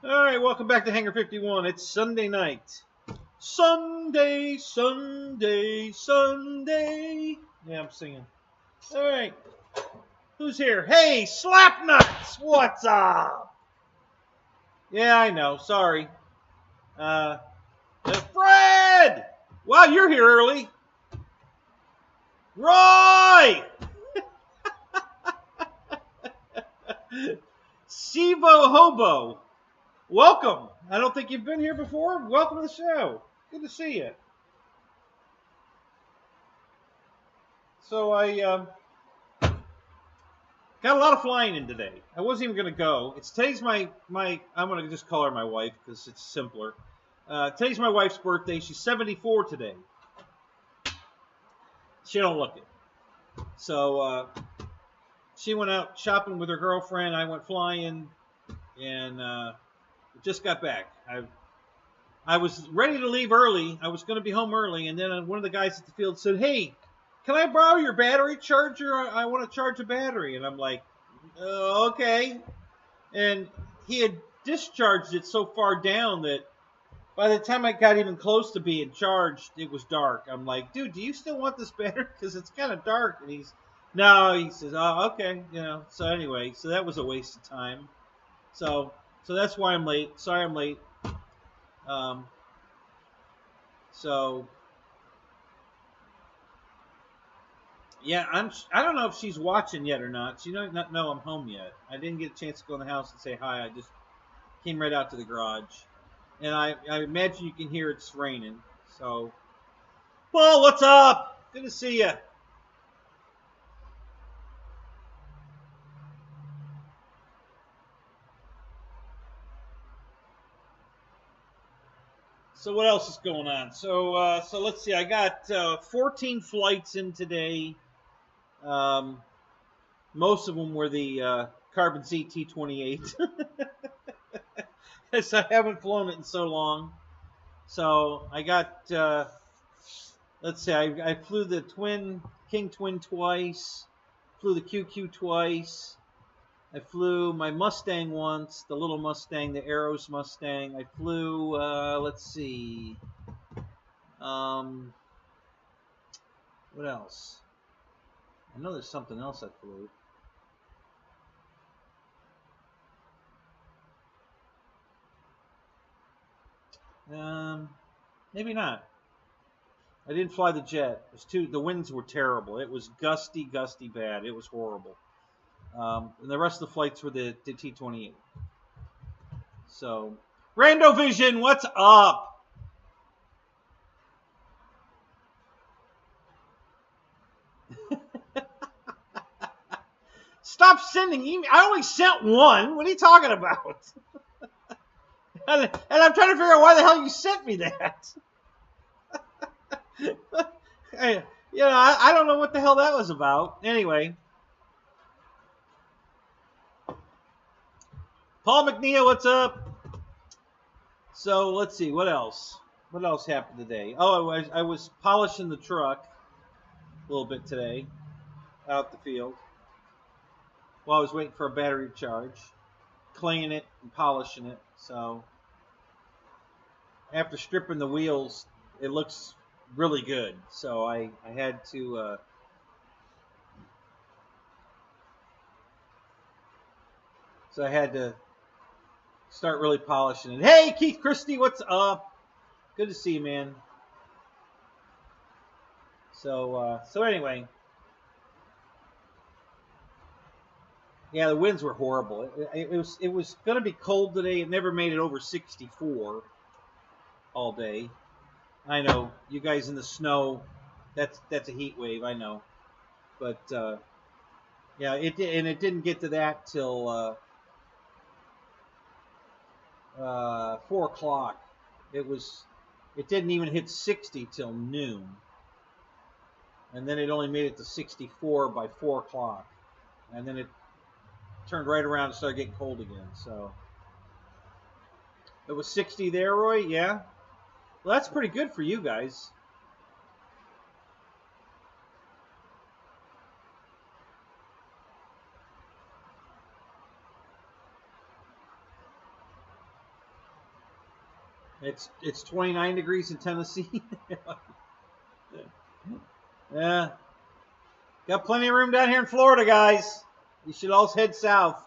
Alright, welcome back to Hangar 51. It's Sunday night. Sunday, Sunday, Sunday. Yeah, I'm singing. Alright. Who's here? Hey, Slapnuts! What's up? Yeah, I know. Sorry. Fred! Wow, you're here early. Roy! Sivo Hobo. Welcome. I don't think you've been here before. Welcome to the show. Good to see you. So I got a lot of flying in today. I wasn't even going to go. Today's my I'm going to just call her my wife because it's simpler. Today's my wife's birthday. She's 74 today. She don't look it. So she went out shopping with her girlfriend. I went flying and just got back. I was ready to leave early. I was going to be home early, and then one of the guys at the field said, "Hey, can I borrow your battery charger? I want to charge a battery." And I'm like, "Okay." And he had discharged it so far down that by the time I got even close to being charged, it was dark. I'm like, "Dude, do you still want this battery? Because it's kind of dark." And he says, "Oh, okay." So anyway, so that was a waste of time. So that's why I'm late. Sorry I'm late. So yeah, I don't know if she's watching yet or not. She might not know I'm home yet. I didn't get a chance to go in the house and say hi. I just came right out to the garage. And I imagine you can hear it's raining. So, Paul, what's up? Good to see you. So what else is going on? So let's see. I got 14 flights in today. Most of them were the Carbon ZT-28. Because I haven't flown it in so long. So I got, let's see, I flew the King Twin twice. Flew the QQ twice. I flew my Mustang once, the little Mustang, the ROES Mustang. I flew, let's see, what else? I know there's something else I flew. Maybe not. I didn't fly the jet. It was the winds were terrible. It was gusty bad. It was horrible. And the rest of the flights were the T-28. So, Rando Vision, what's up? Stop sending email. I only sent one. What are you talking about? And I'm trying to figure out why the hell you sent me that. I don't know what the hell that was about. Anyway. Paul McNeil, what's up? So let's see, what else? What else happened today? Oh, I was polishing the truck a little bit today, out the field, while I was waiting for a battery to charge, cleaning it and polishing it. So after stripping the wheels, it looks really good. So I had to start really polishing it. Hey, Keith Christie, what's up? Good to see you, man. So anyway, yeah, the winds were horrible. It was going to be cold today. It never made it over 64 all day. I know you guys in the snow. That's a heat wave. I know, but yeah, it didn't get to that till 4 o'clock. It didn't even hit 60 till noon, and then it only made it to 64 by 4 o'clock, and then it turned right around and started getting cold again. So it was 60 there, Roy. Yeah, well, that's pretty good for you guys. It's 29 degrees in Tennessee. Yeah. Got plenty of room down here in Florida, guys. You should all head south.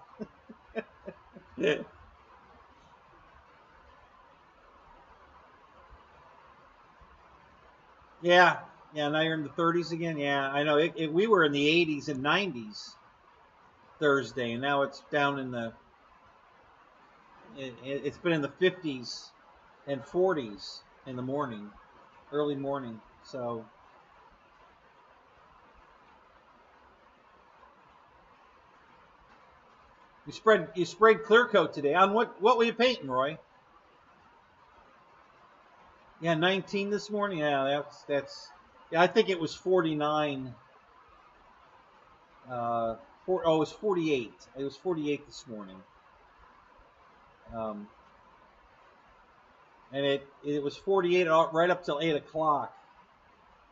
Yeah. Yeah. Yeah, now you're in the 30s again. Yeah, I know. We were in the 80s and 90s Thursday, and now it's down in the. It's been in the 50s and 40s in the morning, early morning. So. You sprayed clear coat today. On what were you painting, Roy? Yeah, 19 this morning. Yeah, that's. Yeah, I think it was 49. It was 48. It was 48 this morning. And it was 48 right up till 8 o'clock.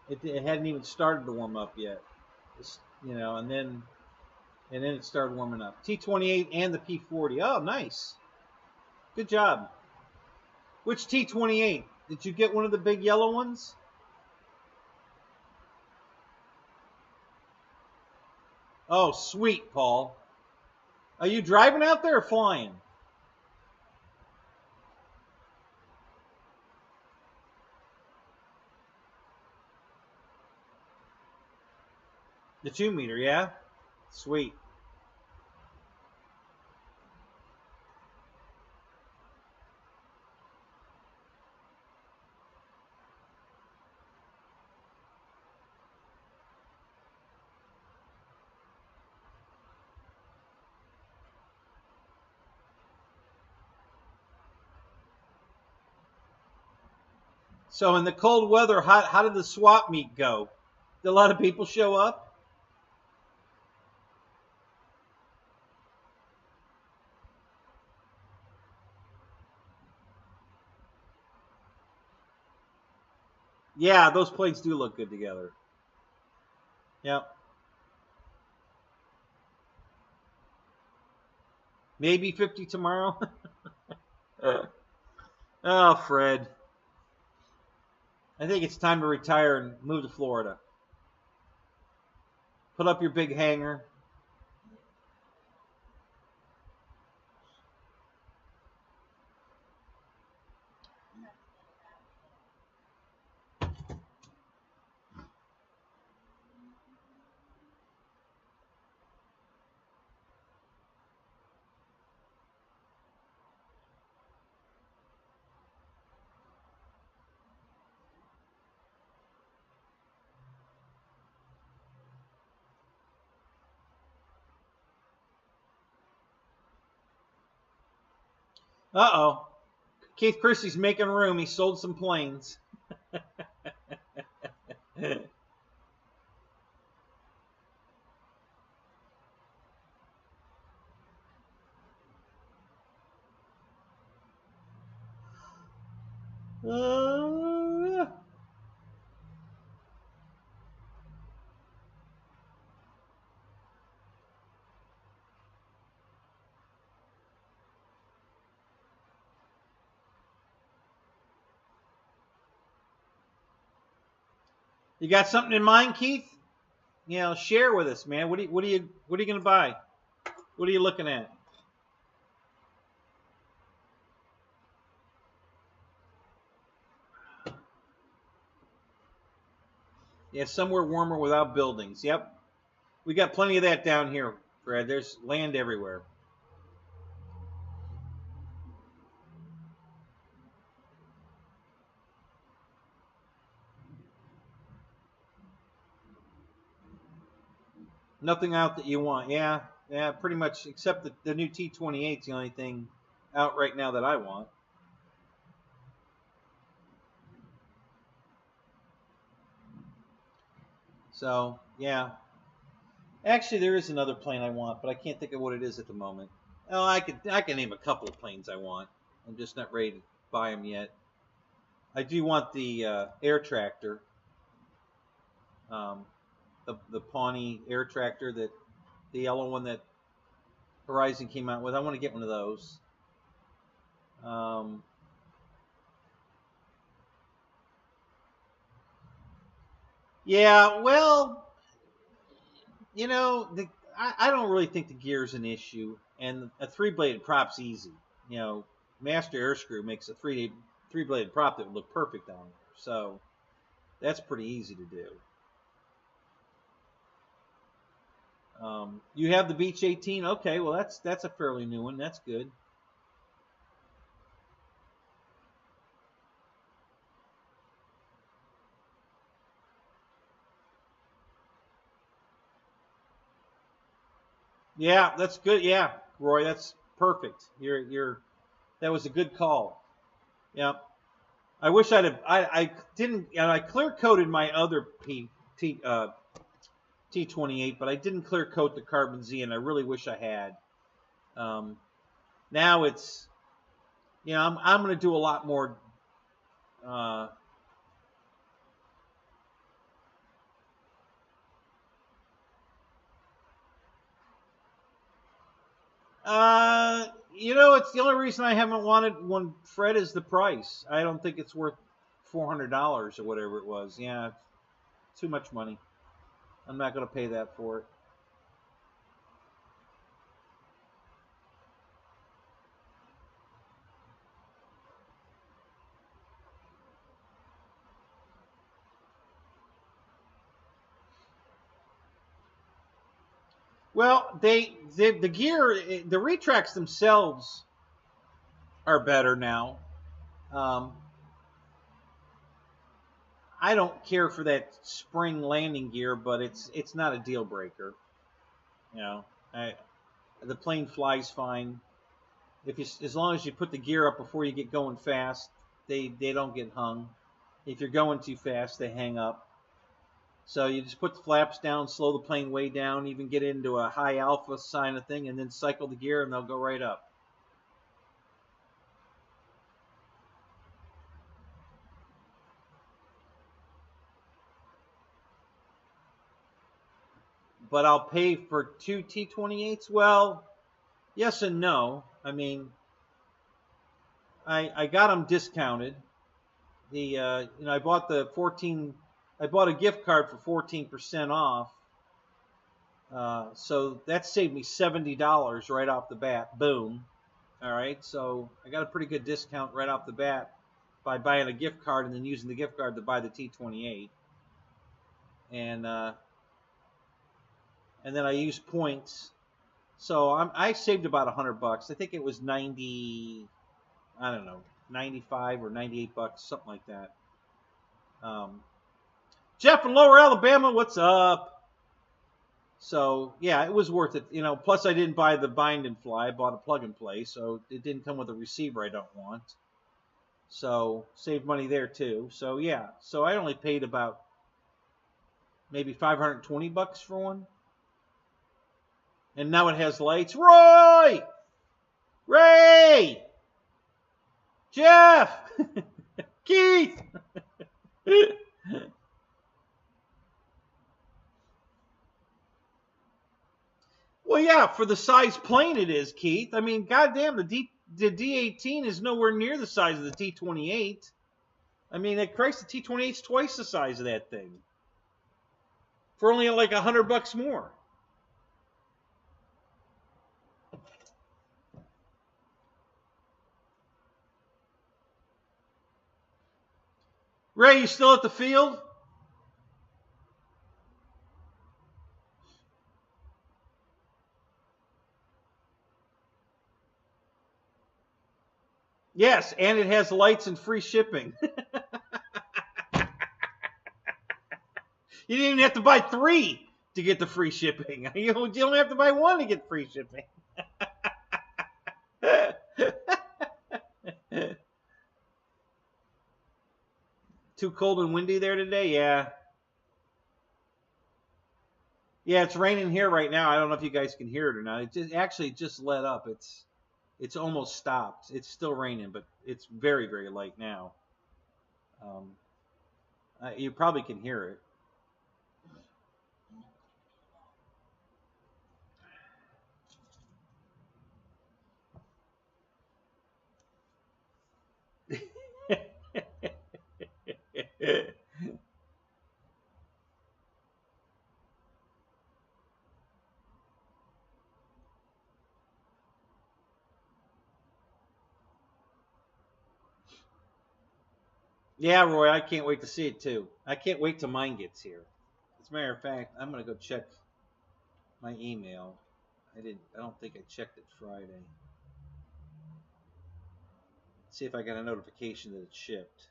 It hadn't even started to warm up yet. And then it started warming up. T28 and the P40. Oh, nice. Good job. Which T28? Did you get one of the big yellow ones? Oh, sweet, Paul. Are you driving out there or flying? The 2-meter, yeah? Sweet. So in the cold weather, how did the swap meet go? Did a lot of people show up? Yeah, those planes do look good together. Yep. Maybe 50 tomorrow. Oh, Fred. I think it's time to retire and move to Florida. Put up your big hangar. Uh-oh. Keith Christie's making room. He sold some planes. You got something in mind, Keith? Share with us, man. What are you going to buy? What are you looking at? Yeah, somewhere warmer without buildings. Yep. We got plenty of that down here, Fred. There's land everywhere. Nothing out that you want. Yeah, pretty much, except the new T28 is the only thing out right now that I want. So, yeah. Actually, there is another plane I want, but I can't think of what it is at the moment. Oh, I can name a couple of planes I want. I'm just not ready to buy them yet. I do want the air tractor. The Pawnee air tractor, the yellow one that Horizon came out with. I want to get one of those. Yeah, well, I don't really think the gear's an issue, and a three-bladed prop's easy. You know, Master Air Screw makes a three-bladed prop that would look perfect on there, so that's pretty easy to do. You have the Beach 18. Okay, well that's a fairly new one. That's good. Yeah, that's good. Yeah, Roy, that's perfect. That was a good call. Yeah, I wish I didn't, and I clear coated my other T28, but I didn't clear coat the Carbon Z, and I really wish I had. Um, Now it's, I'm going to do a lot more. Uh, it's the only reason I haven't wanted one, Fred, is the price. I don't think it's worth $400 or whatever it was. Yeah, too much money. I'm not going to pay that for it. Well, the gear, the retracts themselves are better now. Um, I don't care for that spring landing gear, but it's not a deal breaker. You know, the plane flies fine. As long as you put the gear up before you get going fast, they don't get hung. If you're going too fast, they hang up. So you just put the flaps down, slow the plane way down, even get into a high alpha sign of thing, and then cycle the gear, and they'll go right up. But I'll pay for two T28s. Well, yes and no. I mean, I got them discounted. I bought the 14. I bought a gift card for 14% off. So that saved me $70 right off the bat. Boom. All right. So I got a pretty good discount right off the bat by buying a gift card and then using the gift card to buy the T28. And then I used points. So I saved about $100. I think it was 90. I don't know, 95 or 98 bucks, something like that. Jeff in Lower Alabama, what's up? So yeah, it was worth it. Plus I didn't buy the bind and fly. I bought a plug and play, so it didn't come with a receiver I don't want. So saved money there too. So yeah, so I only paid about maybe 520 bucks for one. And now it has lights. Roy! Ray! Jeff! Keith! Well, yeah, for the size plane it is, Keith. I mean, goddamn, the D18 is nowhere near the size of the T28. I mean, Christ, the T28 is twice the size of that thing. For only like $100 more. Ray, you still at the field? Yes, and it has lights and free shipping. You didn't even have to buy 3 to get the free shipping. You don't have to buy 1 to get free shipping. Too cold and windy there today? Yeah. Yeah, it's raining here right now. I don't know if you guys can hear it or not. It actually just let up. It's almost stopped. It's still raining, but it's very, very light now. You probably can hear it. Yeah, Roy, I can't wait to see it too. I can't wait till mine gets here. As a matter of fact, I'm gonna go check my email. I don't think I checked it Friday. See if I got a notification that it shipped.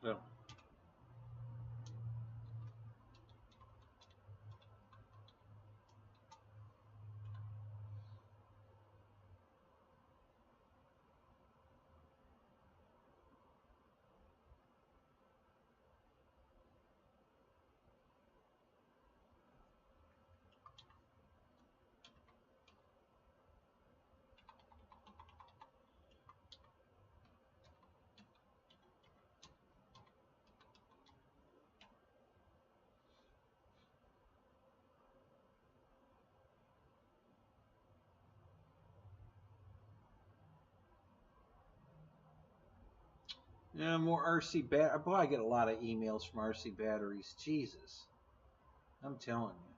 No. Yeah, more RC bat. Boy, I get a lot of emails from RC batteries. Jesus, I'm telling you.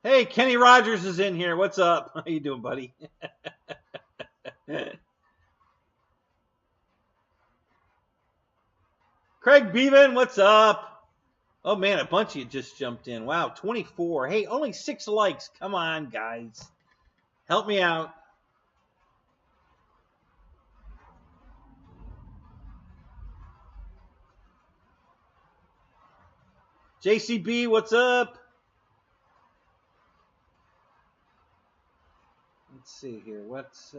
Hey, Kenny Rogers is in here. What's up? How you doing, buddy? Craig Bevan, what's up? Oh man, a bunch of you just jumped in. Wow, 24. Hey, only 6 likes. Come on, guys. Help me out. JCB, what's up? Let's see here. What's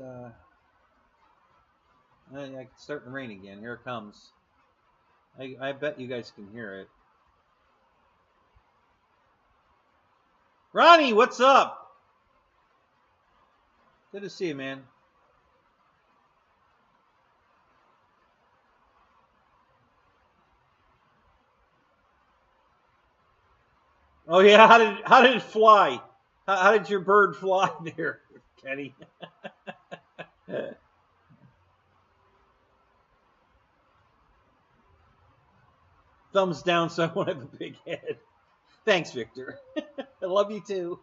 it's starting to rain again. Here it comes. I bet you guys can hear it. Ronnie, what's up? Good to see you, man. Oh yeah, how did it fly? How did your bird fly there, Kenny? Thumbs down, so I won't have a big head. Thanks, Victor. I love you too.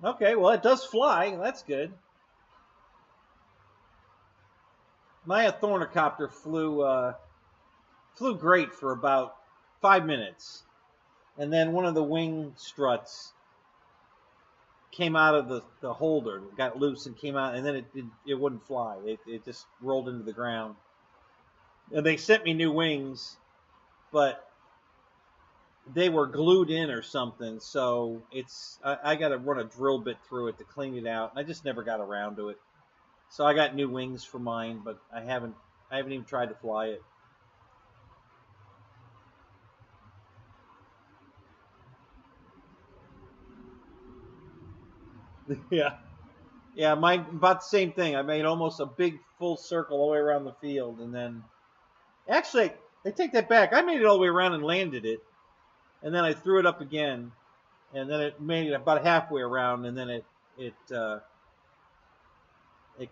Okay, well, it does fly. That's good. My ornithopter flew great for about 5 minutes, and then one of the wing struts came out of the holder, got loose and came out, and then it wouldn't fly. It just rolled into the ground. And they sent me new wings, but they were glued in or something, so I got to run a drill bit through it to clean it out, and I just never got around to it. So I got new wings for mine, but I haven't even tried to fly it. Yeah. Yeah, mine about the same thing. I made almost a big full circle all the way around the field, and then actually I take that back. I made it all the way around and landed it, and then I threw it up again, and then it made it about halfway around, and then it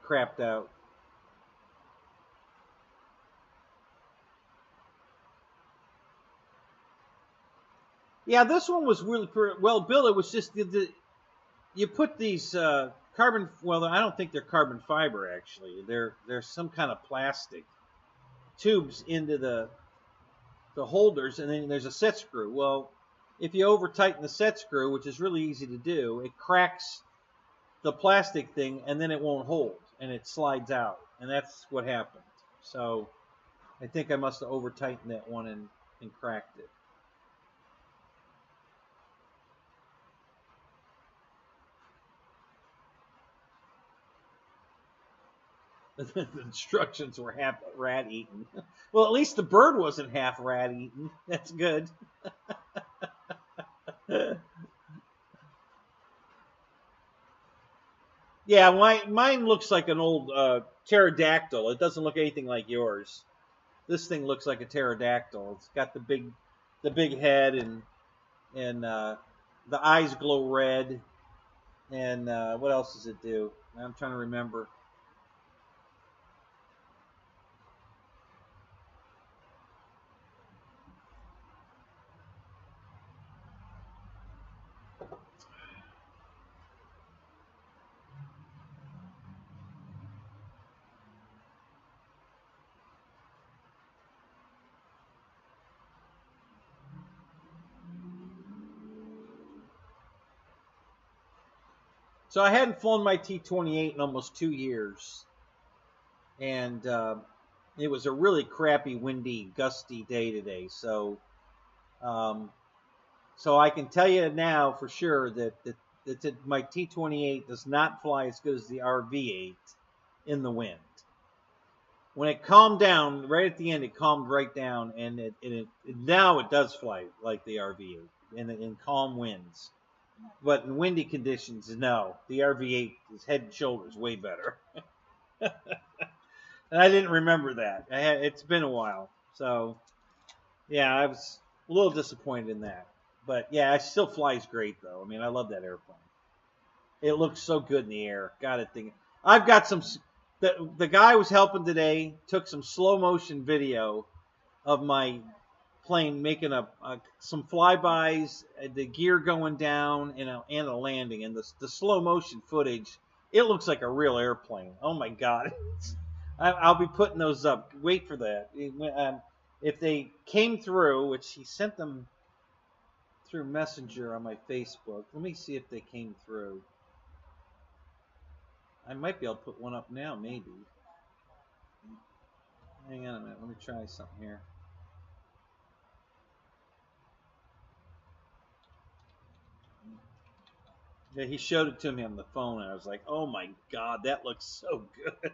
crapped out. Yeah, this one was really well built. It was just you put these carbon. Well, I don't think they're carbon fiber actually. They're some kind of plastic tubes into the holders, and then there's a set screw. Well, if you over tighten the set screw, which is really easy to do, it cracks the plastic thing, and then it won't hold, and it slides out, and that's what happened. So I think I must have over tightened that one and cracked it. The instructions were half rat eaten. Well, at least the bird wasn't half rat eaten. That's good. Yeah, mine looks like an old pterodactyl. It doesn't look anything like yours. This thing looks like a pterodactyl. It's got the big head, and the eyes glow red. And what else does it do? I'm trying to remember. So I hadn't flown my T-28 in almost 2 years, and it was a really crappy, windy, gusty day today. So, so I can tell you now for sure that my T-28 does not fly as good as the RV-8 in the wind. When it calmed down, right at the end, it calmed right down, and now it does fly like the RV-8 in calm winds. But in windy conditions, no. The RV-8 is head and shoulders way better. And I didn't remember that. It's been a while. So, yeah, I was a little disappointed in that. But, yeah, it still flies great, though. I mean, I love that airplane. It looks so good in the air. Got it thinking. I've got some... The guy was helping today took some slow motion video of my plane making some flybys, the gear going down, and a landing, and the slow motion footage. It looks like a real airplane. Oh my God! I'll be putting those up. Wait for that. If they came through, which he sent them through Messenger on my Facebook. Let me see if they came through. I might be able to put one up now, maybe. Hang on a minute. Let me try something here. Yeah, he showed it to me on the phone, and I was like, oh my God, that looks so good.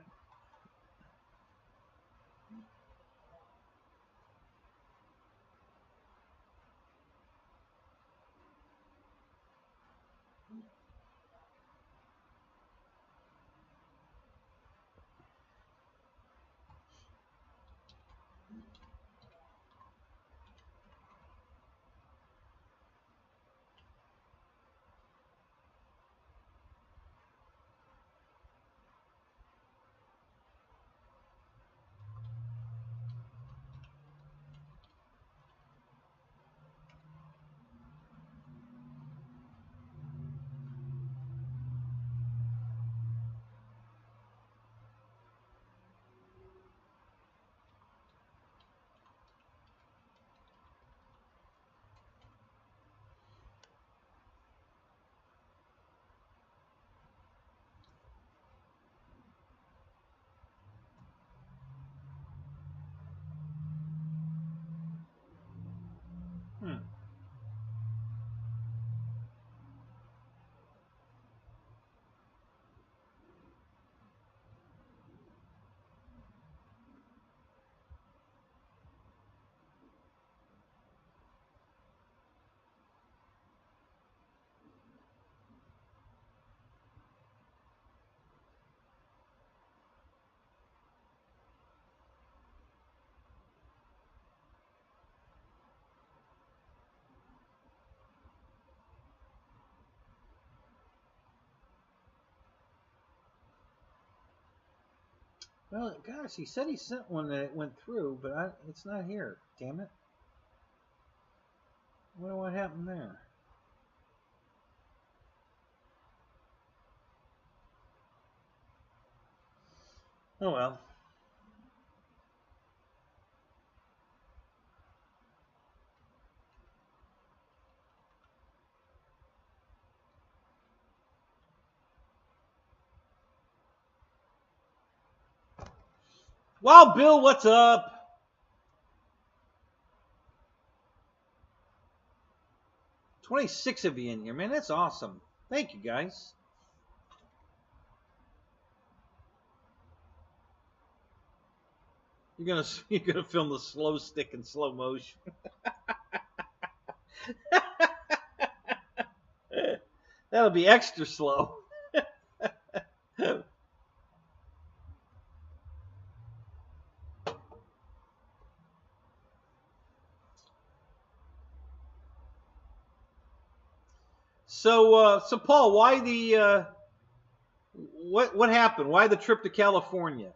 Well, gosh, he said he sent one that it went through, but it's not here. Damn it. I wonder what happened there. Oh well. Wow, Bill, what's up? 26 of you in here, man. That's awesome. Thank you, guys. You're gonna film the slow stick in slow motion. That'll be extra slow. So Paul, why the what happened? Why the trip to California?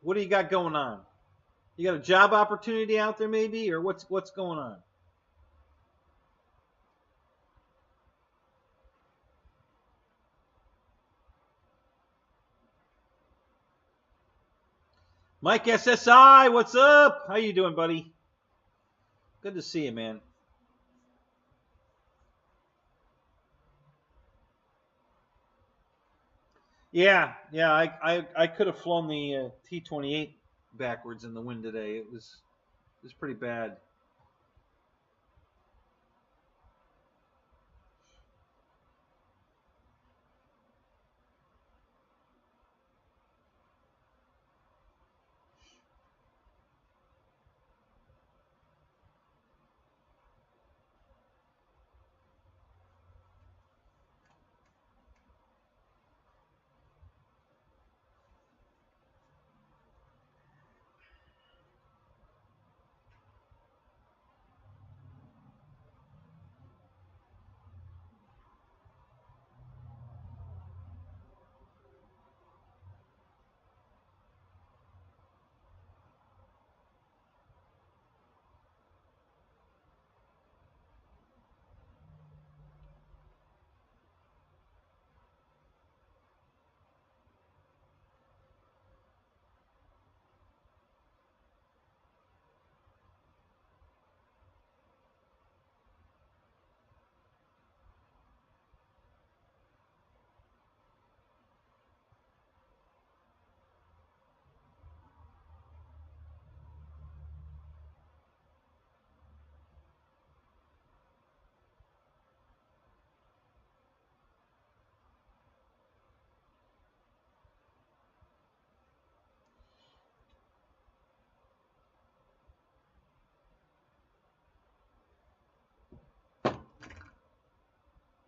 What do you got going on? You got a job opportunity out there, maybe, or what's going on? Mike SSI, what's up? How you doing, buddy? Good to see you, man. Yeah, I could have flown the T-28 backwards in the wind today. It was pretty bad.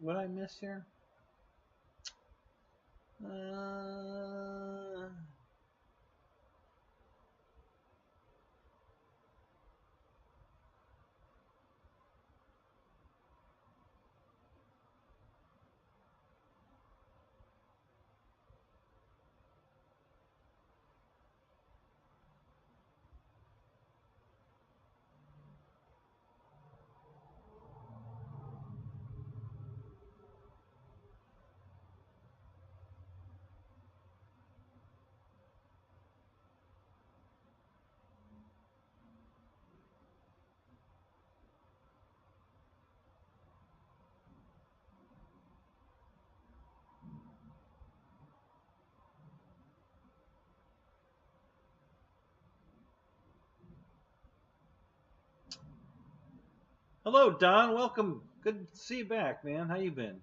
What did I miss here? Uh, Hello, Don. Welcome. Good to see you back, man. How you been?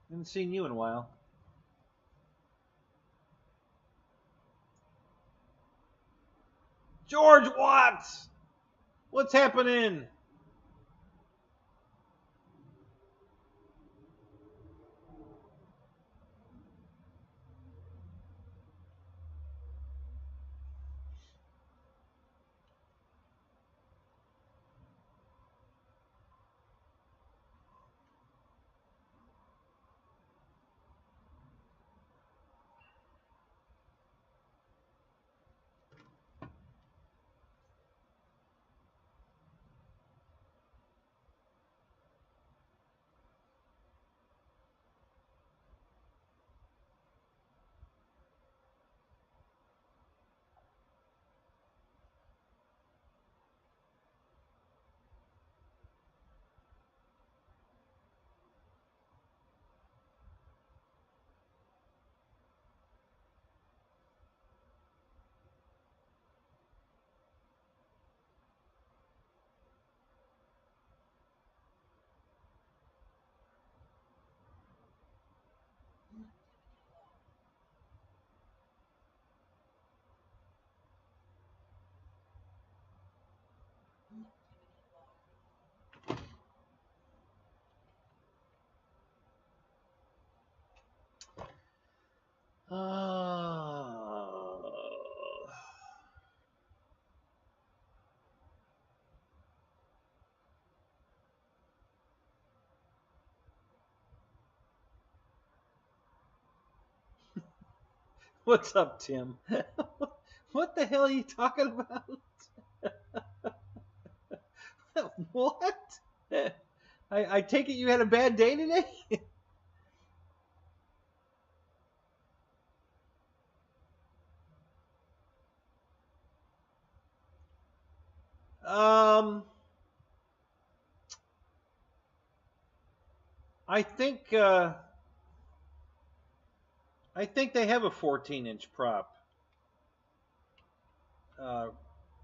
Haven't seen you in a while. George Watts, what's happening? Uh, what's up, Tim? What the hell are you talking about? What? I take it you had a bad day today? um, I think they have a 14-inch prop,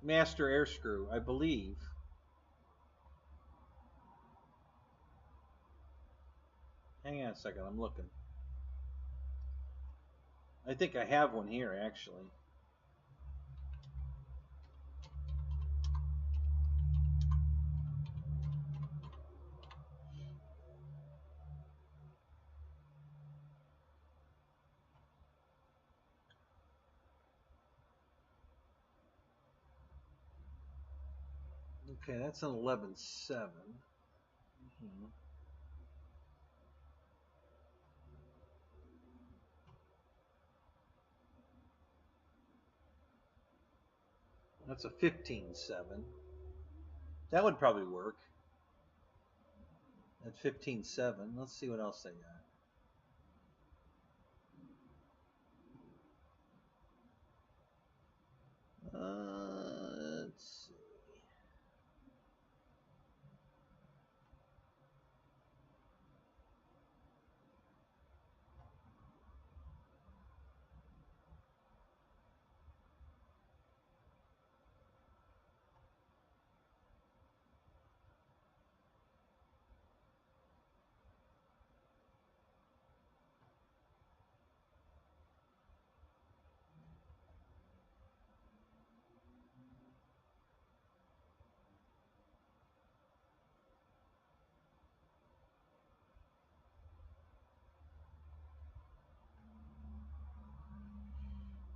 master air screw, I believe. Hang on a second, I'm looking. I think I have one here, actually. Okay, that's an 11.7. Mm-hmm. That's a 15.7. That would probably work. At 15.7. Let's see what else they got. Let's see.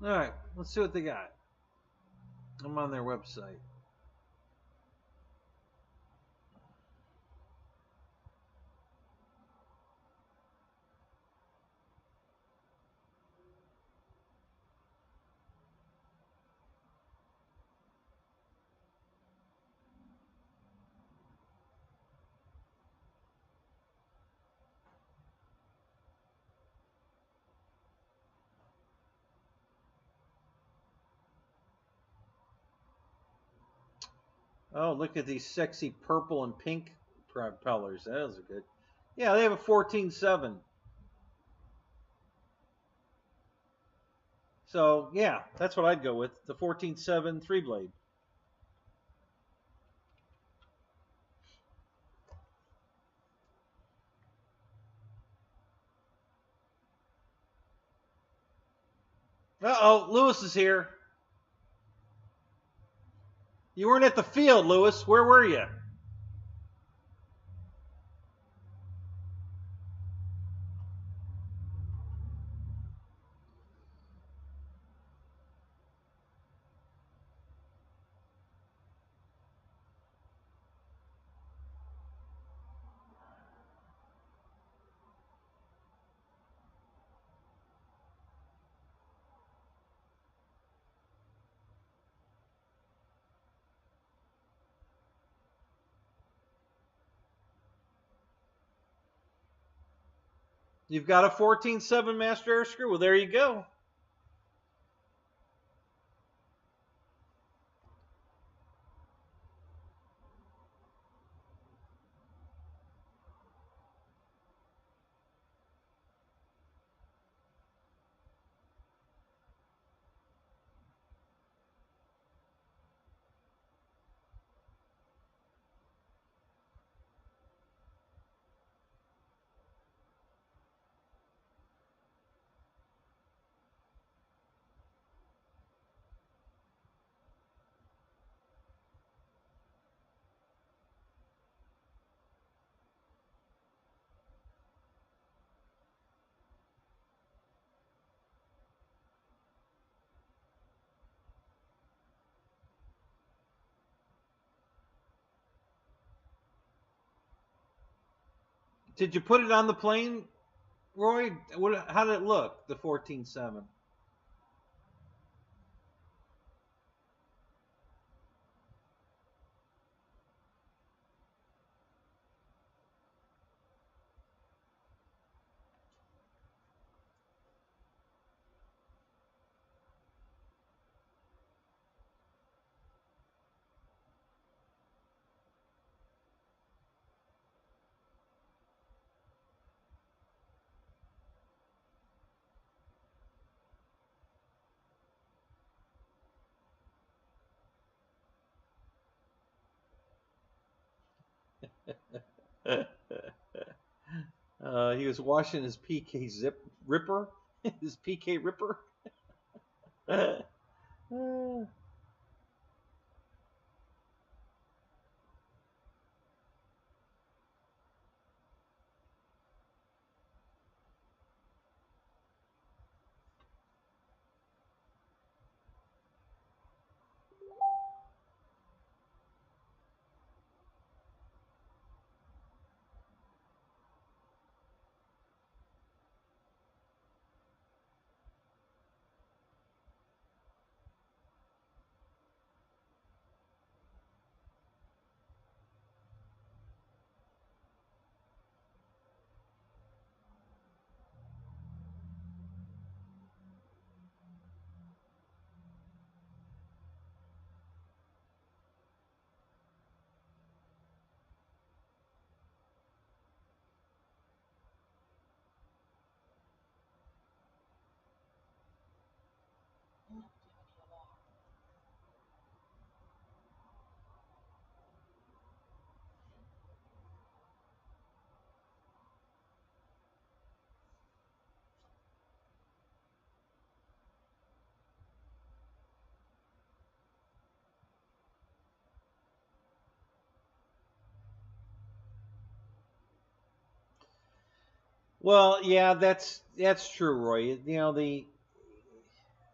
All right, let's see what they got. I'm on their website. Oh, look at these sexy purple and pink propellers. Those are good. Yeah, they have a 14.7. So, yeah, that's what I'd go with. The 14.7 3-blade. Uh-oh, Lewis is here. You weren't at the field, Lewis. Where were you? You've got a 14.7 master air screw. Well, there you go. Did you put it on the plane, Roy? How did it look? The 14.7. He was washing his PK ripper, his PK ripper. Well, yeah, that's true, Roy.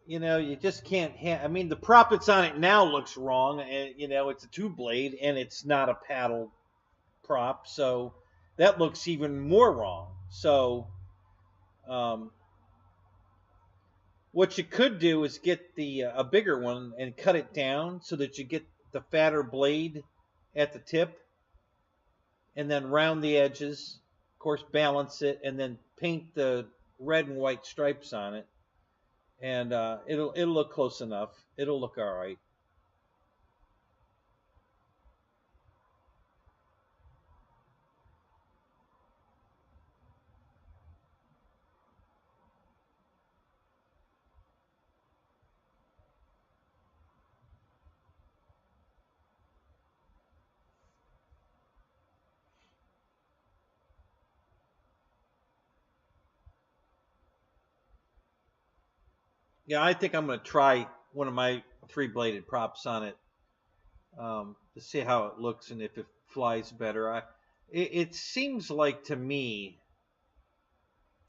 You just can't. I mean, the prop that's on it now looks wrong, and it's a two blade, and it's not a paddle prop, so that looks even more wrong. So, um, what you could do is get the a bigger one and cut it down so that you get the fatter blade at the tip, and then round the edges. Of course, balance it, and then paint the red and white stripes on it, and it'll look close enough. It'll look all right. Yeah, I think I'm going to try one of my three-bladed props on it to see how it looks and if it flies better. It seems like to me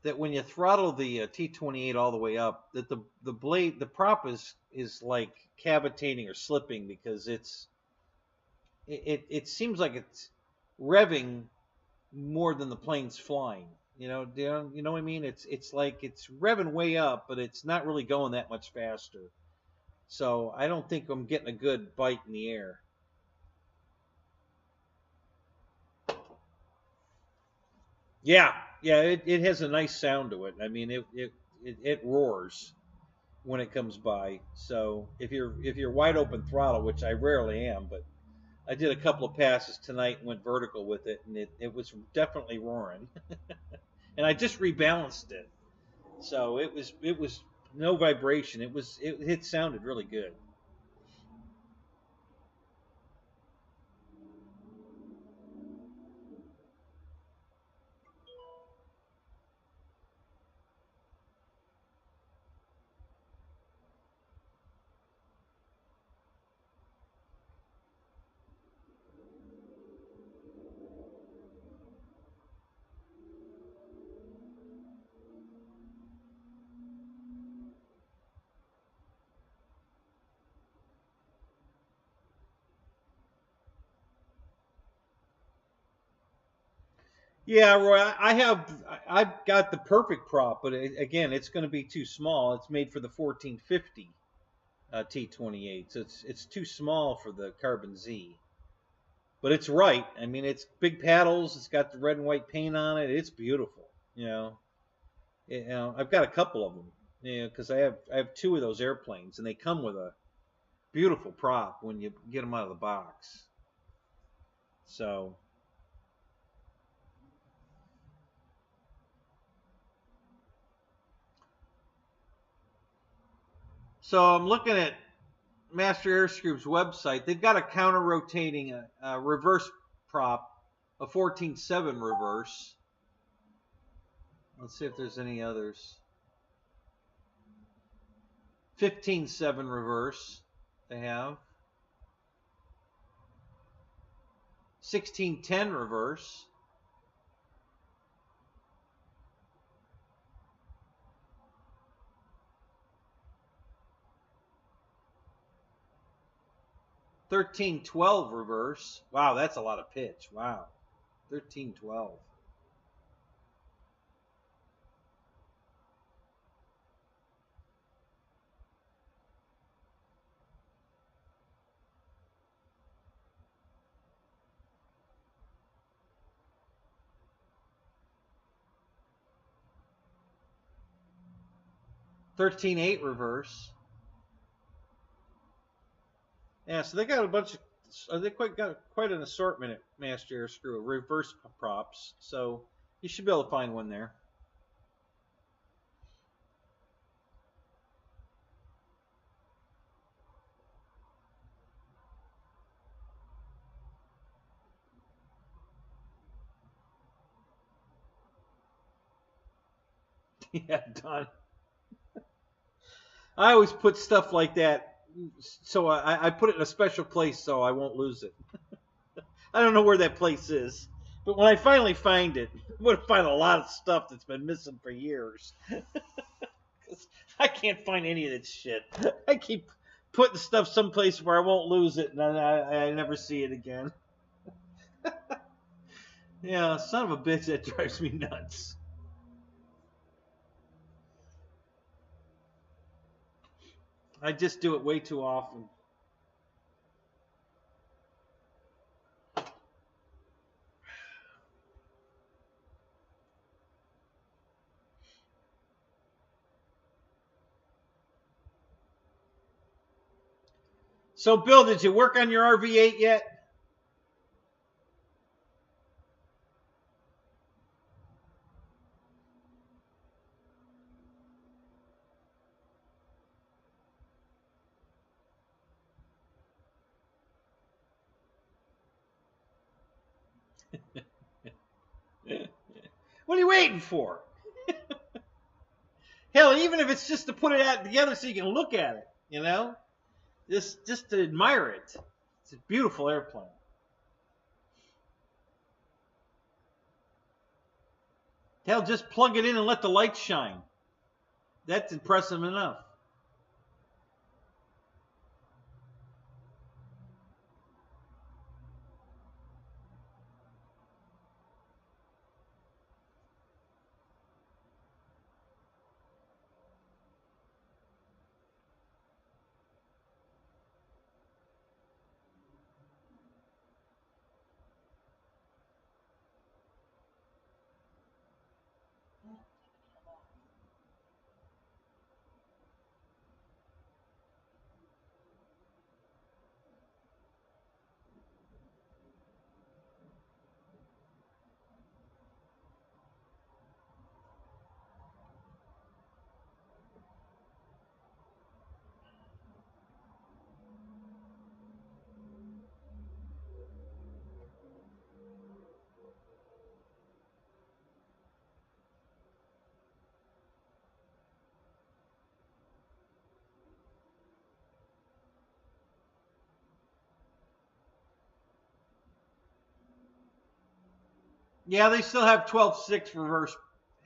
that when you throttle the T28 all the way up, that the prop is like cavitating or slipping because it seems like it's revving more than the plane's flying. You know what I mean? It's like it's revving way up, but it's not really going that much faster. So I don't think I'm getting a good bite in the air. Yeah, yeah, it has a nice sound to it. I mean, it roars when it comes by. So if you're wide open throttle, which I rarely am, but I did a couple of passes tonight and went vertical with it, and it was definitely roaring. And I just rebalanced it, so it was no vibration. It sounded really good. Yeah, Roy, I've got the perfect prop, but again, it's going to be too small. It's made for the 1450 T28, so it's too small for the Carbon Z. But it's right. I mean, it's big paddles. It's got the red and white paint on it. It's beautiful. I've got a couple of them. Because I have two of those airplanes, and they come with a beautiful prop when you get them out of the box. So I'm looking at Master Airscrew's website. They've got a counter-rotating reverse prop, a 14.7 reverse. Let's see if there's any others. 15.7 reverse they have. 16.10 reverse. $13.12 reverse. Wow, that's a lot of pitch. Wow. $13.12. $13.8 reverse. Yeah, so they got a bunch of, they got quite an assortment at Master Airscrew of reverse props. So you should be able to find one there. Yeah, done. I always put stuff like that, so I put it in a special place so I won't lose it. I don't know where that place is, but when I finally find it, I'm going to find a lot of stuff that's been missing for years. I can't find any of that shit. I keep putting stuff someplace where I won't lose it, and I never see it again. Yeah, son of a bitch, that drives me nuts. I just do it way too often. So, Bill, did you work on your RV8 yet? What are you waiting for? Hell, even if it's just to put it out together so you can look at it, just to admire it. It's a beautiful airplane. Hell, just plug it in and let the lights shine. That's impressive enough. Yeah, they still have 12.6 reverse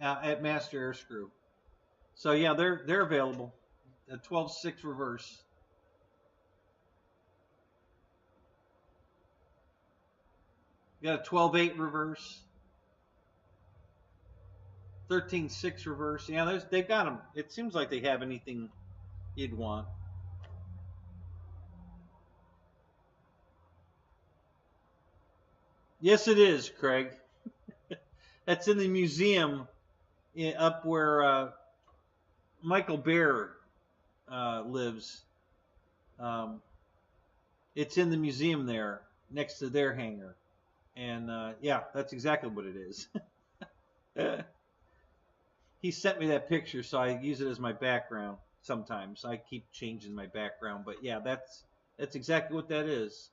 at Master Airscrew. So yeah, they're available. A 12.6 reverse. You got a 12.8 reverse. 13.6 reverse. Yeah, they've got them. It seems like they have anything you'd want. Yes, it is, Craig. That's in the museum up where Michael Bear lives. It's in the museum there next to their hangar. And yeah, that's exactly what it is. He sent me that picture, so I use it as my background sometimes. I keep changing my background, but yeah, that's exactly what that is.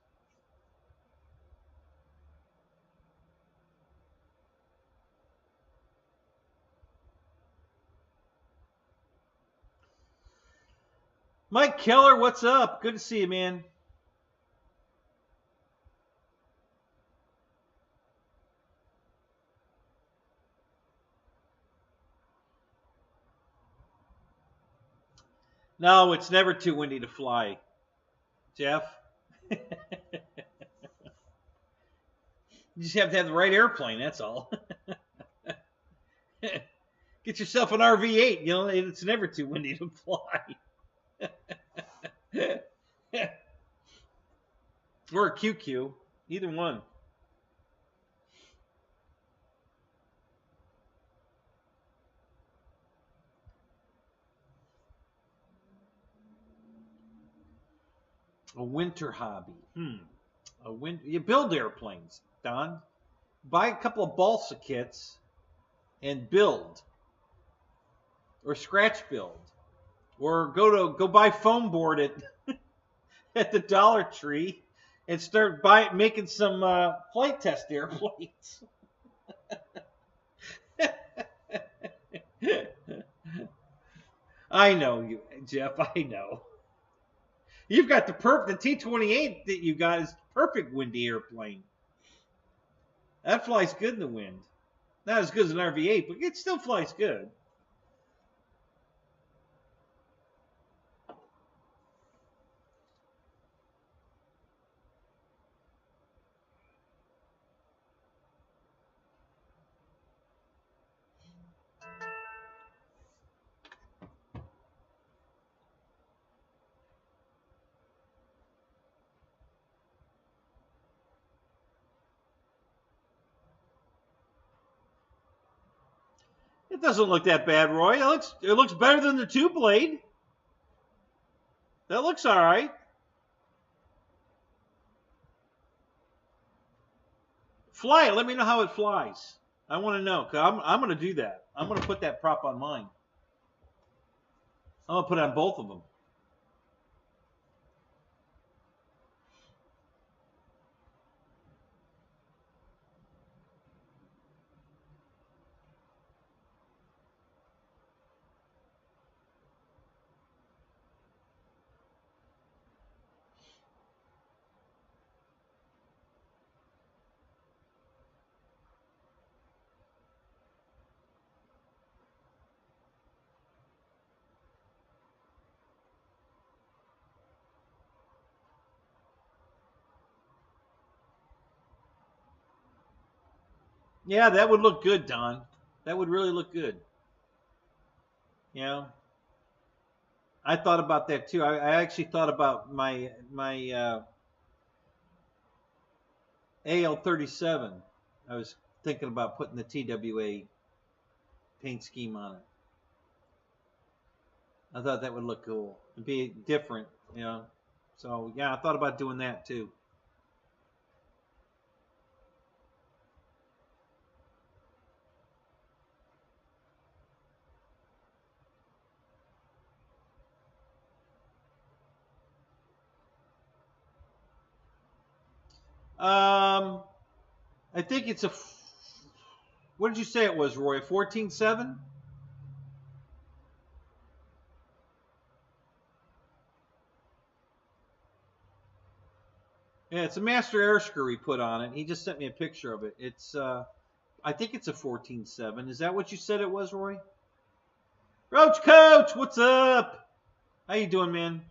Mike Keller, what's up? Good to see you, man. No, it's never too windy to fly, Jeff. You just have to have the right airplane, that's all. Get yourself an RV8, you know, it's never too windy to fly. Or a QQ, either one. A winter hobby. You build airplanes, Don. Buy a couple of balsa kits and build. Or scratch build. Or go buy foam board at the Dollar Tree and start making some flight test airplanes. I know you, Jeff. I know. You've got the T-28 that you got is the perfect windy airplane. That flies good in the wind. Not as good as an RV8, but it still flies good. It doesn't look that bad, Roy. It looks better than the 2-blade. That looks all right. Fly it. Let me know how it flies. I want to know, because I'm going to do that. I'm going to put that prop on mine. I'm going to put it on both of them. Yeah, that would look good, Don. That would really look good. You know, I thought about that too. I actually thought about my AL-37. I was thinking about putting the TWA paint scheme on it. I thought that would look cool. It'd be different, you know. So yeah, I thought about doing that too. I think it's what did you say it was, Roy? A 14.7? Yeah, it's a master air screw he put on it. He just sent me a picture of it. It's I think it's a 14.7. Is that what you said it was, Roy? Roach Coach, what's up? How you doing, man?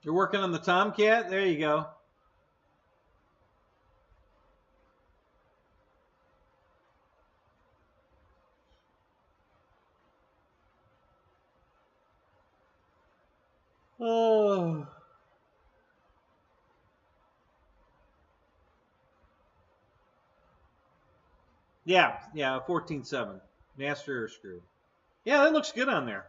You're working on the Tomcat? There you go. Oh. Yeah, 14.7. Master air screw. Yeah, that looks good on there.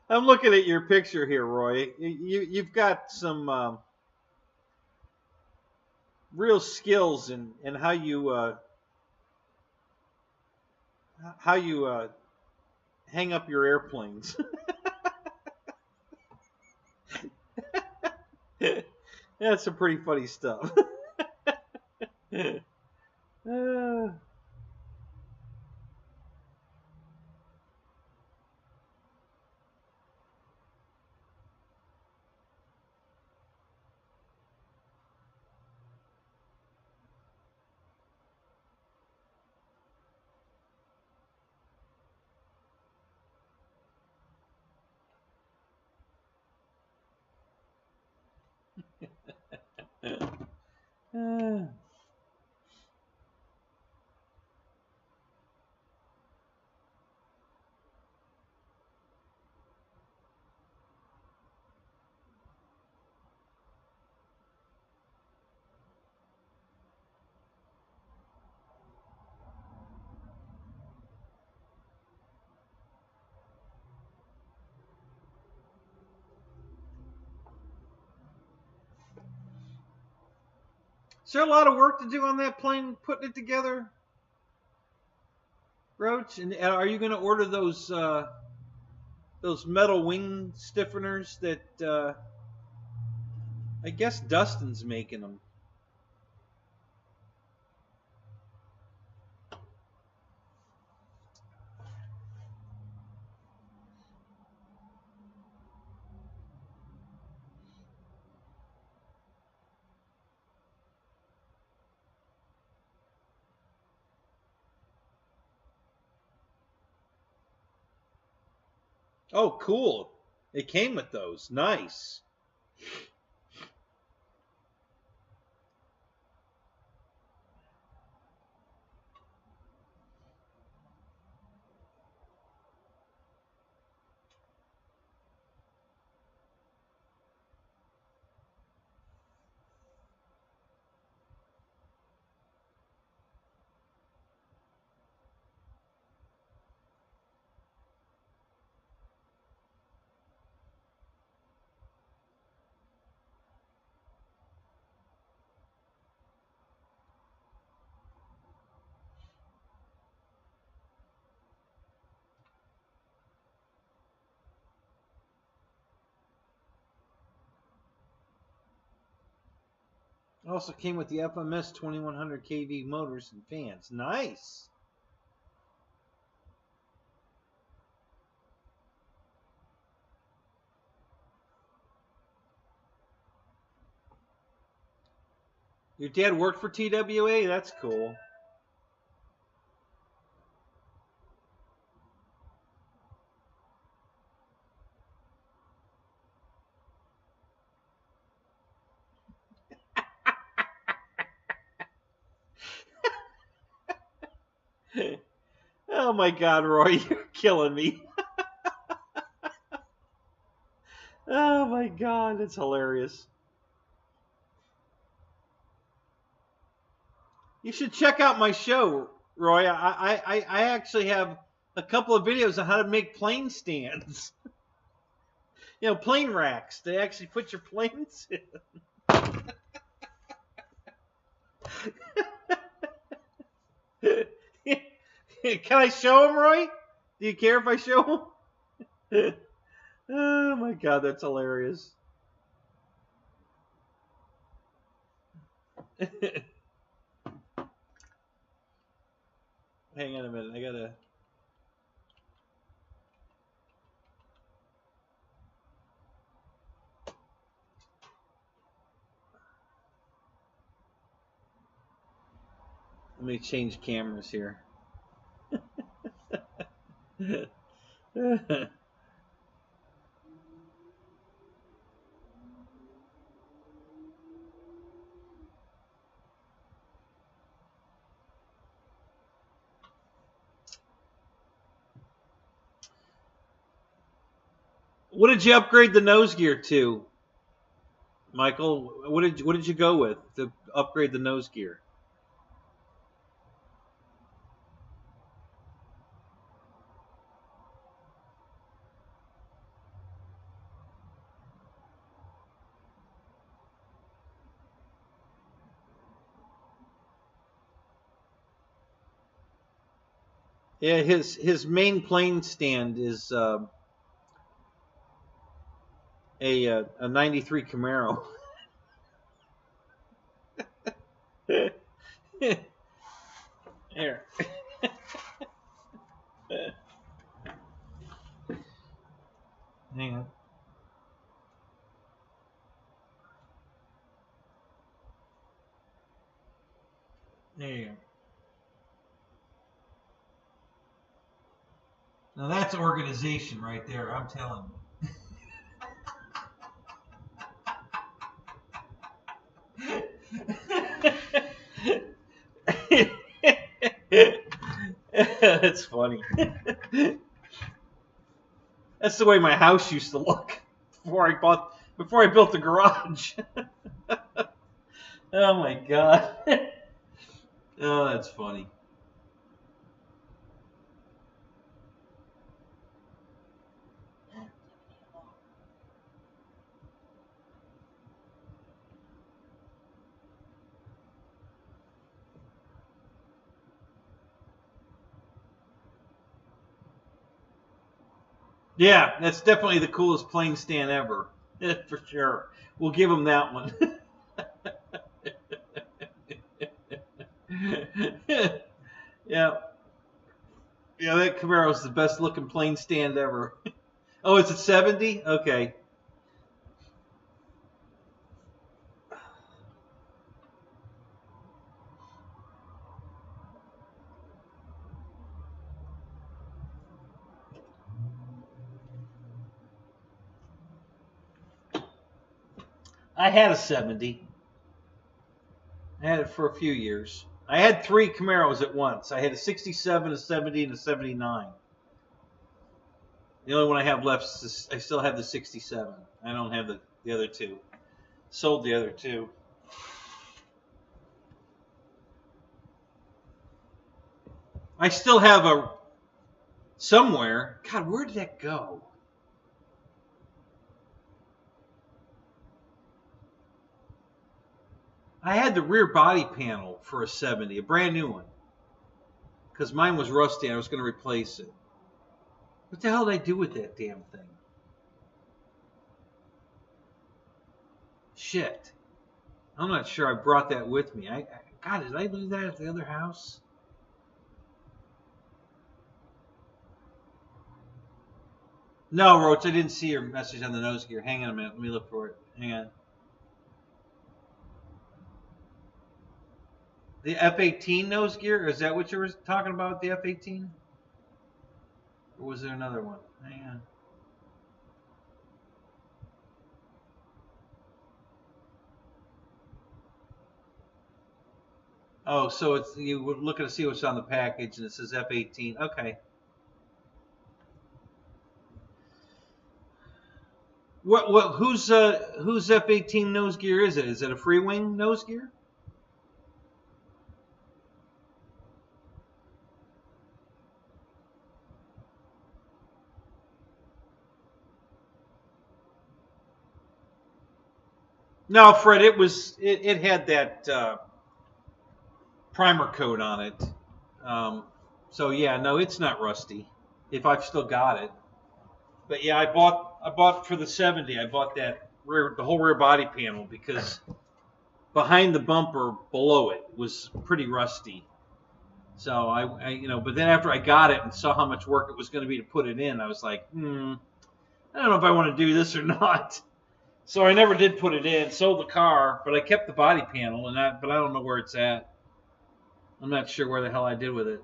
I'm looking at your picture here, Roy. You've got some real skills in how you hang up your airplanes. That's some pretty funny stuff. Is there a lot of work to do on that plane, putting it together, Roach? And are you going to order those metal wing stiffeners that I guess Dustin's making them? Oh, cool. It came with those. Nice. Also came with the FMS 2100 kV motors and fans. Nice. Your dad worked for TWA? That's cool. Oh my God, Roy, you're killing me. Oh my God, that's hilarious. You should check out my show, Roy. I actually have a couple of videos on how to make plane stands. You know, plane racks. They actually put your planes in. Can I show them, Roy? Do you care if I show them? Oh my God, that's hilarious. Hang on a minute. I gotta. Let me change cameras here. What did you upgrade the nose gear to, Michael? What did you go with to upgrade the nose gear? Yeah, his main plane stand is a 93 Camaro. Here. Hang on. There you go. Now that's organization right there, I'm telling you. That's funny. That's the way my house used to look before I built the garage. Oh my God. Oh, that's funny. Yeah, that's definitely the coolest plane stand ever. For sure. We'll give him that one. Yeah. Yeah, that Camaro is the best looking plane stand ever. Oh, it's at 70? Okay. I had a 70. I had it for a few years. I had 3 Camaros at once. I had a 67, a 70, and a 79. The only one I have left is I still have the 67. I don't have the other 2. Sold the other 2. I still have a somewhere. God, where did that go? I had the rear body panel for a 70, a brand new one. Because mine was rusty and I was going to replace it. What the hell did I do with that damn thing? Shit. I'm not sure I brought that with me. God, did I leave that at the other house? No, Roach, I didn't see your message on the nose gear. Hang on a minute. Let me look for it. Hang on. The F-18 nose gear? Is that what you were talking about, the F-18? Or was there another one? Hang on. Oh, so it's you were looking to see what's on the package, and it says F-18. Okay. Whose F-18 nose gear is it? Is it a free wing nose gear? No, Fred. It had that primer coat on it. So yeah, no, it's not rusty. If I've still got it. But yeah, I bought for the 70. I bought the whole rear body panel because behind the bumper below it was pretty rusty. So I but then after I got it and saw how much work it was going to be to put it in, I was like, I don't know if I want to do this or not. So I never did put it in. Sold the car, but I kept the body panel, but I don't know where it's at. I'm not sure where the hell I did with it.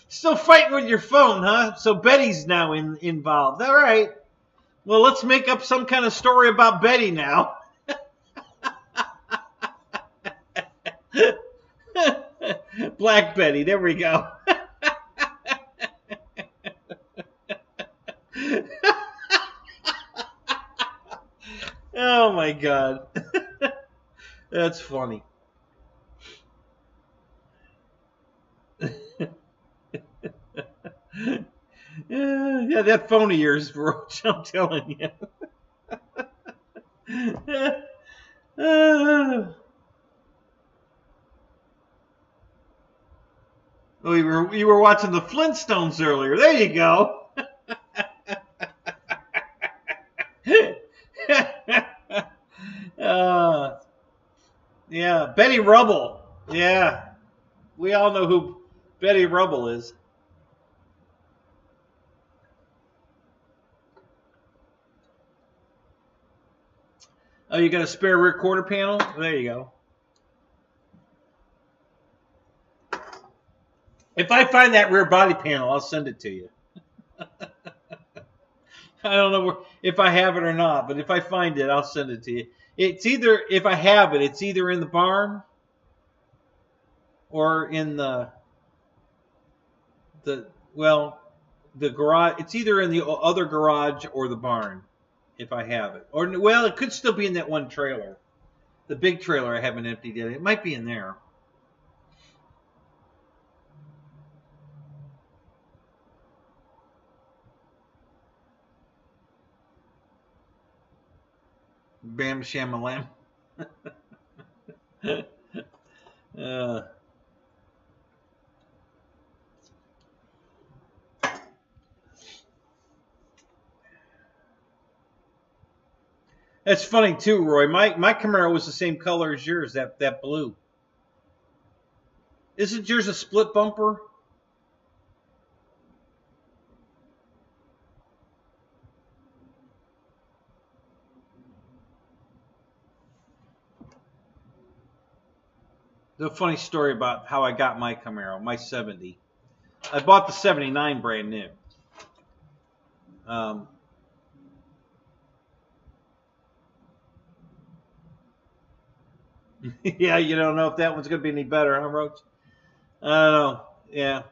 Still fighting with your phone, huh? So Betty's now involved. All right. Well, let's make up some kind of story about Betty now. Black Betty. There we go. Oh my God. That's funny. Yeah, that phone of yours, Roach, I'm telling you. Oh, you were watching the Flintstones earlier. There you go. Yeah, Betty Rubble. Yeah, we all know who Betty Rubble is. Oh, you got a spare rear quarter panel? There you go. If I find that rear body panel, I'll send it to you. I don't know if I have it or not, but if I find it, I'll send it to you. It's either, if I have it, it's either in the barn or in the garage. It's either in the other garage or the barn, if I have it. Or, well, it could still be in that one trailer. The big trailer I haven't emptied yet. It might be in there. Bam shamalam. That's funny too, Roy. My Camaro was the same color as yours, that blue. Isn't yours a split bumper? There's a funny story about how I got my Camaro, my 70. I bought the 79 brand new. Yeah, you don't know if that one's going to be any better, huh, Roach? I don't know. Yeah.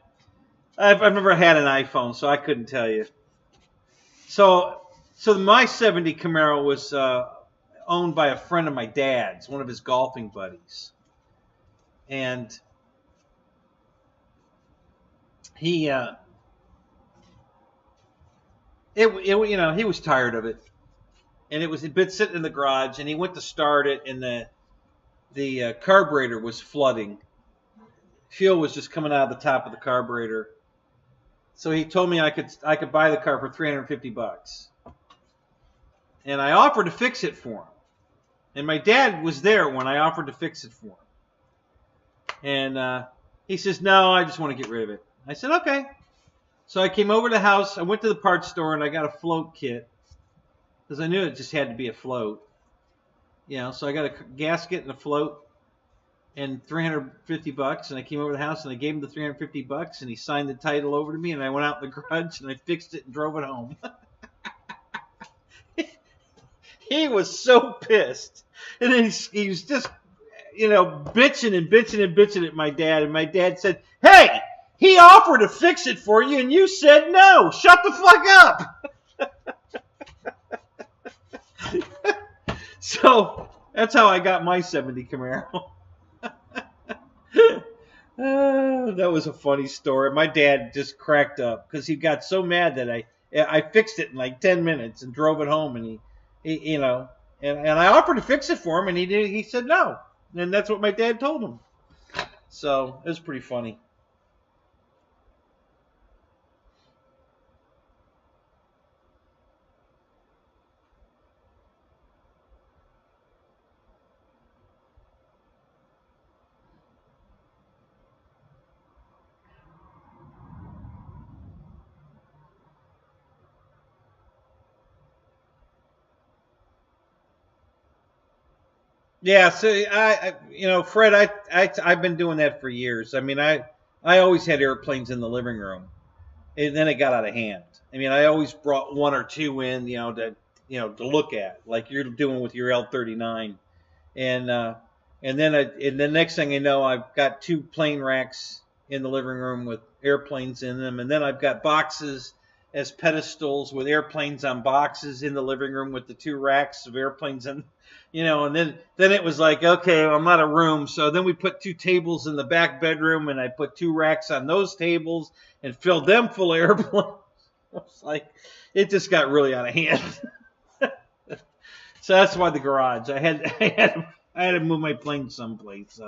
I've never had an iPhone, so I couldn't tell you. So my 70 Camaro was owned by a friend of my dad's, one of his golfing buddies. And he, he was tired of it. And it'd been sitting in the garage, and he went to start it, and the carburetor was flooding. Fuel was just coming out of the top of the carburetor. So he told me I could buy the car for $350. And I offered to fix it for him. And my dad was there when I offered to fix it for him. And he says, no, I just want to get rid of it. I said, okay. So I came over to the house. I went to the parts store, and I got a float kit. Because I knew it just had to be a float. So I got a gasket and a float. And $350, and I came over to the house and I gave him the $350, and he signed the title over to me, and I went out in the garage and I fixed it and drove it home. He was so pissed, and then he was just, bitching and bitching and bitching at my dad, and my dad said, "Hey, he offered to fix it for you, and you said no. Shut the fuck up." So that's how I got my '70 Camaro. That was a funny story. My dad just cracked up because he got so mad that I fixed it in like 10 minutes and drove it home, and he and I offered to fix it for him, and he said no, and that's what my dad told him. So it was pretty funny. Yeah, so Fred, I've been doing that for years. I mean, I always had airplanes in the living room, and then it got out of hand. I mean, I always brought one or two in, to look at, like you're doing with your L-39, and then the next thing you know, I've got two plane racks in the living room with airplanes in them, and then I've got boxes as pedestals with airplanes on boxes in the living room with the two racks of airplanes in. And then it was like, okay, I'm out of room. So then we put two tables in the back bedroom, and I put two racks on those tables and filled them full of airplanes. It's like, it just got really out of hand. So that's why the garage. I had to move my plane someplace.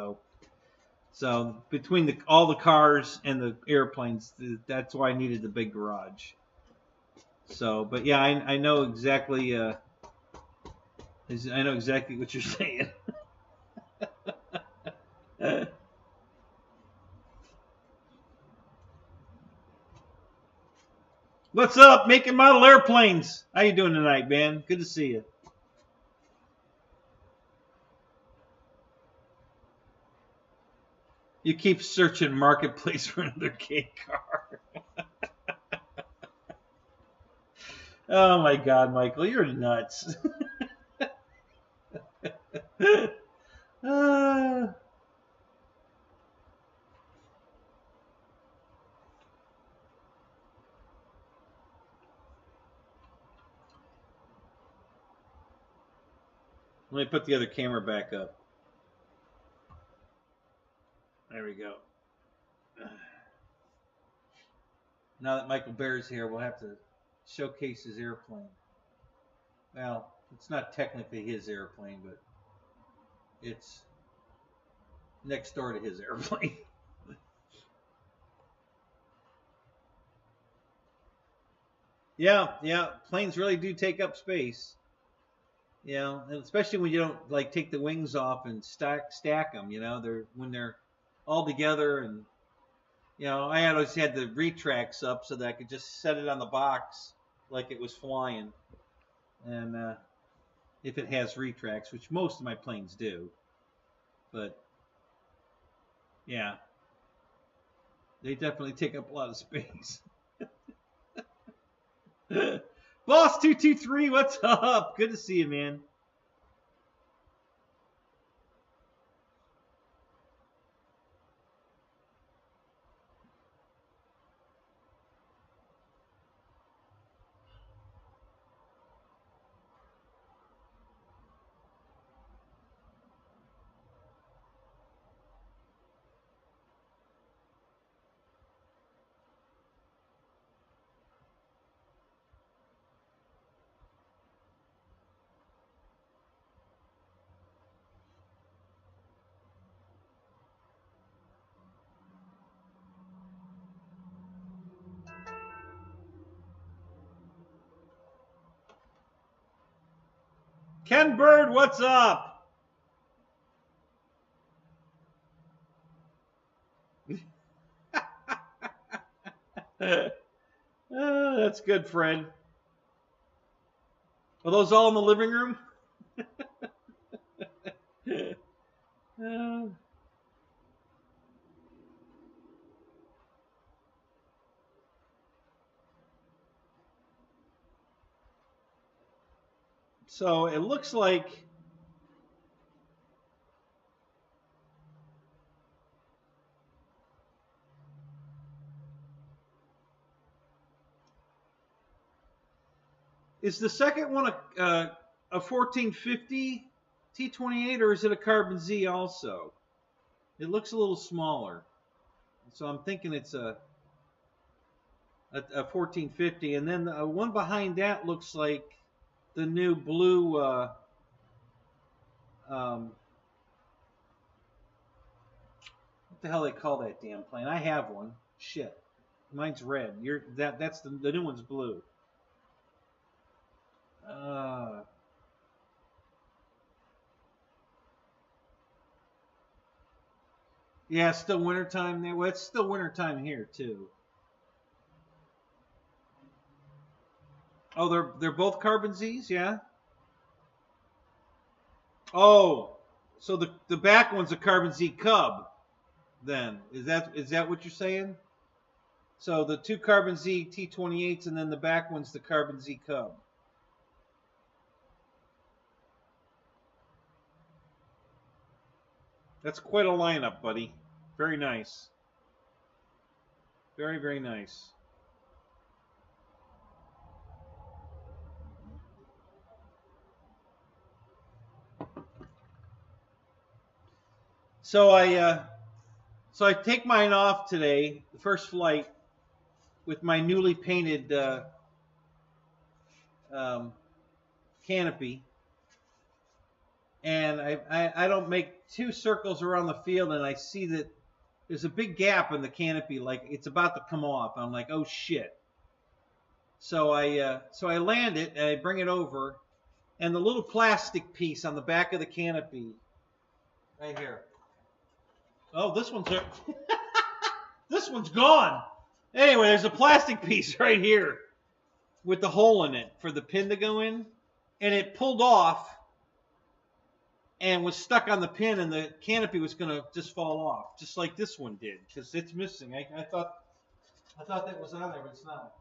So between all the cars and the airplanes, that's why I needed the big garage. So, but yeah, I know exactly. I know exactly what you're saying. What's up, making model airplanes? How you doing tonight, man? Good to see you. You keep searching Marketplace for another K car. Oh my God, Michael, you're nuts. Let me put the other camera back up. There we go. Now that Michael Bear's here, we'll have to showcase his airplane. Well, it's not technically his airplane, but it's next door to his airplane. Yeah, planes really do take up space. And especially when you don't like take the wings off and stack them. When they're all together, and I always had the retracts up so that I could just set it on the box like it was flying. And if it has retracts, which most of my planes do, but yeah, they definitely take up a lot of space. Boss 223, what's up? Good to see you, man. Ken Bird, what's up? That's good, Fred. Are those all in the living room? So it looks like is the second one a 1450 T28 or is it a Carbon Z also? It looks a little smaller, so I'm thinking it's a 1450, and then the one behind that looks like the new blue. What the hell they call that damn plane? I have one. Shit, mine's red. That's the new one's blue. Yeah, it's still wintertime there. Well, it's still wintertime here too. Oh, they're both Carbon Zs, yeah. Oh, so the back one's a Carbon Z Cub. Then is that what you're saying? So the two Carbon Z T28s, and then the back one's the Carbon Z Cub. That's quite a lineup, buddy. Very nice. Very, very nice. So I take mine off today, the first flight, with my newly painted canopy, and I don't make 2 circles around the field, and I see that there's a big gap in the canopy, like it's about to come off. I'm like, oh shit. So I land it and I bring it over, and the little plastic piece on the back of the canopy, right here. Oh, this one's this one's gone. Anyway, there's a plastic piece right here with the hole in it for the pin to go in, and it pulled off and was stuck on the pin, and the canopy was going to just fall off, just like this one did, because it's missing. I thought that was on there, but it's not.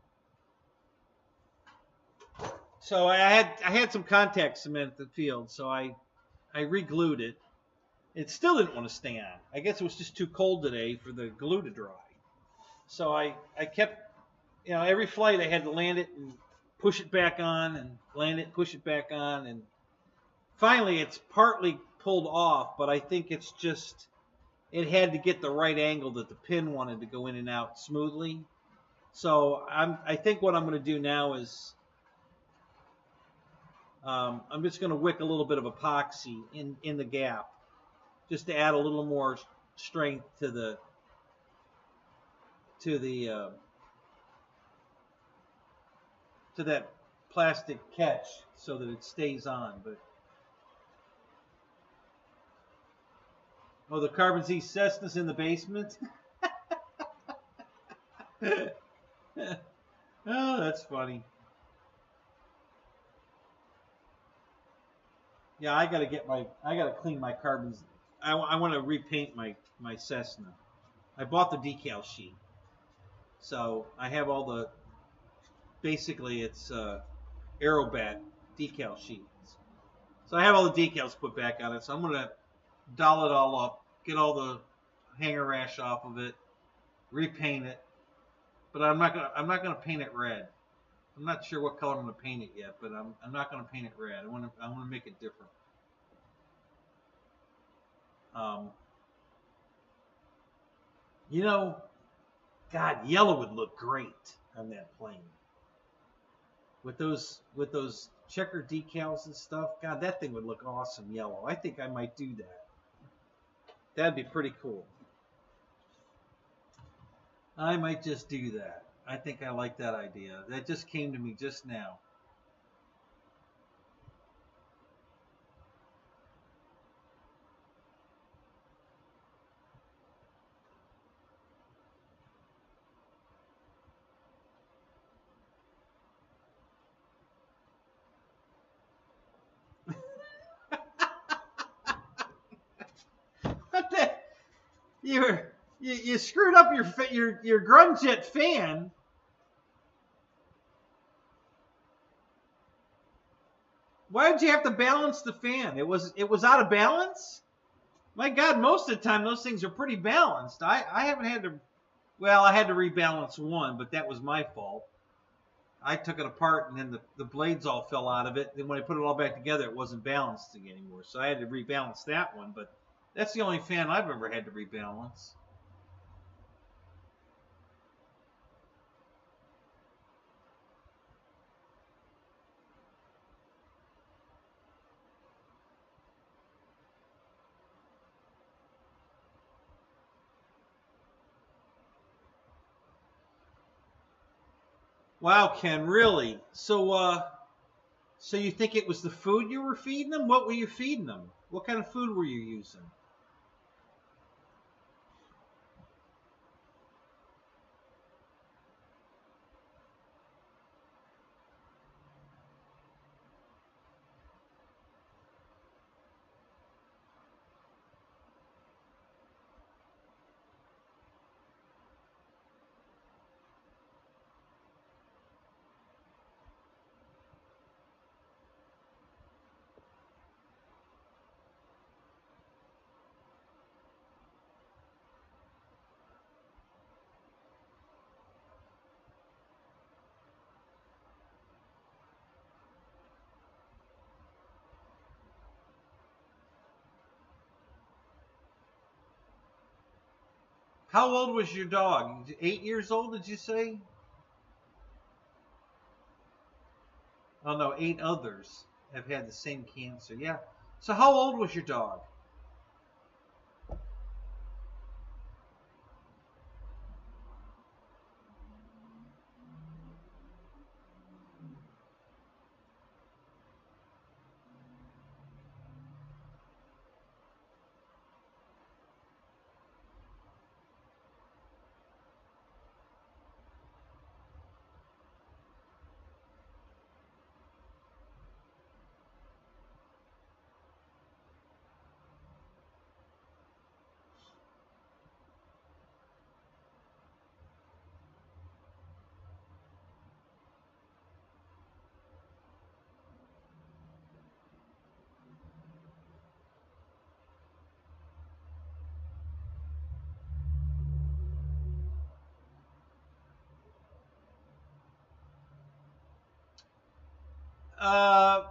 So I had some contact cement at the field, so I re-glued it. It still didn't want to stay on. I guess it was just too cold today for the glue to dry. So I kept, every flight I had to land it and push it back on, and land it, push it back on, and finally it's partly pulled off, but I think it's just, it had to get the right angle that the pin wanted to go in and out smoothly. So I think what I'm going to do now is I'm just going to wick a little bit of epoxy in the gap, just to add a little more strength to that plastic catch, so that it stays on. But oh, the Carbon Z Cessna's in the basement. Oh, that's funny. Yeah, I gotta clean my Carbon Z. I want to repaint my Cessna. I bought the decal sheet, so I have all the, basically it's Aerobat decal sheets. So I have all the decals put back on it. So I'm gonna doll it all up, get all the hanger rash off of it, repaint it. But I'm not gonna paint it red. I'm not sure what color I'm gonna paint it yet, but I'm not gonna paint it red. I want to make it different. God, yellow would look great on that plane. With those checker decals and stuff, God, that thing would look awesome yellow. I think I might do that. That'd be pretty cool. I might just do that. I think I like that idea. That just came to me just now. you screwed up your Grunjet fan. Why did you have to balance the fan? It was out of balance? My God, most of the time those things are pretty balanced. I haven't had to, well, I had to rebalance one, but that was my fault. I took it apart and then the blades all fell out of it. Then when I put it all back together, it wasn't balanced anymore. So I had to rebalance that one, but that's the only fan I've ever had to rebalance. Wow, Ken, really? So you think it was the food you were feeding them? What were you feeding them? What kind of food were you using? How old was your dog? 8 years old, did you say? Oh, no, 8 others have had the same cancer. Yeah. So how old was your dog? Uh,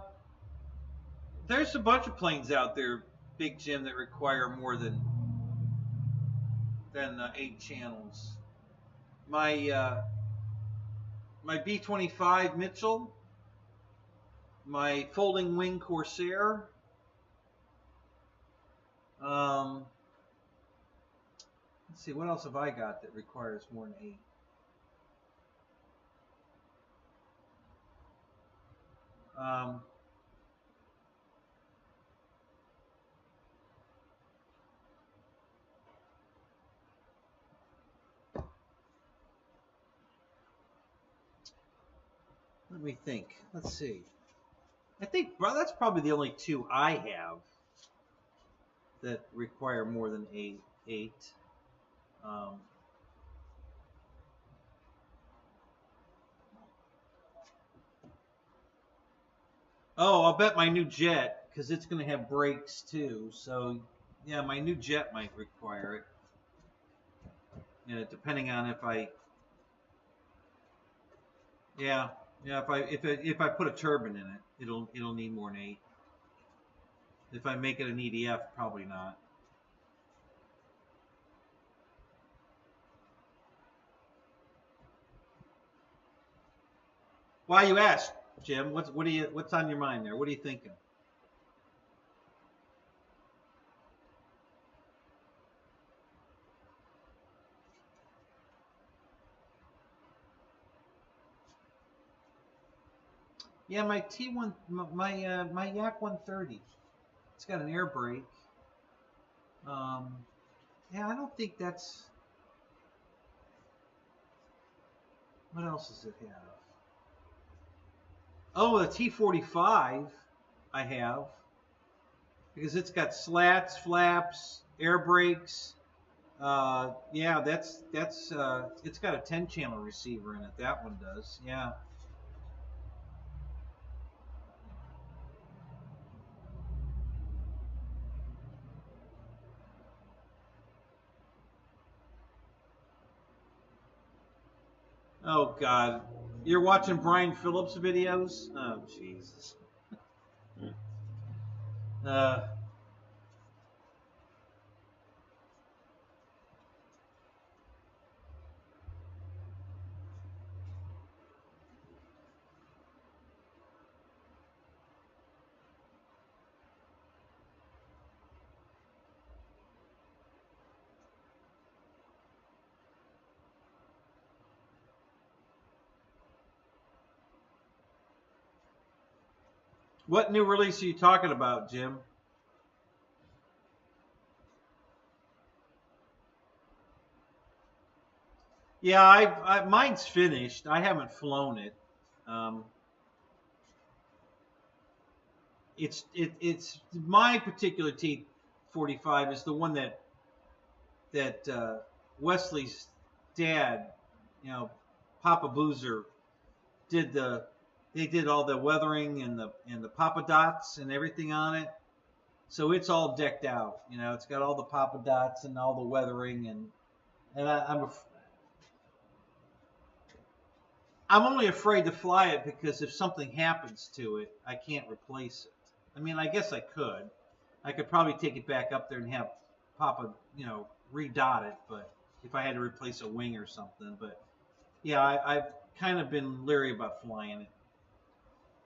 there's a bunch of planes out there, Big Jim, that require more than 8 channels. My B-25 Mitchell, my folding wing Corsair. Let's see, what else have I got that requires more than 8? Let me think. Let's see. I think that's probably the only 2 I have that require more than 8. Oh, I'll bet my new jet, because it's going to have brakes too. So, yeah, my new jet might require it. Depending on if I, if I put a turbine in it, it'll need more than 8. If I make it an EDF, probably not. Why you ask, Jim? What's on your mind there? What are you thinking? Yeah, my T1, my Yak 130. It's got an air brake. Yeah, I don't think that's. What else does it have? Oh, the T45 I have, because it's got slats, flaps, air brakes, Yeah, that's it's got a 10-channel receiver in it. That one does. Yeah. Oh God, you're watching Brian Phillips videos? Oh Jesus. Uh, what new release are you talking about, Jim? Yeah, mine's finished. I haven't flown it. Um, it's my particular T-45 is the one that Wesley's dad, you know, Papa Boozer, did they did all the weathering and the Papa Dots and everything on it. So it's all decked out. You know, it's got all the Papa Dots and all the weathering and I'm only afraid to fly it because if something happens to it, I can't replace it. I mean, I guess I could. I could probably take it back up there and have Papa, you know, redot it, but if I had to replace a wing or something. But yeah, I've kind of been leery about flying it.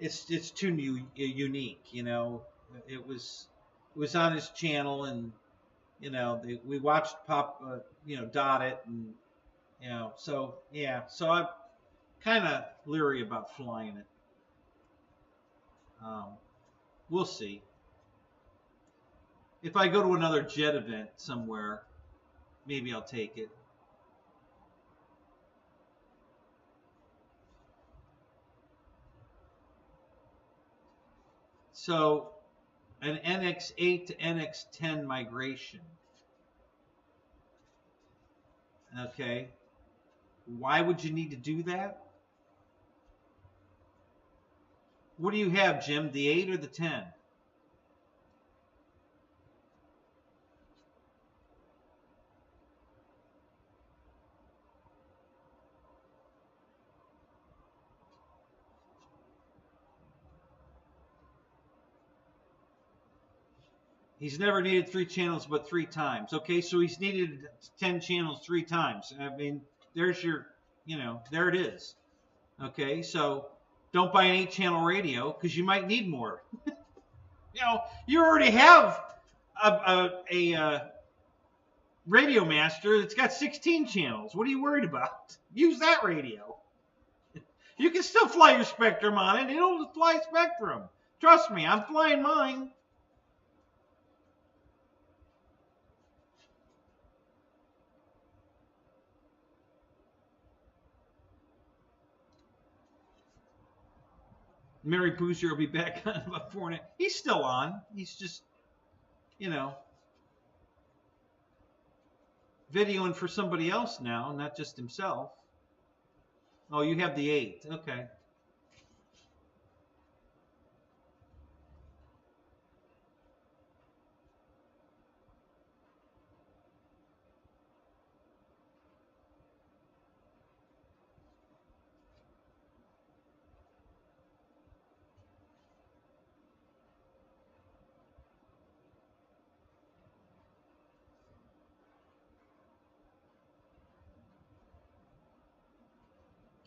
It's too unique, you know. It was on his channel, and you know we watched Pop, you know, dot it, and you know, so yeah, so I'm kind of leery about flying it. Um, we'll see. If I go to another jet event somewhere, maybe I'll take it. So, an NX8 to NX10 migration. Okay. Why would you need to do that? What do you have, Jim? The 8 or the 10? He's never needed 3 channels but 3 times. Okay, so he's needed 10 channels 3 times. I mean, there's your, you know, there it is. Okay, so don't buy an 8-channel radio because you might need more. You know, you already have a Radio Master that's got 16 channels. What are you worried about? Use that radio. You can still fly your Spectrum on it. It'll fly Spectrum. Trust me, I'm flying mine. Mary Boozer will be back on about 4 and he's still on. He's just, you know, videoing for somebody else now, not just himself. Oh, you have the 8. Okay.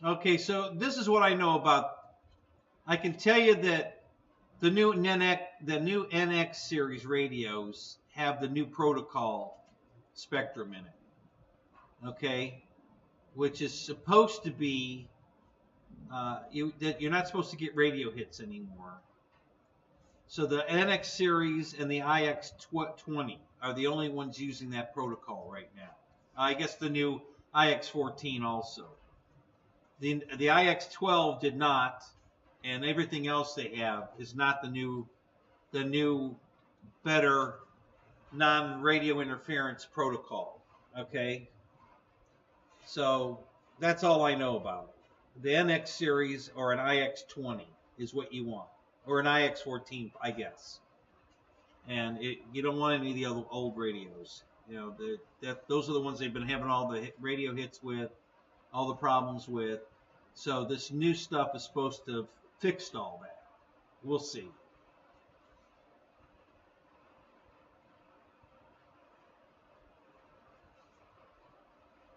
Okay, so this is what I know about. I can tell you that the new NX series radios have the new protocol Spectrum in it. Okay, which is supposed to be that you're not supposed to get radio hits anymore. So the NX series and the IX20 are the only ones using that protocol right now. I guess the new IX14 also. The IX12 did not, and everything else they have is not the new better non-radio interference protocol. Okay, so that's all I know about it. The NX series or an IX20 is what you want, or an IX14, I guess. And you don't want any of the other old radios. You know, those are the ones they've been having all the radio hits with, all the problems with. So this new stuff is supposed to have fixed all that. We'll see.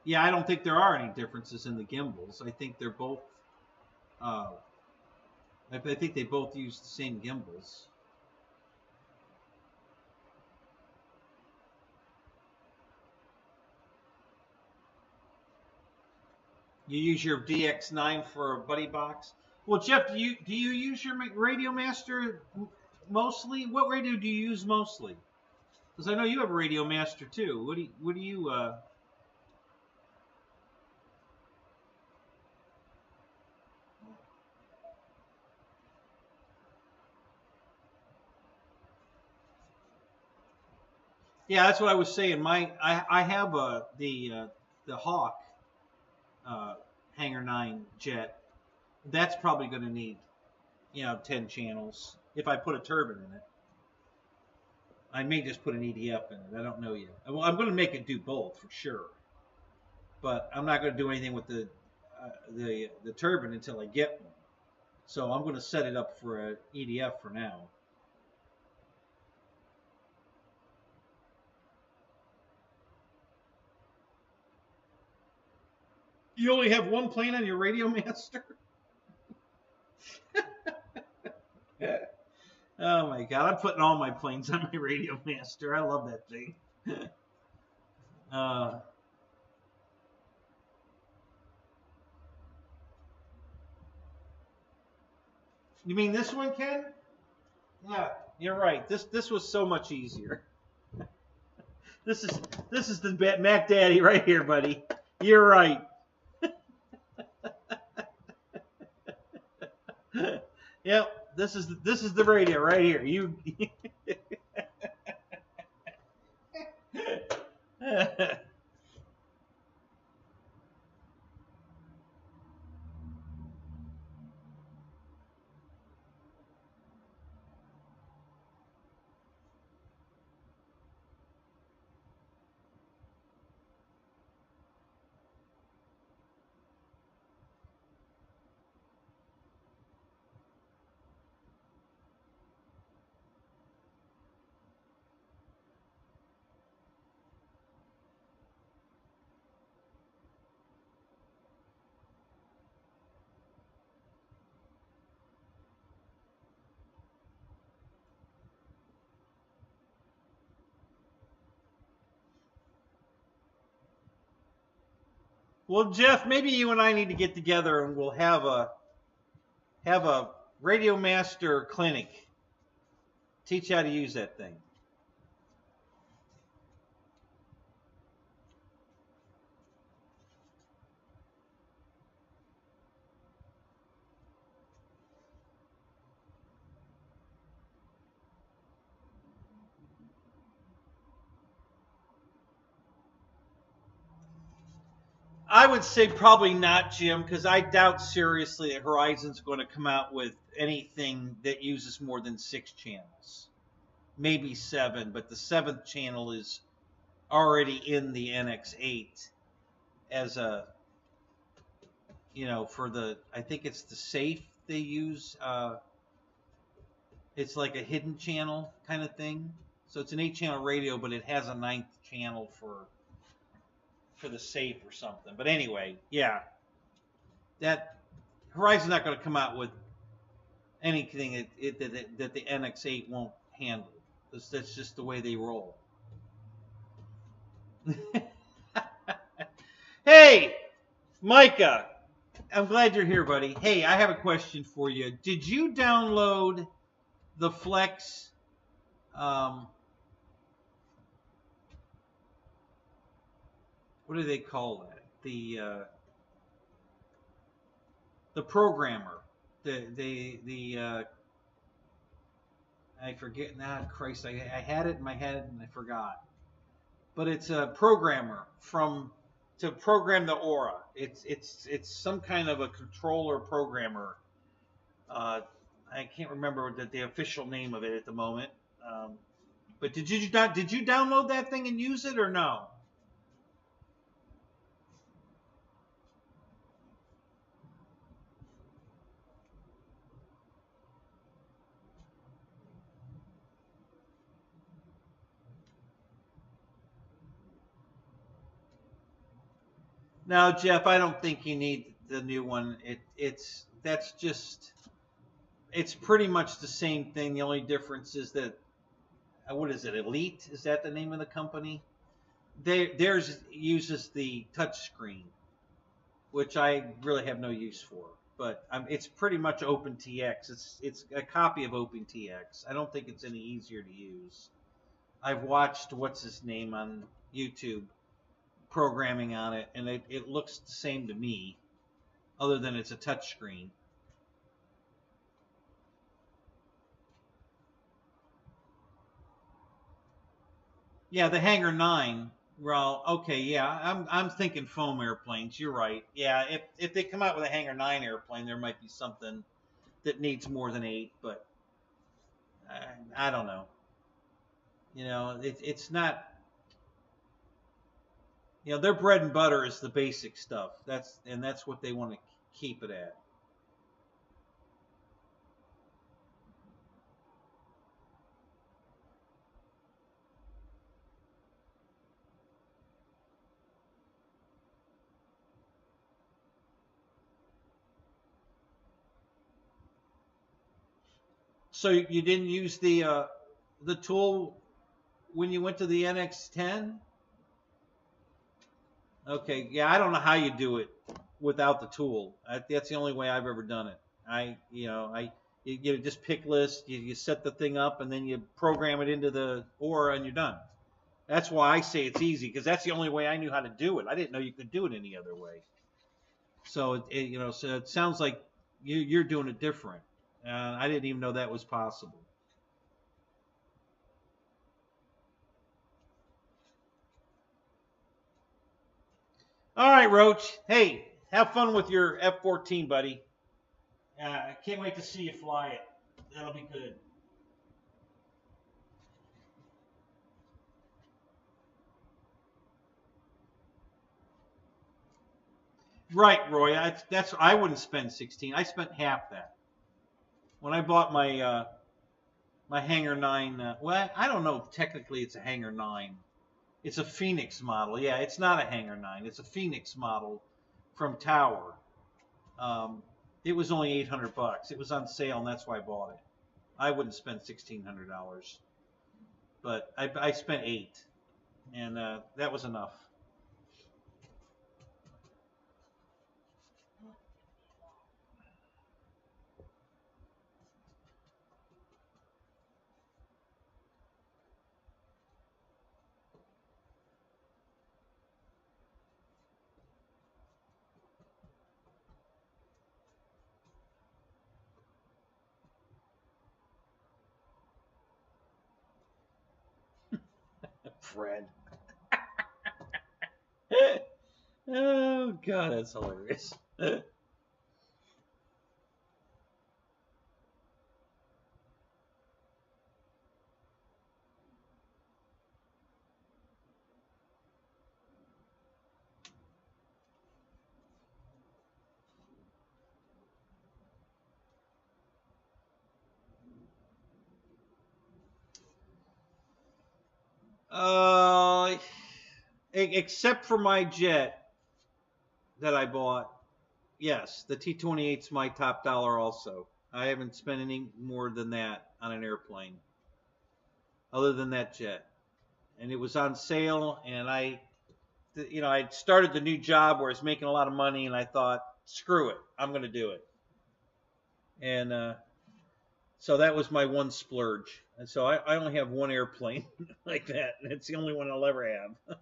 Yeah, I don't think there are any differences in the gimbals. I think they're both. I think they both use the same gimbals. You use your DX9 for a buddy box. Well, Jeff, do you use your Radio Master mostly? What radio do you use mostly? Because I know you have a Radio Master too. What do you? Yeah, that's what I was saying. I have the Hawk Hangar 9 jet. That's probably going to need 10 channels if I put a turbine in it. I may just put an EDF in it. I don't know yet. Well, I'm going to make it do both for sure, but I'm not going to do anything with the turbine until I get one. So I'm going to set it up for an EDF for now. You only have one plane on your Radio Master? Oh my God, I'm putting all my planes on my Radio Master. I love that thing. You mean this one, Ken? Yeah, you're right. This was so much easier. This is the Mac Daddy right here, buddy. You're right. Yep, this is the radio right here. You. Well, Jeff, maybe you and I need to get together and we'll have a Radio Master clinic. Teach you how to use that thing. I would say probably not, Jim, because I doubt seriously that Horizon's going to come out with anything that uses more than 6 channels. Maybe 7, but the 7th channel is already in the NX8 as a, for the, I think it's the safe they use. It's like a hidden channel kind of thing. So it's an 8-channel radio, but it has a 9th channel for the safe or something. But anyway, yeah, that Horizon's not going to come out with anything that the NX8 won't handle. That's just the way they roll. Hey, Micah, I'm glad you're here, buddy. Hey, I have a question for you. Did you download the Flex? What do they call that? The programmer. I forget now. Christ, I had it in my head and I forgot. but it's a programmer to program the aura. It's some kind of a controller programmer. I can't remember the official name of it at the moment. But did you download that thing and use it or no? No, Jeff, I don't think you need the new one. It's pretty much the same thing. The only difference is that what is it? Elite? Is that the name of the company? Theirs uses the touch screen, which I really have no use for. But it's pretty much OpenTX. It's a copy of OpenTX. I don't think it's any easier to use. I've watched what's his name on YouTube programming on it, and it looks the same to me, other than it's a touch screen. Yeah, the Hangar 9. Well, okay, yeah, I'm thinking foam airplanes. You're right. Yeah, if they come out with a Hangar 9 airplane, there might be something that needs more than 8, but I don't know. You know, it's not. You know, their bread and butter is the basic stuff. That's what they want to keep it at. So you didn't use the tool when you went to the NX10? Okay, yeah, I don't know how you do it without the tool. That's the only way I've ever done it. You just pick list, you set the thing up, and then you program it into the aura, and you're done. That's why I say it's easy, because that's the only way I knew how to do it. I didn't know you could do it any other way. So so it sounds like you're doing it different. I didn't even know that was possible. All right, Roach. Hey, have fun with your F-14, buddy. I can't wait to see you fly it. That'll be good. Right, Roy. I wouldn't spend 16. I spent half that when I bought my Hangar 9. Well, I don't know if technically it's a Hangar 9. It's a Phoenix model. Yeah, it's not a Hangar 9. It's a Phoenix model from Tower. It was only $800. It was on sale, and that's why I bought it. I wouldn't spend $1,600, but I spent $8, and that was enough. Fred. Oh God, that's hilarious. Uh, except for my jet that I bought, yes, the T-28's my top dollar also. I haven't spent any more than that on an airplane, other than that jet. And it was on sale, and I started the new job where I was making a lot of money, and I thought, screw it, I'm going to do it. And so that was my one splurge. And so I only have one airplane like that, and it's the only one I'll ever have.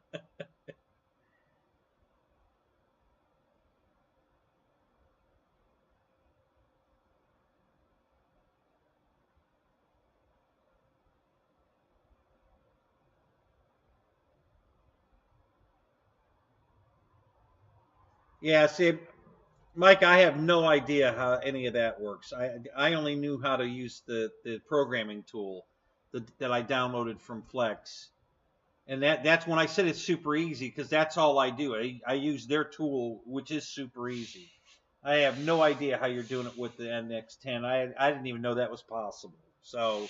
Yeah, see, Mike, I have no idea how any of that works. I only knew how to use the programming tool that I downloaded from Flex, and that's when I said it's super easy because that's all I do. I use their tool, which is super easy. I have no idea how you're doing it with the NX10. I didn't even know that was possible. So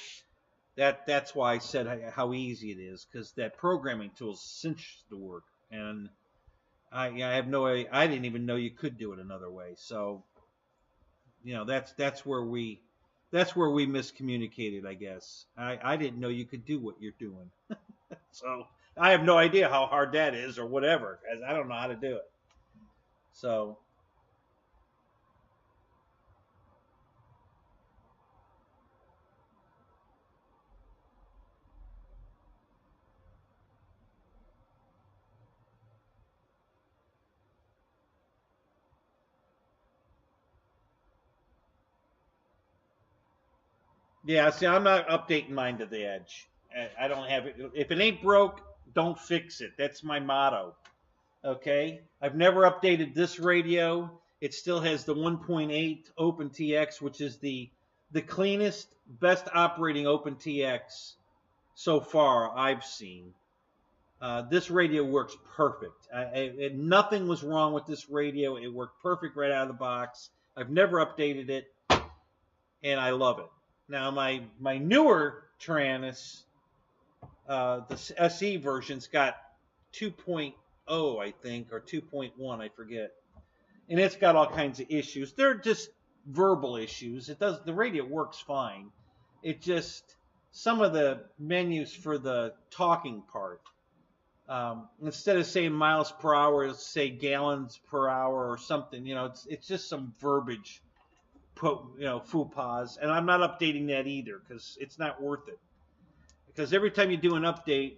that's why I said how easy it is because that programming tool is cinch to work, and I have no I didn't even know you could do it another way. So that's where we miscommunicated, I guess. I didn't know you could do what you're doing. So I have no idea how hard that is or whatever, as I don't know how to do it. So yeah, see, I'm not updating mine to the edge. I don't have it. If it ain't broke, don't fix it. That's my motto. Okay, I've never updated this radio. It still has the 1.8 OpenTX, which is the cleanest, best operating OpenTX so far I've seen. This radio works perfect. Nothing was wrong with this radio. It worked perfect right out of the box. I've never updated it, and I love it. Now my newer Taranis, the SE version's got 2.0, I think, or 2.1, I forget, and it's got all kinds of issues. They're just verbal issues. The radio works fine. It just some of the menus for the talking part. Instead of saying miles per hour, say gallons per hour or something. It's just some verbiage, faux pas, and I'm not updating that either because it's not worth it. Because every time you do an update,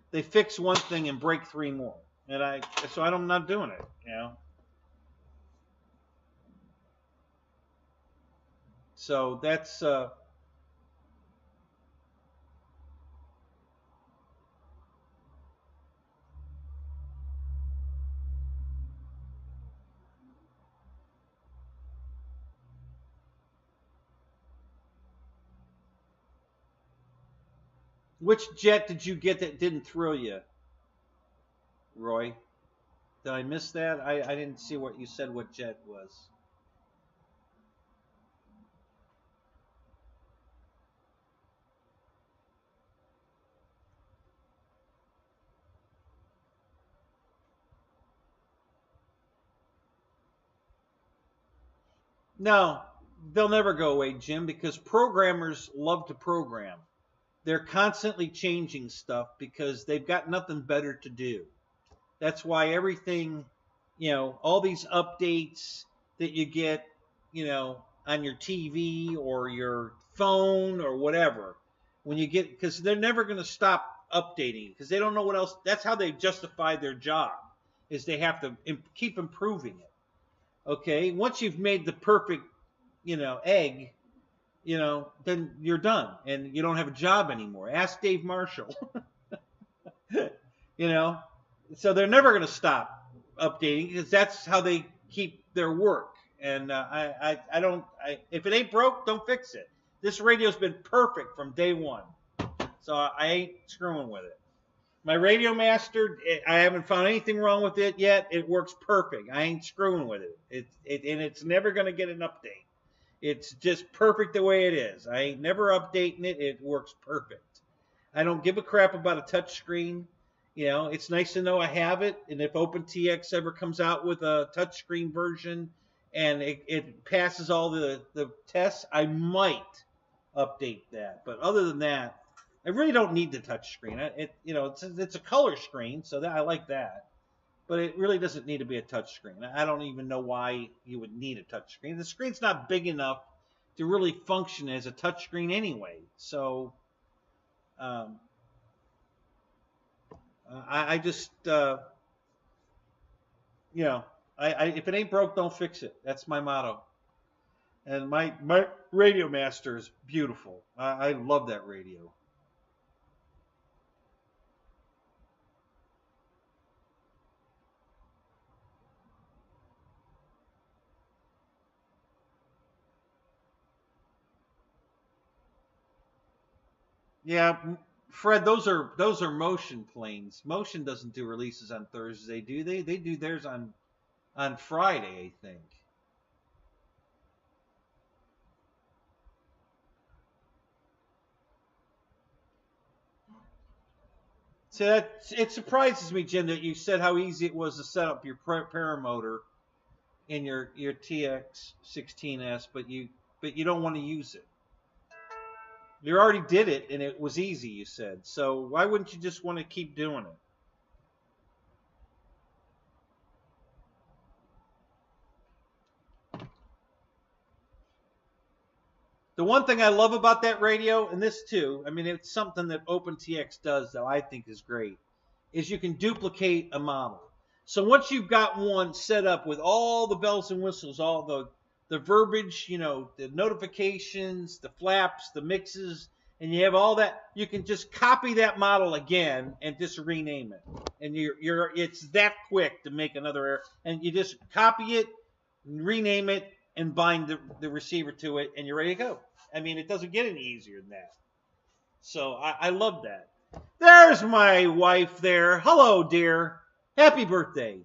they fix one thing and break three more, and I'm not doing it. So that's which jet did you get that didn't thrill you, Roy? Did I miss that? I didn't see what you said. What jet was? No, they'll never go away, Jim, because programmers love to program. They're constantly changing stuff because they've got nothing better to do. That's why everything, all these updates that you get, on your TV or your phone or whatever, when you get, because they're never going to stop updating because they don't know what else. That's how they justify their job, is they have to keep improving it. Okay, once you've made the perfect, egg, then you're done and you don't have a job anymore. Ask Dave Marshall. you know, so they're never going to stop updating because that's how they keep their work. And I don't. If it ain't broke, don't fix it. This radio's been perfect from day one, so I ain't screwing with it. My Radio Master, I haven't found anything wrong with it yet. It works perfect. I ain't screwing with it. And it's never going to get an update. It's just perfect the way it is. I ain't never updating it. It works perfect. I don't give a crap about a touch screen. It's nice to know I have it. And if OpenTX ever comes out with a touchscreen version and it passes all the tests, I might update that. But other than that, I really don't need the touch screen. It's a color screen, so I like that. But it really doesn't need to be a touch screen. I don't even know why you would need a touch screen. The screen's not big enough to really function as a touch screen anyway. So I just if it ain't broke, don't fix it. That's my motto. And my Radio Master is beautiful. I love that radio. Yeah, Fred, those are Motion planes. Motion doesn't do releases on Thursday, do they? They do theirs on Friday, I think. So it surprises me, Jim, that you said how easy it was to set up your paramotor in your TX16S, but you don't want to use it. You already did it, and it was easy, you said. So why wouldn't you just want to keep doing it? The one thing I love about that radio, and this too, I mean, it's something that OpenTX does that I think is great, is you can duplicate a model. So once you've got one set up with all the bells and whistles, all the verbiage, the notifications, the flaps, the mixes, and you have all that, you can just copy that model again and just rename it. And it's that quick to make another, and you just copy it, rename it, and bind the receiver to it, and you're ready to go. I mean, it doesn't get any easier than that. So I love that. There's my wife there. Hello, dear. Happy birthday.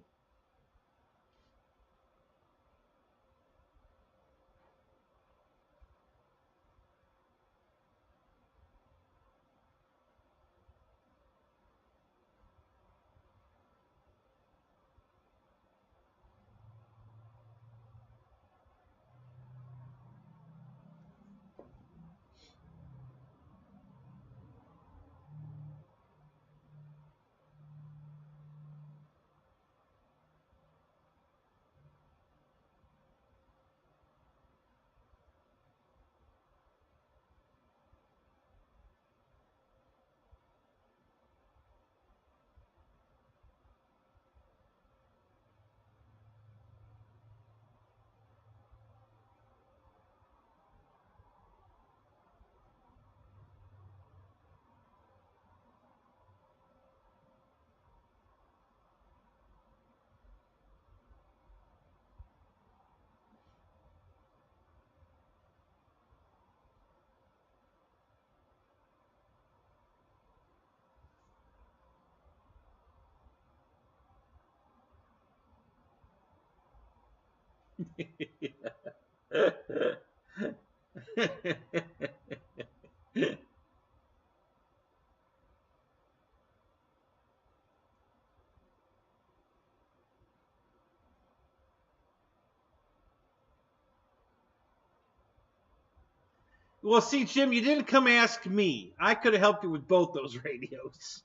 Well, see, Jim, you didn't come ask me. I could have helped you with both those radios.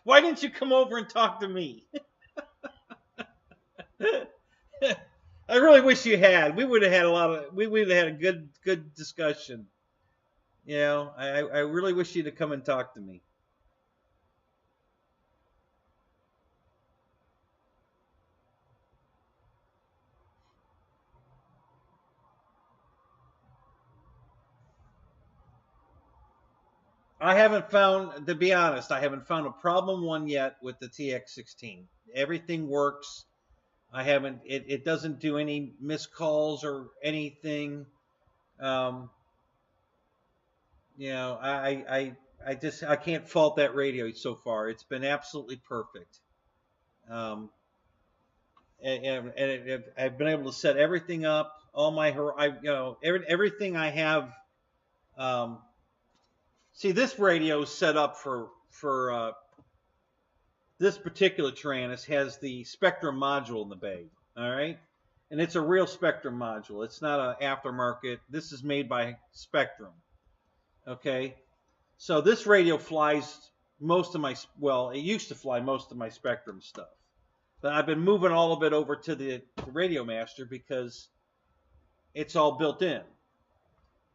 Why didn't you come over and talk to me? I really wish you had. We would have had we would have had a good discussion. I really wish you'd have come and talked to me. I haven't found, to be honest, I haven't found a problem one yet with the TX16. Everything works. I haven't. It doesn't do any missed calls or anything. Um, I can't fault that radio so far. It's been absolutely perfect. Um, I've been able to set everything up. All my, everything I have. Um, See, this radio is set up for this particular Tyrannus has the Spectrum module in the bay. All right, and it's a real Spectrum module. It's not an aftermarket. This is made by Spectrum. Okay, so this radio flies most of my, well, it used to fly most of my Spectrum stuff, but I've been moving all of it over to the Radio Master because it's all built in.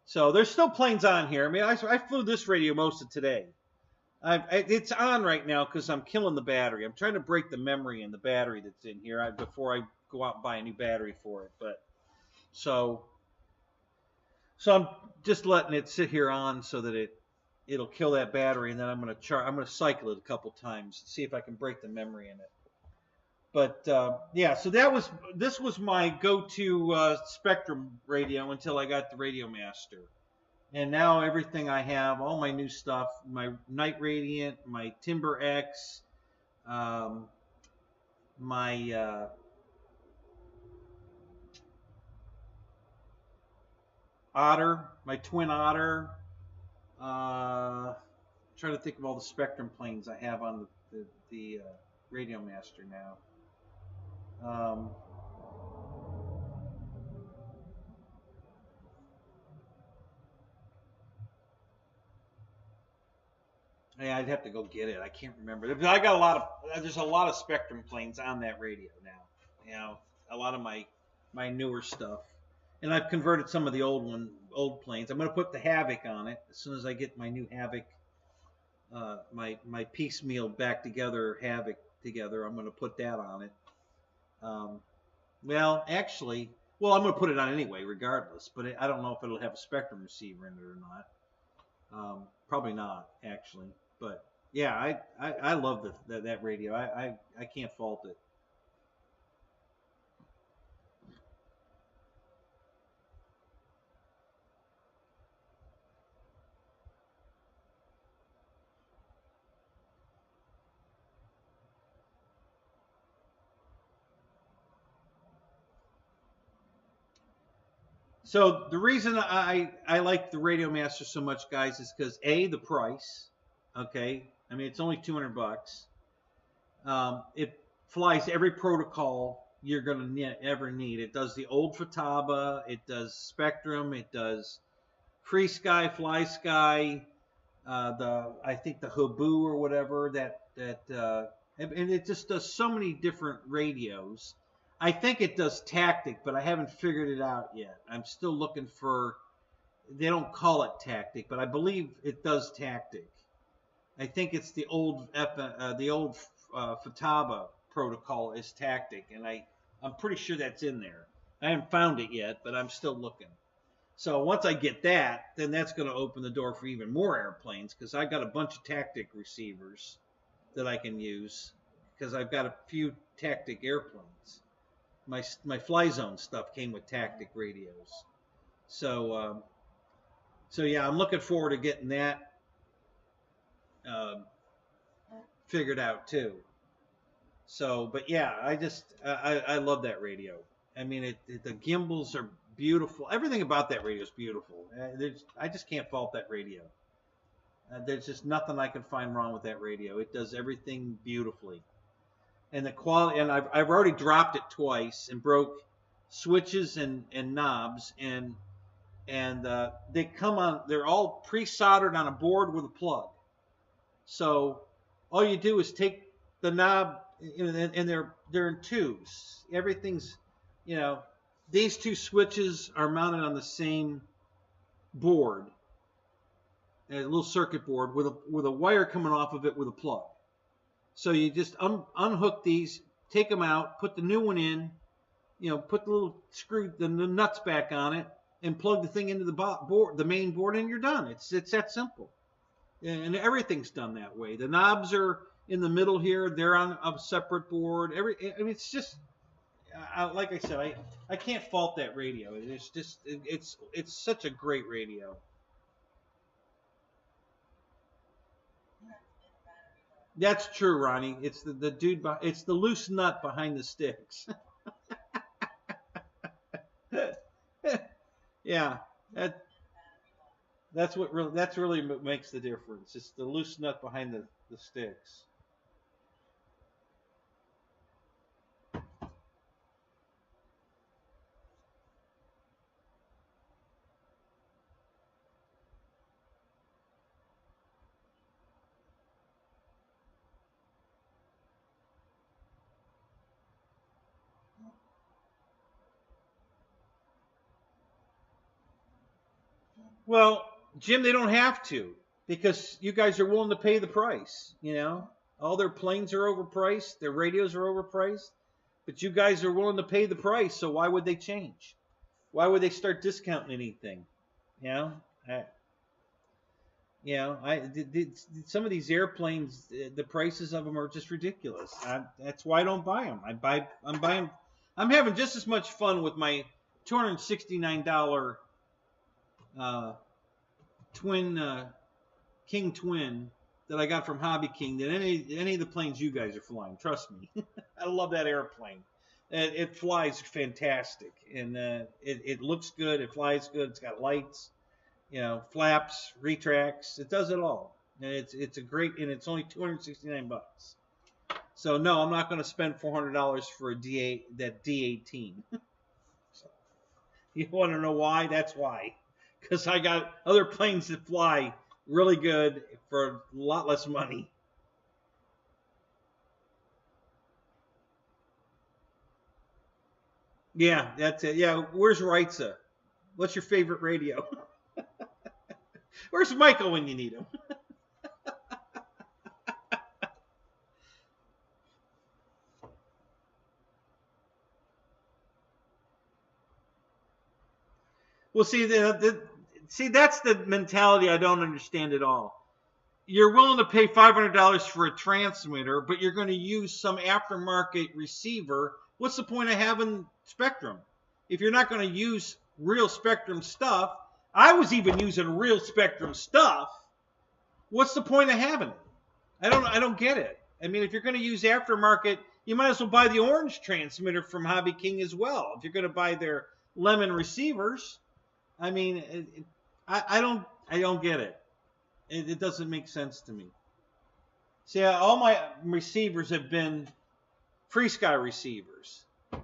So there's still planes on here. I mean, I flew this radio most of today. It's on right now because I'm killing the battery. I'm trying to break the memory in the battery that's in here before I go out and buy a new battery for it. But so I'm just letting it sit here on so that it'll kill that battery, and then I'm gonna cycle it a couple times and see if I can break the memory in it. But yeah, so this was my go-to Spectrum radio until I got the Radio Master. And now everything I have, all my new stuff, my Night Radiant, my Timber X, my Otter, my Twin Otter. I'm trying to think of all the Spectrum planes I have on the Radio Master now. Yeah, I'd have to go get it. I can't remember. I got a lot of. There's a lot of Spectrum planes on that radio now. You know, a lot of my newer stuff, and I've converted some of the old planes. I'm going to put the Havoc on it as soon as I get my new Havoc, my piecemeal back together Havoc together. I'm going to put that on it. Well, actually, I'm going to put it on anyway, regardless. But I don't know if it'll have a Spectrum receiver in it or not. Probably not, actually. But yeah, I love that radio. I can't fault it. So the reason I like the Radio Master so much, guys, is because the price. Okay, I mean it's only $200. It flies every protocol you're gonna ever need. It does the old Futaba, it does Spectrum, it does Free Sky, Fly Sky, I think the Habu or whatever and it just does so many different radios. I think it does Tactic, but I haven't figured it out yet. I'm still looking for. They don't call it Tactic, but I believe it does Tactic. I think it's the old Futaba protocol is Tactic, and I'm pretty sure that's in there. I haven't found it yet, but I'm still looking. So once I get that, then that's going to open the door for even more airplanes, because I got a bunch of Tactic receivers that I can use, because I've got a few Tactic airplanes. My Fly Zone stuff came with Tactic radios. So yeah, I'm looking forward to getting that figured out too. So, but yeah, I love that radio. I mean, the gimbals are beautiful. Everything about that radio is beautiful. I just can't fault that radio. There's just nothing I can find wrong with that radio. It does everything beautifully. And the quality, and I've already dropped it twice and broke switches and knobs, and they come on. They're all pre-soldered on a board with a plug. So all you do is take the knob, and they're in tubes. Everything's, these two switches are mounted on the same board, a little circuit board with a wire coming off of it with a plug. So you just unhook these, take them out, put the new one in, put the little screw, the nuts back on it, and plug the thing into the main board, and you're done. It's that simple. And everything's done that way. The knobs are in the middle here; they're on a separate board. It's just like I said, I can't fault that radio. It's such a great radio. That's true, Ronnie. It's the dude. It's the loose nut behind the sticks. Yeah, that's really what makes the difference. It's the loose nut behind the sticks. Well, Jim, they don't have to, because you guys are willing to pay the price. All their planes are overpriced, their radios are overpriced, but you guys are willing to pay the price. So why would they change? Why would they start discounting anything? Some of these airplanes, the prices of them are just ridiculous. That's why I don't buy them. I'm having just as much fun with my $269 twin King Twin that I got from Hobby King than any of the planes you guys are flying. Trust me, I love that airplane. It flies fantastic, and it looks good. It flies good. It's got lights, flaps, retracts. It does it all, and it's a great. And it's only $269. So no, I'm not going to spend $400 for a D18. So, you want to know why? That's why, because I got other planes that fly really good for a lot less money. Yeah, that's it. Yeah, where's Reitza? What's your favorite radio? Where's Michael when you need him? Well, see, that's the mentality I don't understand at all. You're willing to pay $500 for a transmitter, but you're going to use some aftermarket receiver. What's the point of having Spectrum? If you're not going to use real Spectrum stuff, I was even using real Spectrum stuff. What's the point of having it? I don't get it. I mean, if you're going to use aftermarket, you might as well buy the orange transmitter from Hobby King as well. If you're going to buy their lemon receivers, I mean, I don't get it. It doesn't make sense to me. See, all my receivers have been FreeSky receivers.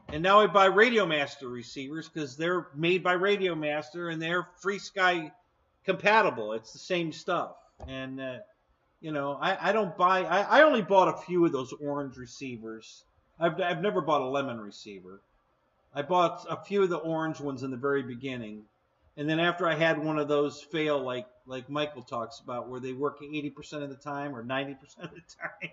And now I buy Radio Master receivers because they're made by Radio Master and they're FreeSky compatible. It's the same stuff. And, I don't buy... I only bought a few of those orange receivers. I've never bought a lemon receiver. I bought a few of the orange ones in the very beginning. And then after I had one of those fail, like Michael talks about, where they work 80% of the time or 90% of the time,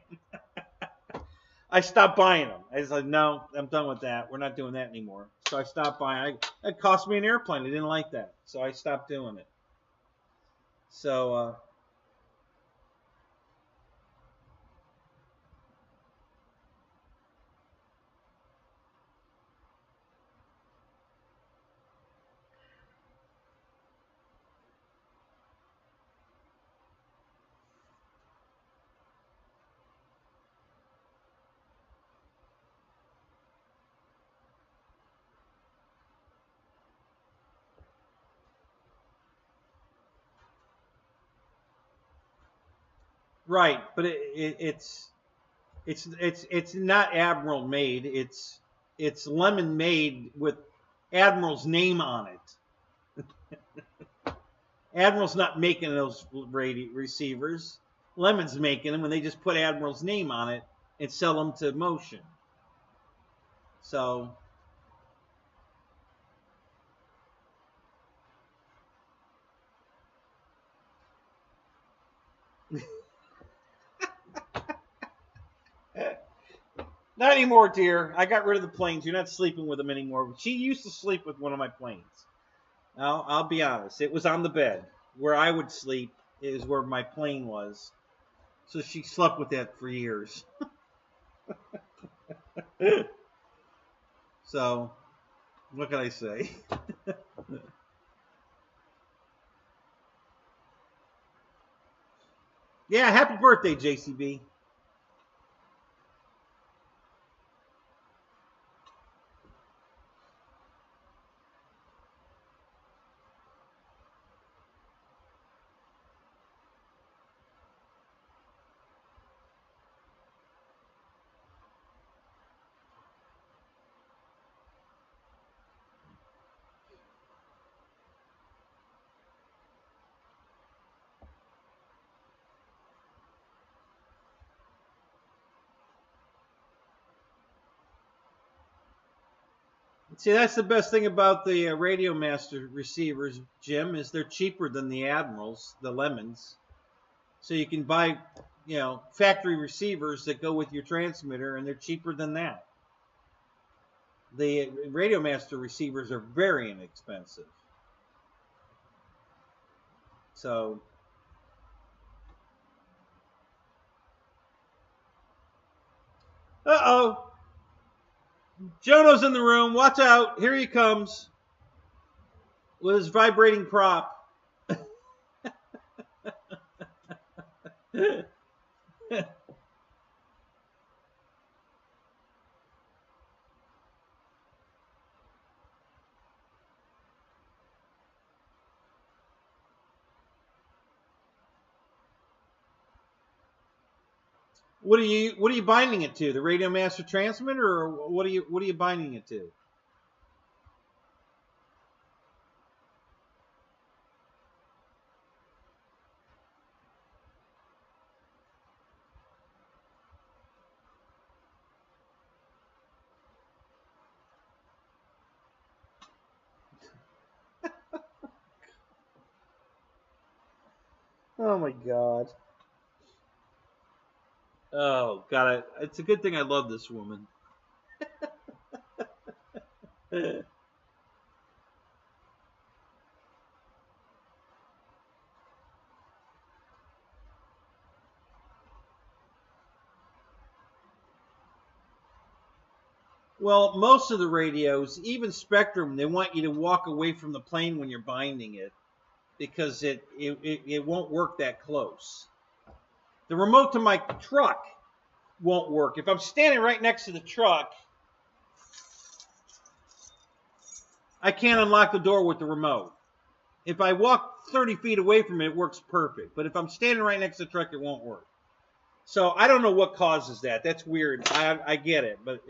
I stopped buying them. I was like, no, I'm done with that. We're not doing that anymore. So I stopped buying. It cost me an airplane. I didn't like that. So I stopped doing it. So, right, but it's not Admiral made. It's Lemon made with Admiral's name on it. Admiral's not making those receivers. Lemon's making them, and they just put Admiral's name on it and sell them to Motion. So. Not anymore, dear. I got rid of the planes. You're not sleeping with them anymore. She used to sleep with one of my planes. Now, I'll be honest. It was on the bed. Where I would sleep is where my plane was. So she slept with that for years. So, what can I say? Yeah, happy birthday, JCB. See, that's the best thing about the Radio Master receivers, Jim, is they're cheaper than the Admirals, the Lemons. So you can buy, factory receivers that go with your transmitter, and they're cheaper than that. The Radio Master receivers are very inexpensive. So... Uh-oh. Jono's in the room. Watch out. Here he comes with his vibrating prop. What are you binding it to? The radio master transmitter, or what are you binding it to? Oh my God. Oh God, it's a good thing I love this woman. Well, most of the radios, even Spectrum, they want you to walk away from the plane when you're binding it because it won't work that close. The remote to my truck won't work. If I'm standing right next to the truck, I can't unlock the door with the remote. If I walk 30 feet away from it, it works perfect. But if I'm standing right next to the truck, it won't work. So I don't know what causes that. That's weird. I get it, but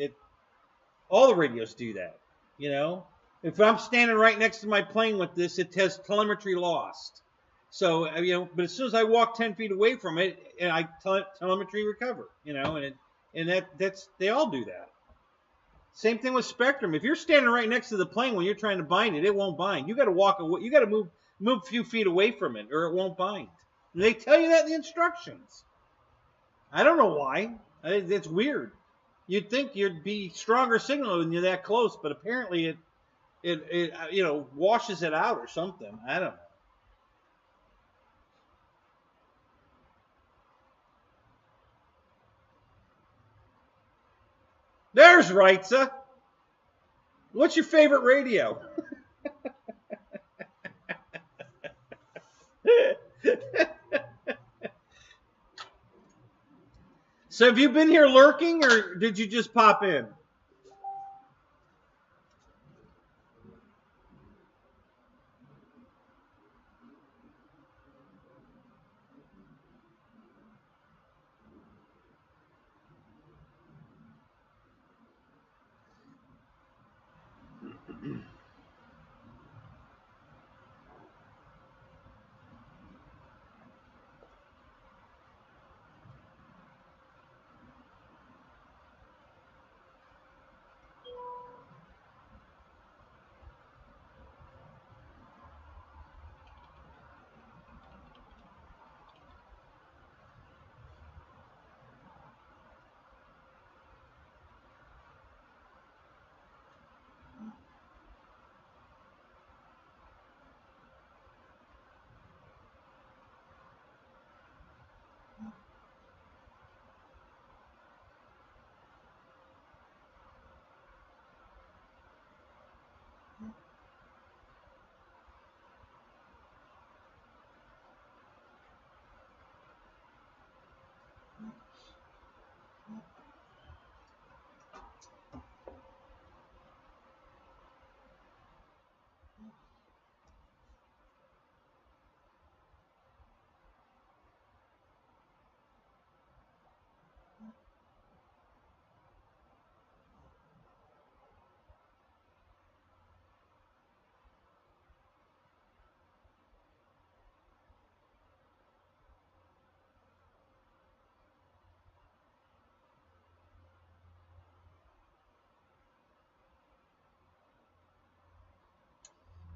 all the radios do that. You know, if I'm standing right next to my plane with this, it has telemetry lost. So but as soon as I walk 10 feet away from it, and I telemetry recover. That's they all do that. Same thing with Spectrum. If you're standing right next to the plane when you're trying to bind it, it won't bind. You got to walk away. You got to move a few feet away from it, or it won't bind. And they tell you that in the instructions. I don't know why. It's weird. You'd think you'd be stronger signal when you're that close, but apparently it washes it out or something. I don't know. There's Reitza. What's your favorite radio? So have you been here lurking, or did you just pop in?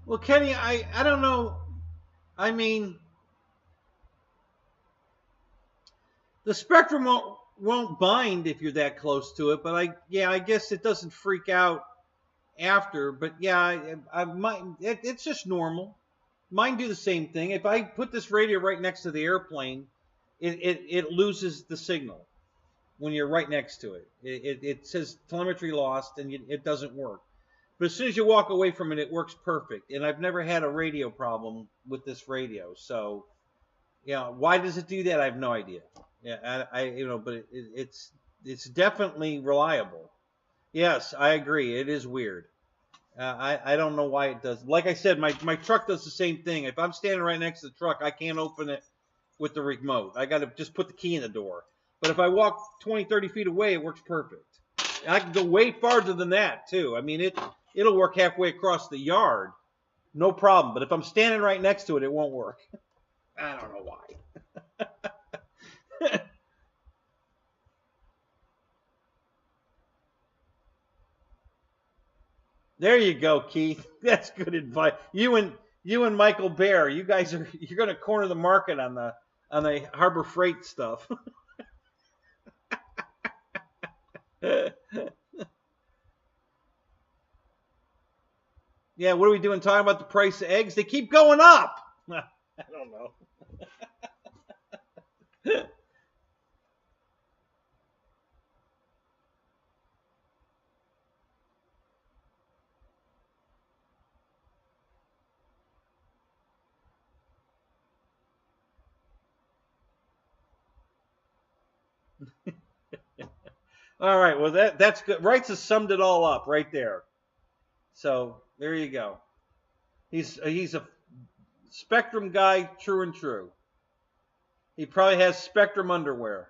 Well, Kenny, I don't know. I mean, the Spectrum won't bind if you're that close to it, but I guess it doesn't freak out after. But yeah, it's just normal. Mine do the same thing. If I put this radio right next to the airplane, it loses the signal when you're right next to it. It says telemetry lost, and it doesn't work. But as soon as you walk away from it, it works perfect. And I've never had a radio problem with this radio. So, Yeah, why does it do that? I have no idea. Yeah, but it's definitely reliable. Yes, I agree. It is weird. I don't know why it does. Like I said, my truck does the same thing. If I'm standing right next to the truck, I can't open it with the remote. I got to just put the key in the door. But if I walk 20, 30 feet away, it works perfect. And I can go way farther than that too. I mean, it'll work halfway across the yard, no problem. But if I'm standing right next to it, it won't work. I don't know why. There you go, Keith. That's good advice. You and Michael Bear, you're going to corner the market on the Harbor Freight stuff. Yeah, what are we doing? Talking about the price of eggs? They keep going up. I don't know. All right, well that's good. Wrights has summed it all up right there. So there you go. He's a Spectrum guy, true and true. He probably has Spectrum underwear.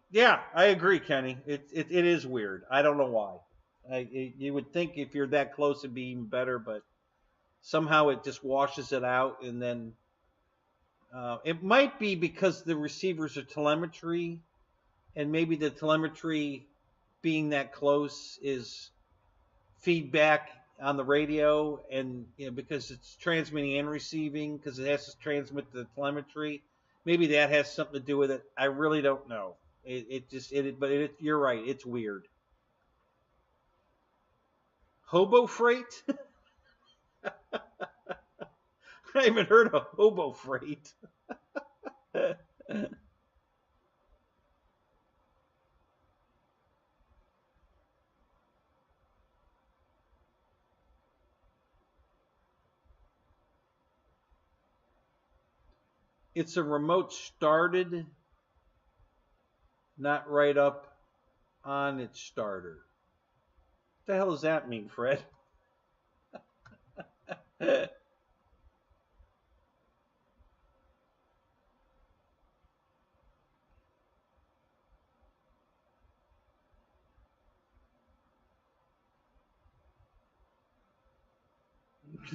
Yeah, I agree, Kenny. It is weird. I don't know why. You would think if you're that close it'd be even better, but somehow it just washes it out, and then it might be because the receivers are telemetry, and maybe the telemetry being that close is feedback on the radio, and because it's transmitting and receiving, because it has to transmit the telemetry. Maybe that has something to do with it. I really don't know. You're right. It's weird. Hobo freight? I haven't heard of hobo freight. It's a remote started, not right up on its starter. What the hell does that mean, Fred?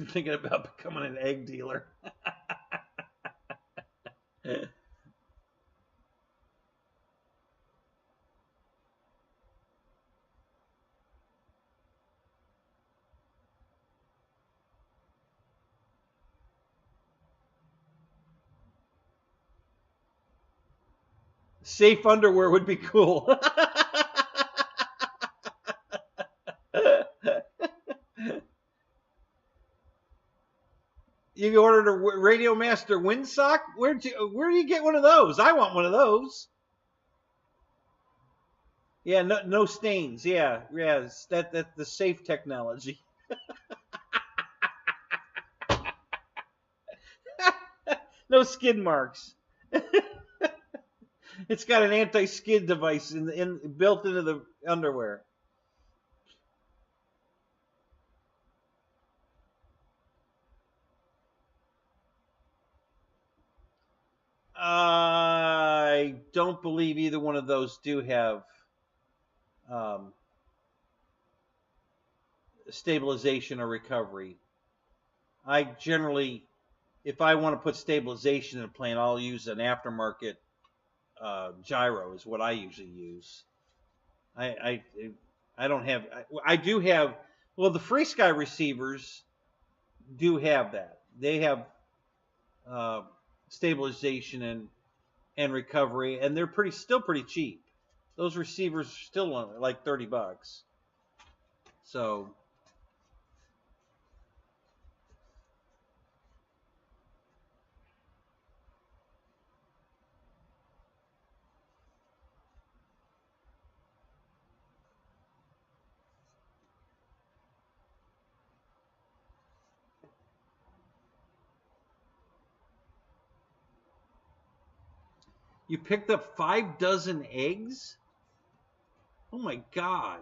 Thinking about becoming an egg dealer. Safe underwear would be cool. You ordered a Radio Master windsock? Where do you get one of those? I want one of those. Yeah, no stains. Yeah, that's the safe technology. No skid marks. It's got an anti-skid device built into the underwear. I don't believe either one of those do have stabilization or recovery. I generally, if I want to put stabilization in a plane, I'll use an aftermarket gyro is what I usually use. I don't have. I do have. Well, the Free Sky receivers do have that. They have stabilization and recovery, and they're still pretty cheap. Those receivers are still like $30. So. You picked up 5 dozen eggs? Oh my God.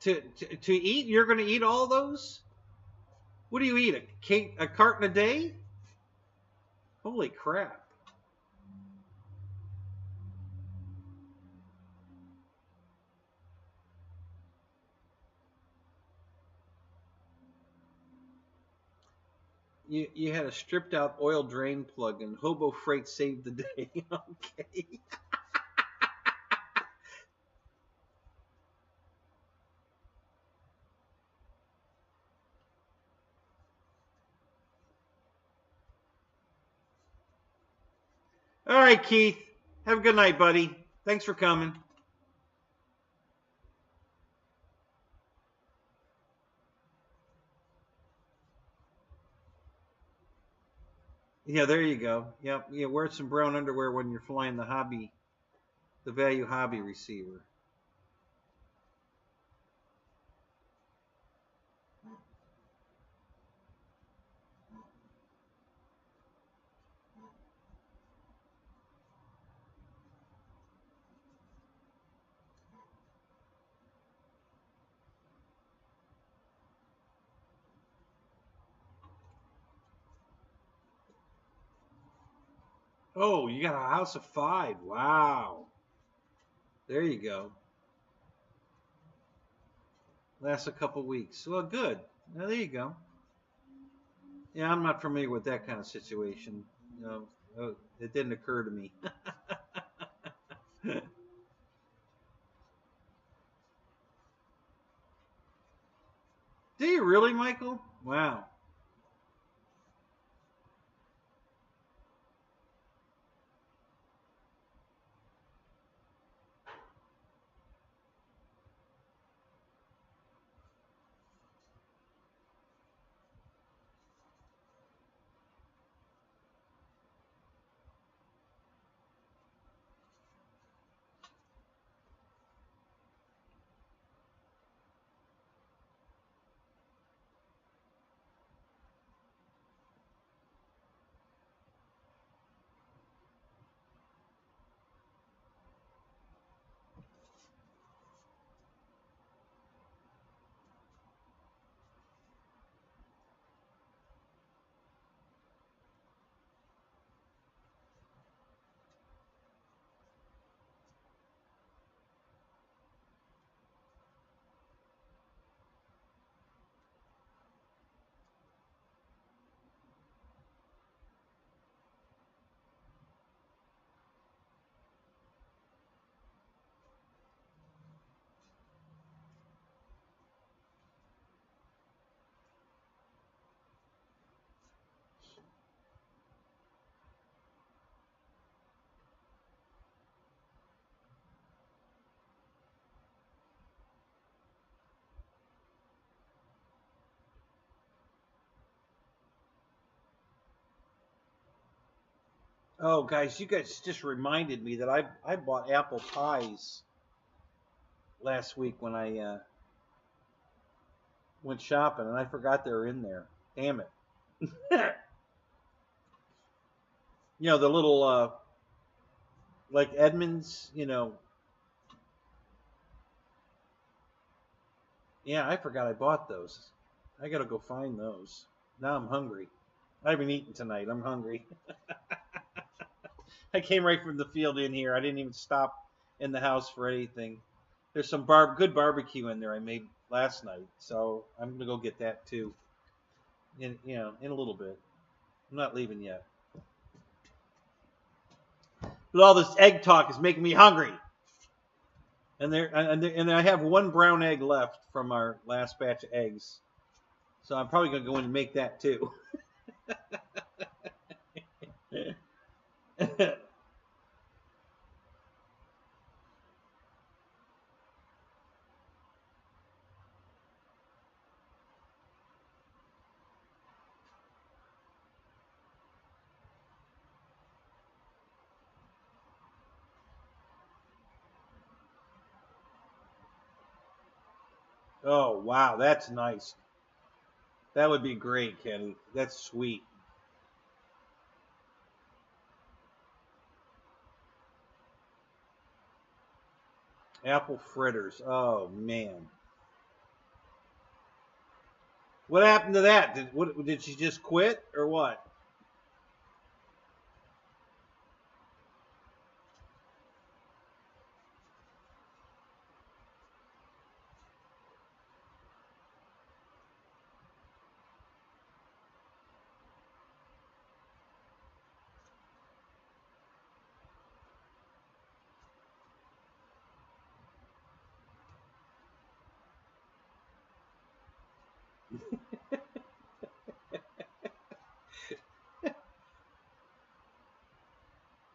To eat, you're going to eat all those? What do you eat? A carton a day? Holy crap. You had a stripped out oil drain plug and Hobo Freight saved the day. Okay. All right, Keith. Have a good night, buddy. Thanks for coming. Yeah, there you go. Yep. Yeah, wear some brown underwear when you're flying the value hobby receiver. Oh, you got a house of 5. Wow. There you go. Lasts a couple weeks. Well, good. Now, there you go. Yeah, I'm not familiar with that kind of situation. It didn't occur to me. Do you really, Michael? Wow. Oh, guys, you guys just reminded me that I bought apple pies last week when I went shopping, and I forgot they were in there. Damn it. The little like Edmonds. Yeah, I forgot I bought those. I gotta go find those. Now I'm hungry. I haven't eaten tonight. I'm hungry. I came right from the field in here. I didn't even stop in the house for anything. There's some good barbecue in there I made last night, so I'm gonna go get that too. In a little bit. I'm not leaving yet. But all this egg talk is making me hungry. And I have 1 brown egg left from our last batch of eggs, so I'm probably gonna go in and make that too. Oh wow, that's nice. That would be great, Kenny. That's sweet. Apple fritters. Oh man. What happened to that? Did she just quit or what?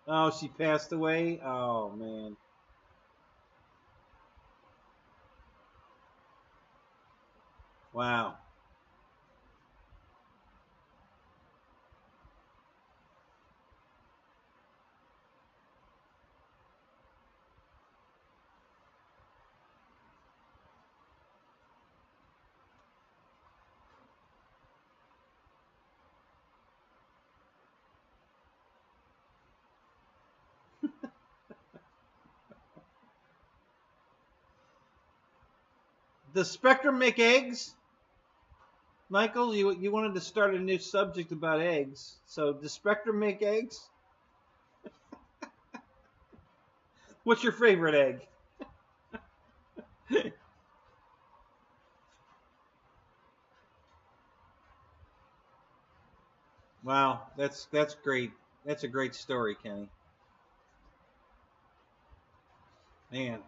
Oh, she passed away? Oh man. Wow. Does Spectrum make eggs? Michael, you wanted to start a new subject about eggs. So does Spectrum make eggs? What's your favorite egg? Wow, that's great. That's a great story, Kenny. Man.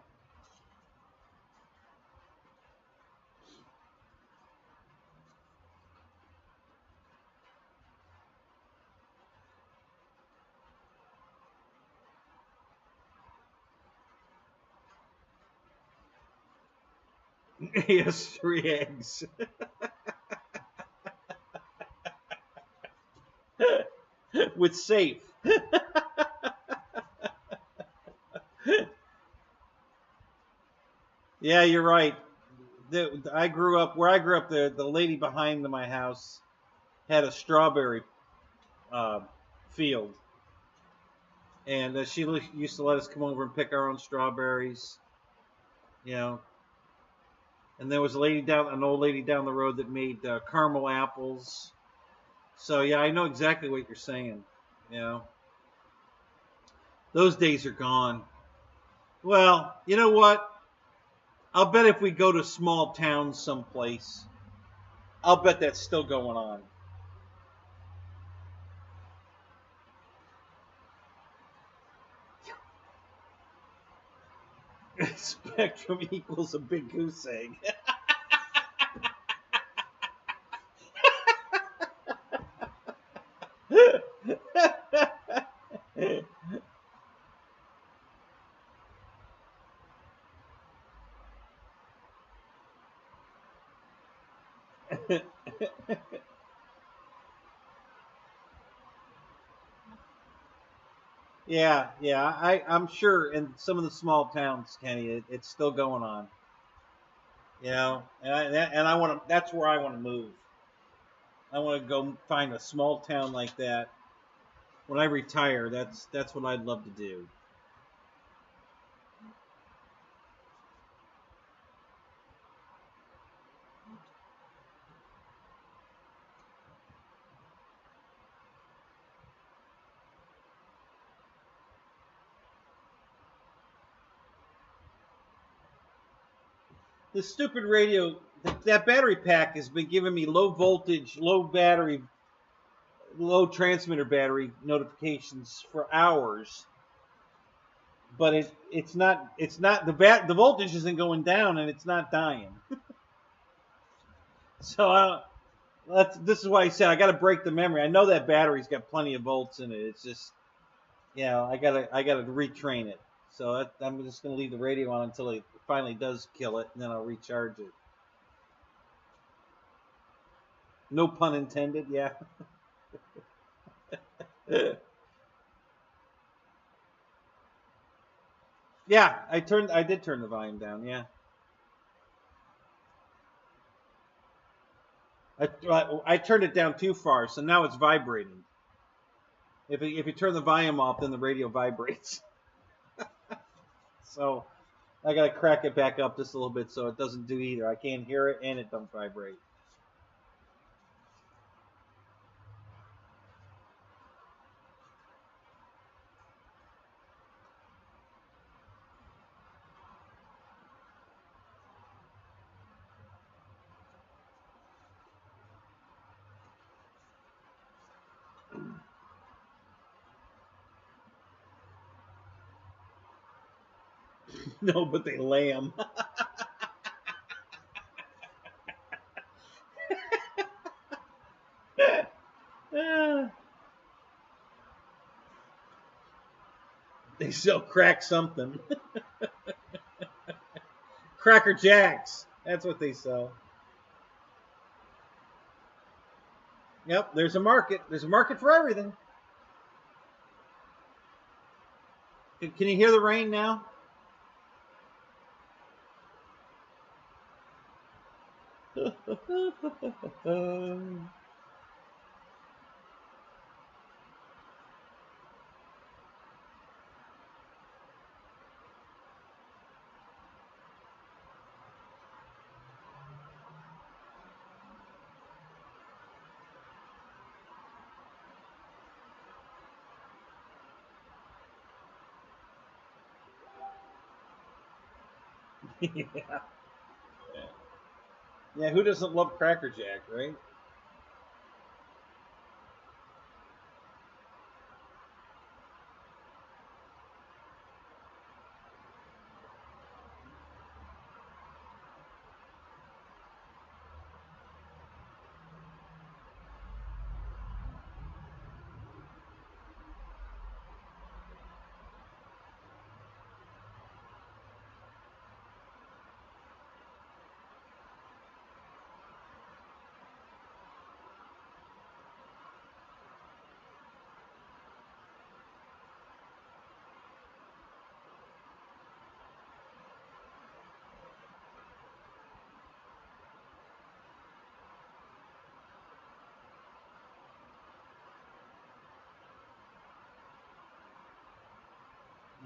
He has 3 eggs. With safe. Yeah, you're right. I grew up where I grew up. The lady behind my house had a strawberry uh, field, and she used to let us come over and pick our own strawberries. You know, and there was an old lady down the road that made caramel apples. So yeah, I know exactly what you're saying. You know, those days are gone. Well, you know what? I'll bet if we go to small towns someplace, I'll bet that's still going on. Spectrum equals a big goose egg. Yeah, I'm sure in some of the small towns, Kenny, it's still going on. You know, and I want to. That's where I want to move. I want to go find a small town like that. When I retire, that's what I'd love to do. The stupid radio, that battery pack has been giving me low voltage, low battery, low transmitter battery notifications for hours. But it's not the voltage isn't going down and it's not dying. So this is why I said I got to break the memory. I know that battery's got plenty of volts in it. It's just I gotta retrain it. So I'm just gonna leave the radio on until it finally does kill it, and then I'll recharge it. No pun intended. Yeah. Yeah, I did turn the volume down. Yeah. I turned it down too far, so now it's vibrating. If you turn the volume off, then the radio vibrates. So I gotta crack it back up just a little bit so it doesn't do either. I can't hear it and it don't vibrate. No, but they lay them. They sell crack something. Cracker Jacks. That's what they sell. Yep, there's a market. There's a market for everything. Can you hear the rain now? Yeah. Yeah, who doesn't love Cracker Jack, right?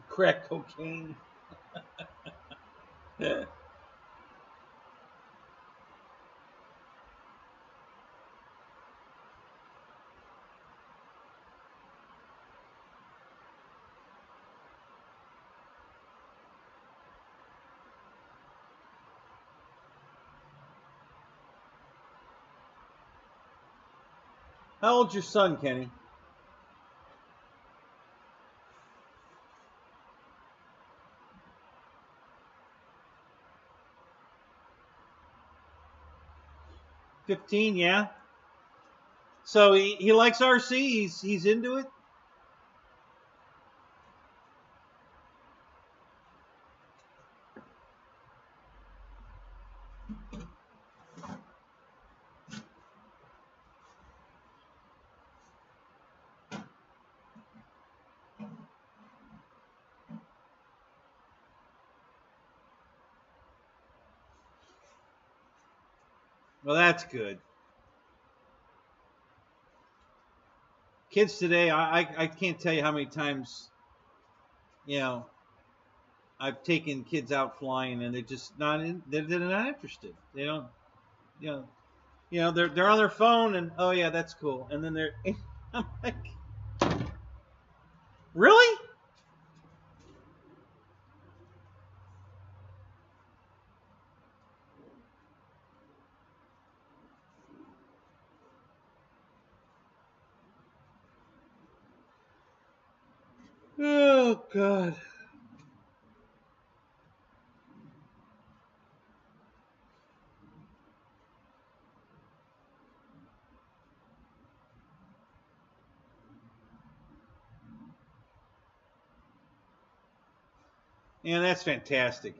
Crack cocaine. How old's your son, Kenny? $15, yeah. So he likes RC. He's into it. Well, that's good. Kids today, I can't tell you how many times, I've taken kids out flying and they're just not they're not interested. They don't, they're on their phone and oh yeah, that's cool. And then I'm like, really? Oh God. Man, that's fantastic.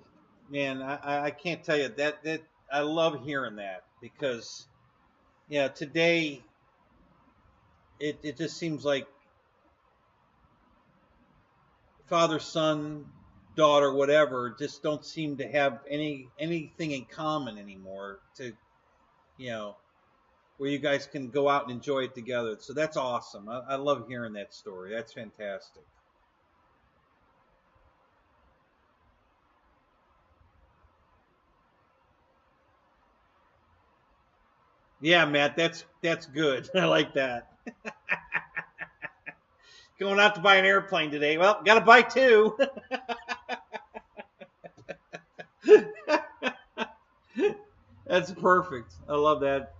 Man, I can't tell you that I love hearing that because today it just seems like father, son, daughter, whatever, just don't seem to have anything in common anymore to where you guys can go out and enjoy it together. So that's awesome. I love hearing that story. That's fantastic. Yeah, Matt, that's good. I like that. Going out to buy an airplane today. Well, got to buy two. That's perfect. I love that.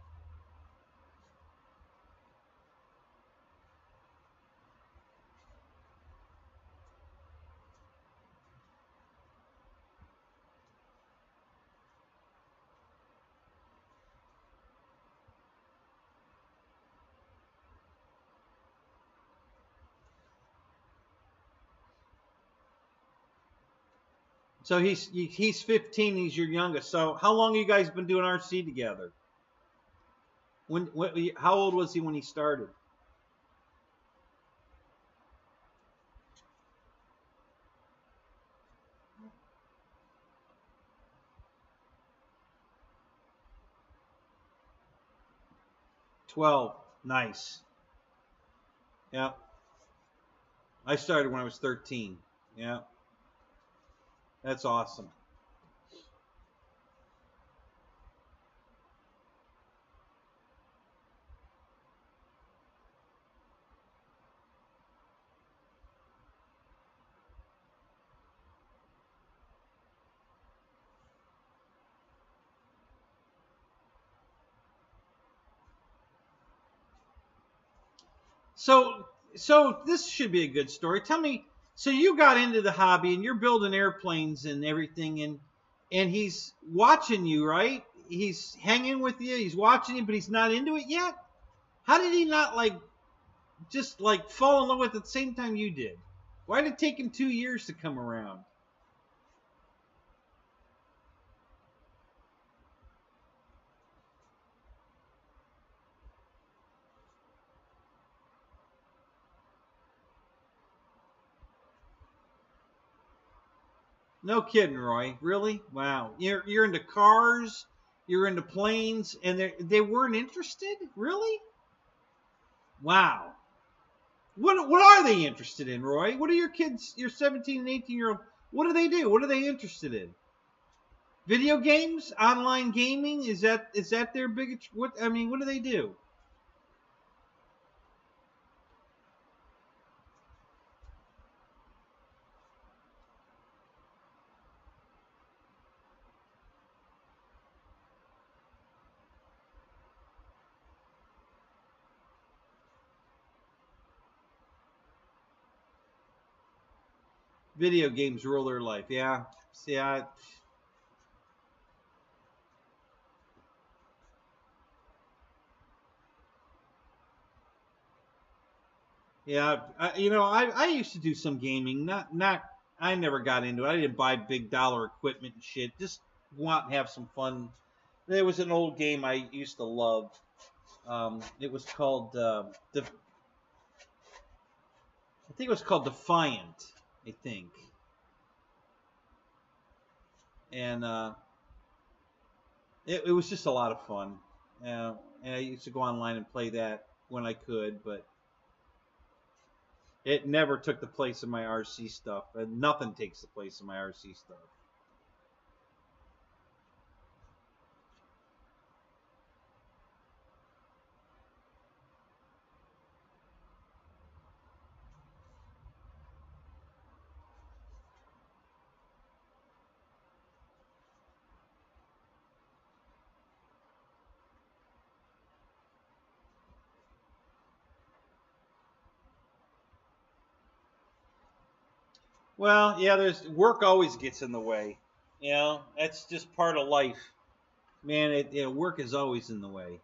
So he's 15. He's your youngest. So how long have you guys been doing RC together? How old was he when he started? 12. Nice. Yeah. I started when I was 13. Yeah. That's awesome. So so this should be a good story. Tell me, so you got into the hobby and you're building airplanes and everything, and he's watching you, right? He's hanging with you, he's watching you, but he's not into it yet? How did he not just fall in love with it at the same time you did? Why did it take him 2 years to come around? No kidding, Roy. Really? Wow. You're into cars, you're into planes, and they weren't interested? Really? Wow. What are they interested in, Roy? What are your kids, your 17 and 18-year-old, what do they do? What are they interested in? Video games? Online gaming? Is that their biggest, what do they do? Video games rule their life. Yeah. See, I used to do some gaming. Not. I never got into it. I didn't buy big dollar equipment and shit. Just go out and have some fun. There was an old game I used to love. It was called I think it was called Defiant. I think, and it was just a lot of fun. And I used to go online and play that when I could, but it never took the place of my RC stuff, and nothing takes the place of my RC stuff. Well, yeah, there's work always gets in the way. That's just part of life, man. Work is always in the way.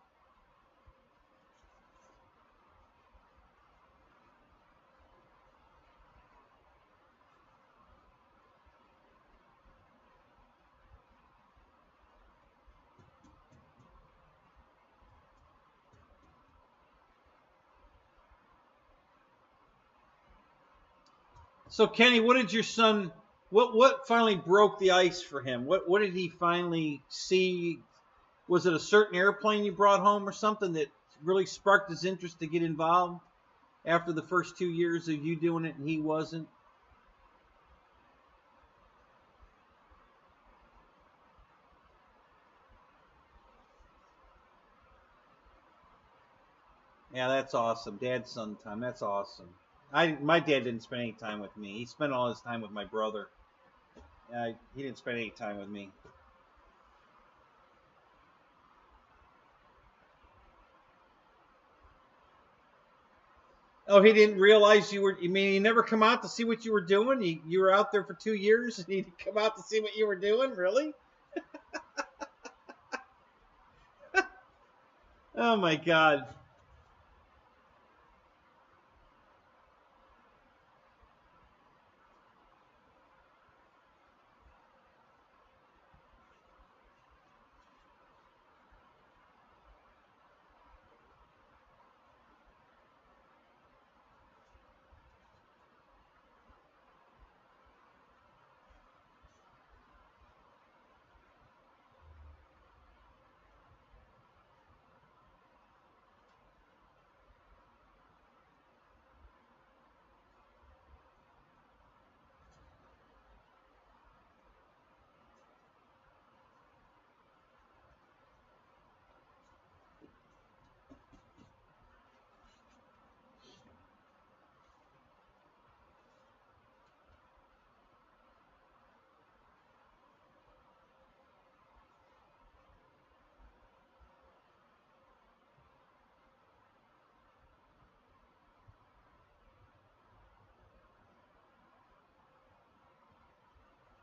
So, Kenny, what did your son? What finally broke the ice for him? What did he finally see? Was it a certain airplane you brought home or something that really sparked his interest to get involved after the first 2 years of you doing it and he wasn't? Yeah, that's awesome. Dad-son time. That's awesome. My dad didn't spend any time with me. He spent all his time with my brother. He didn't spend any time with me. Oh, he didn't realize you were. You mean he never come out to see what you were doing? You were out there for 2 years, and he didn't come out to see what you were doing. Really? Oh my God.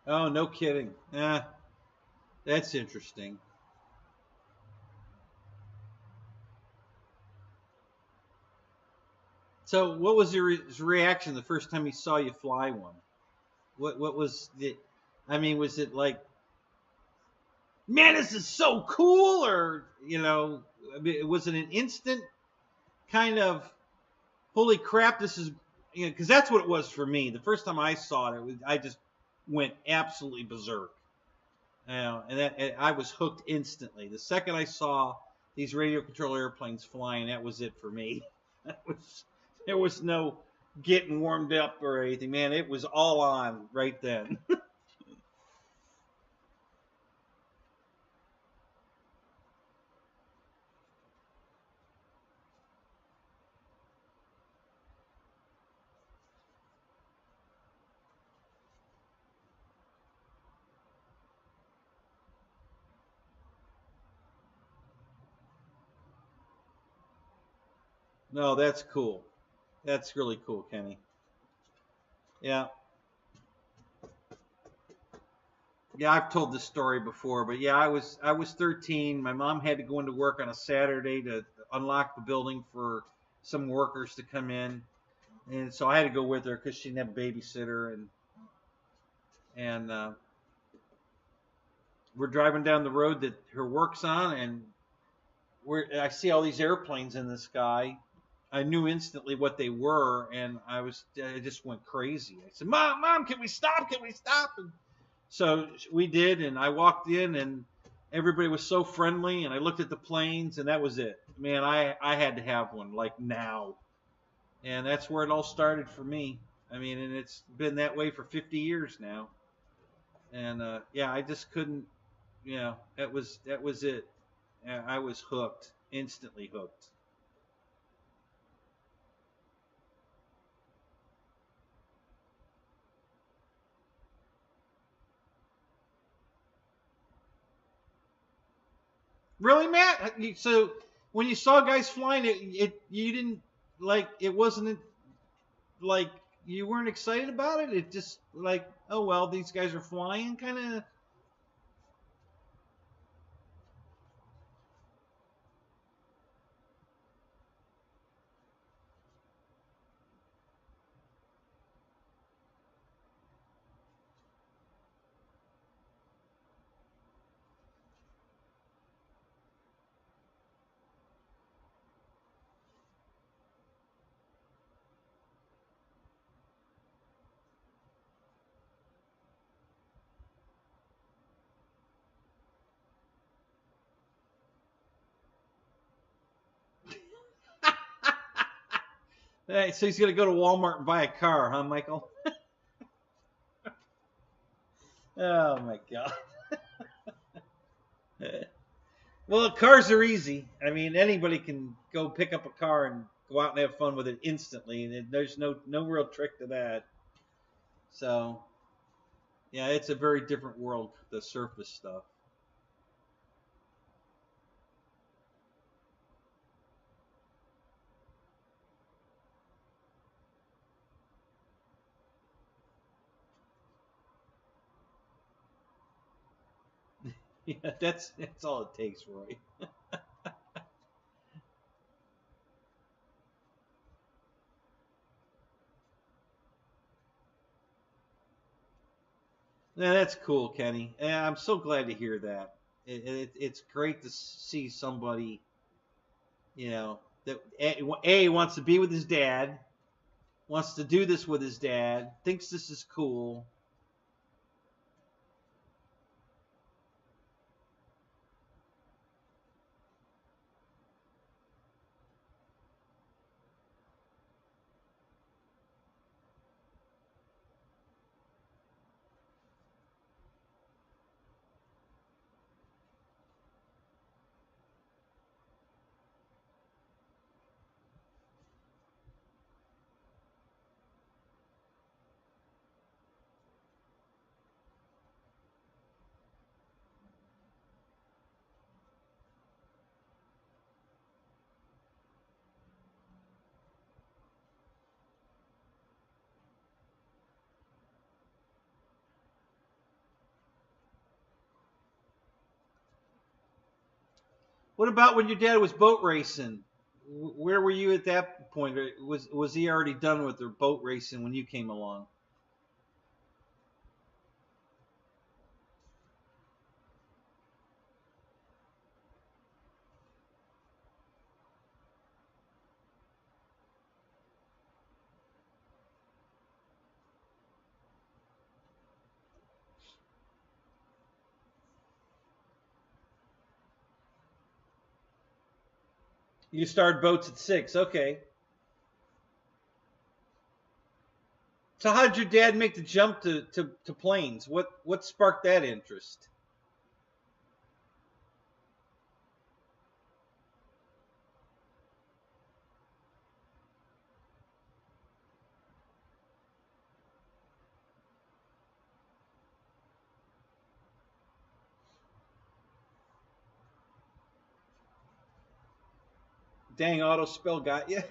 Oh, no kidding. That's interesting. So, what was his reaction the first time he saw you fly one? What was the? I mean, was it like, man, this is so cool, or I mean, was it an instant kind of, holy crap, this is, because that's what it was for me. The first time I saw it, I just went absolutely berserk. And I was hooked instantly. The second I saw these radio control airplanes flying, that was it for me. There was no getting warmed up or anything, man. It was all on right then. No, that's cool. That's really cool, Kenny. Yeah. Yeah, I've told this story before, but yeah, I was 13. My mom had to go into work on a Saturday to unlock the building for some workers to come in, and so I had to go with her because she didn't have a babysitter, and we're driving down the road that her work's on, and I see all these airplanes in the sky. I knew instantly what they were, and I just went crazy. I said, "Mom, can we stop? Can we stop?" And so we did, and I walked in, and everybody was so friendly, and I looked at the planes, and that was it. Man, I had to have one, like, now. And that's where it all started for me. I mean, and it's been that way for 50 years now. And yeah, I just couldn't, that was it. I was hooked, instantly hooked. Really, Matt? So when you saw guys flying, it you didn't, like, it wasn't like you weren't excited about it. It just like, oh well, these guys are flying, kind of. Hey, so he's gonna go to Walmart and buy a car, huh, Michael? Oh my God. Well, cars are easy. I mean, anybody can go pick up a car and go out and have fun with it instantly, and there's no real trick to that. So, yeah, it's a very different world, the surface stuff. Yeah, that's all it takes, Roy. Yeah, that's cool, Kenny. Yeah, I'm so glad to hear that. It's great to see somebody, you know, that a wants to be with his dad, wants to do this with his dad, thinks this is cool. What about when your dad was boat racing? Where were you at that point? Or was he already done with their boat racing when you came along? You started boats at 6. Okay. So how did your dad make the jump to planes? What sparked that interest? Dang, auto spell got you.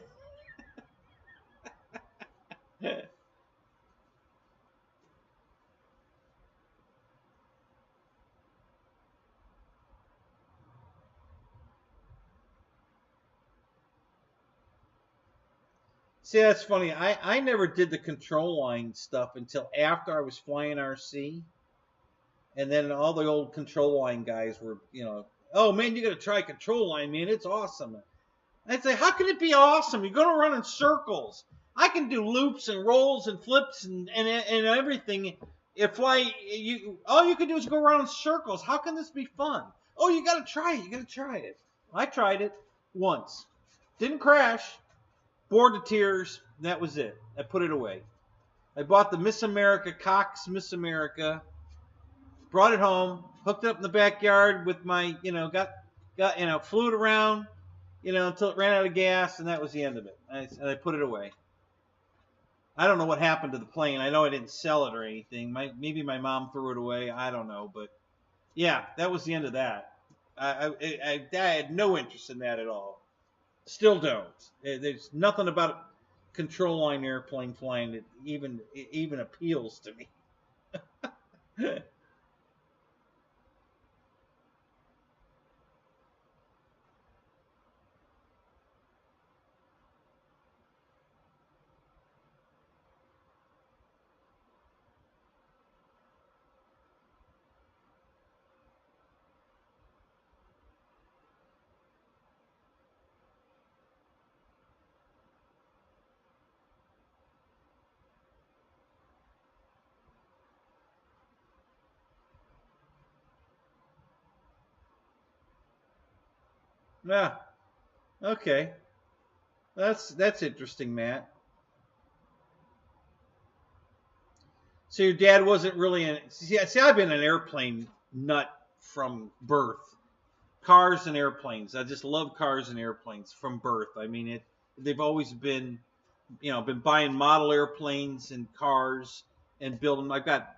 See, that's funny. I never did the control line stuff until after I was flying RC. And then all the old control line guys were, oh man, you got to try control line, man. It's awesome. I'd say, how can it be awesome? You're going to run in circles. I can do loops and rolls and flips and everything. If all you can do is go around in circles. How can this be fun? Oh, you got to try it. You got to try it. I tried it once. Didn't crash. Bored to tears. That was it. I put it away. I bought the Miss America, Cox Miss America. Brought it home. Hooked it up in the backyard with my, flew it around, until it ran out of gas, and that was the end of it. And I put it away. I don't know what happened to the plane. I know I didn't sell it or anything. Maybe my mom threw it away. I don't know. But, yeah, that was the end of that. I had no interest in that at all. Still don't. There's nothing about control line airplane flying that even appeals to me. Yeah. Okay. That's interesting, Matt. So your dad wasn't really in. See, I've been an airplane nut from birth. cars and airplanes. I just love cars and airplanes from birth. I mean, they've always been, been buying model airplanes and cars and building. I've got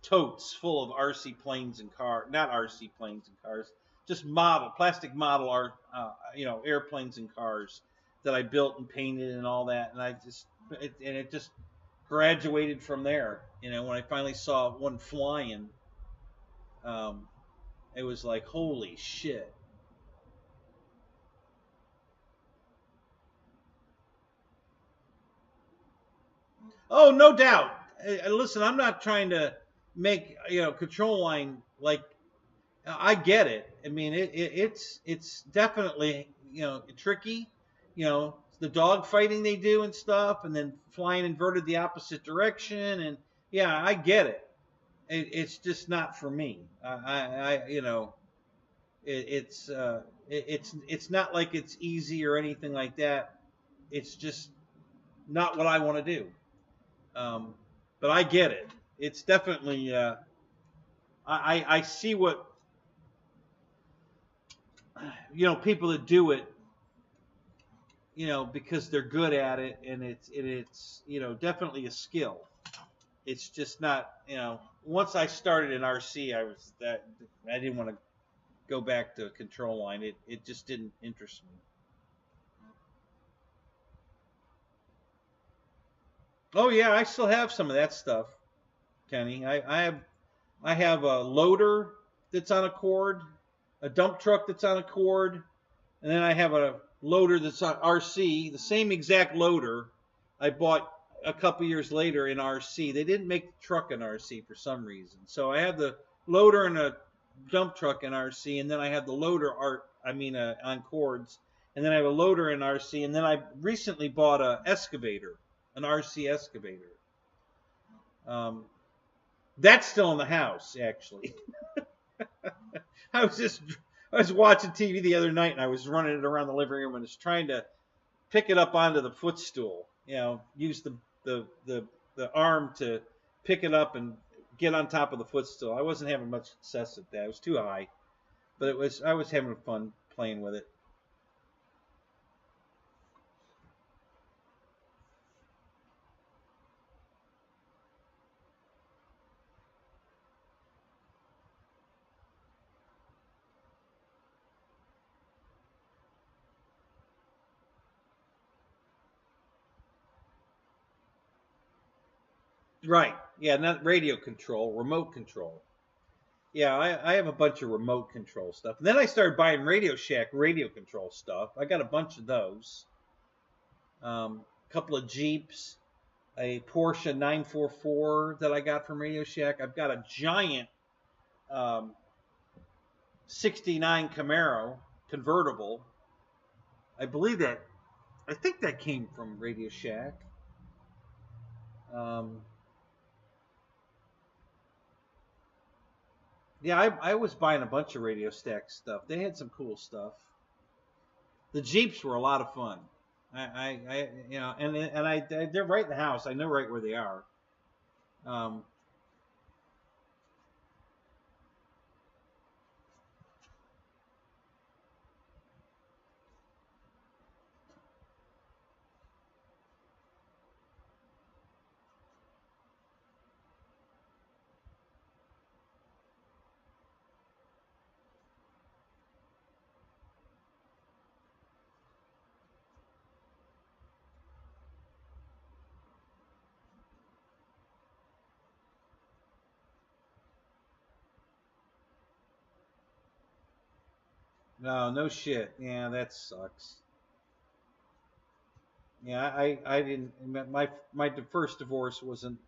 totes full of RC planes and not RC planes and cars, just plastic model airplanes and cars that I built and painted and all that. And it just graduated from there. When I finally saw one flying, it was like, holy shit. Oh, no doubt. Listen, I'm not trying to make control line like. I get it. I mean, it's definitely tricky. The dog fighting they do and stuff, and then flying inverted the opposite direction, and yeah, I get it. It's just not for me. It's not like it's easy or anything like that. It's just not what I want to do. But I get it. It's definitely. I see what people that do it. Because they're good at it, and it's definitely a skill. It's just not. Once I started in RC, I didn't want to go back to control line. It just didn't interest me. Oh yeah, I still have some of that stuff, Kenny. I have a loader that's on a cord, a dump truck that's on a cord, and then I have a loader that's on RC, the same exact loader I bought a couple years later in RC. They didn't make the truck in RC for some reason. So I have the loader and a dump truck in RC, and then I have the loader on cords, and then I have a loader in RC, and then I recently bought an RC excavator. That's still in the house, actually. I was watching TV the other night, and I was running it around the living room, and was trying to pick it up onto the footstool. Use the arm to pick it up and get on top of the footstool. I wasn't having much success at that. It was too high, but I was having fun playing with it. Right. Yeah, not radio control, remote control. Yeah, I have a bunch of remote control stuff. And then I started buying Radio Shack radio control stuff. I got a bunch of those. A couple of Jeeps, a Porsche 944 that I got from Radio Shack. I've got a giant 69 Camaro convertible. I think that came from Radio Shack. Yeah, I was buying a bunch of Radio Shack stuff. They had some cool stuff. The Jeeps were a lot of fun. They're right in the house. I know right where they are. No shit. Yeah, that sucks. Yeah, I didn't. My first divorce wasn't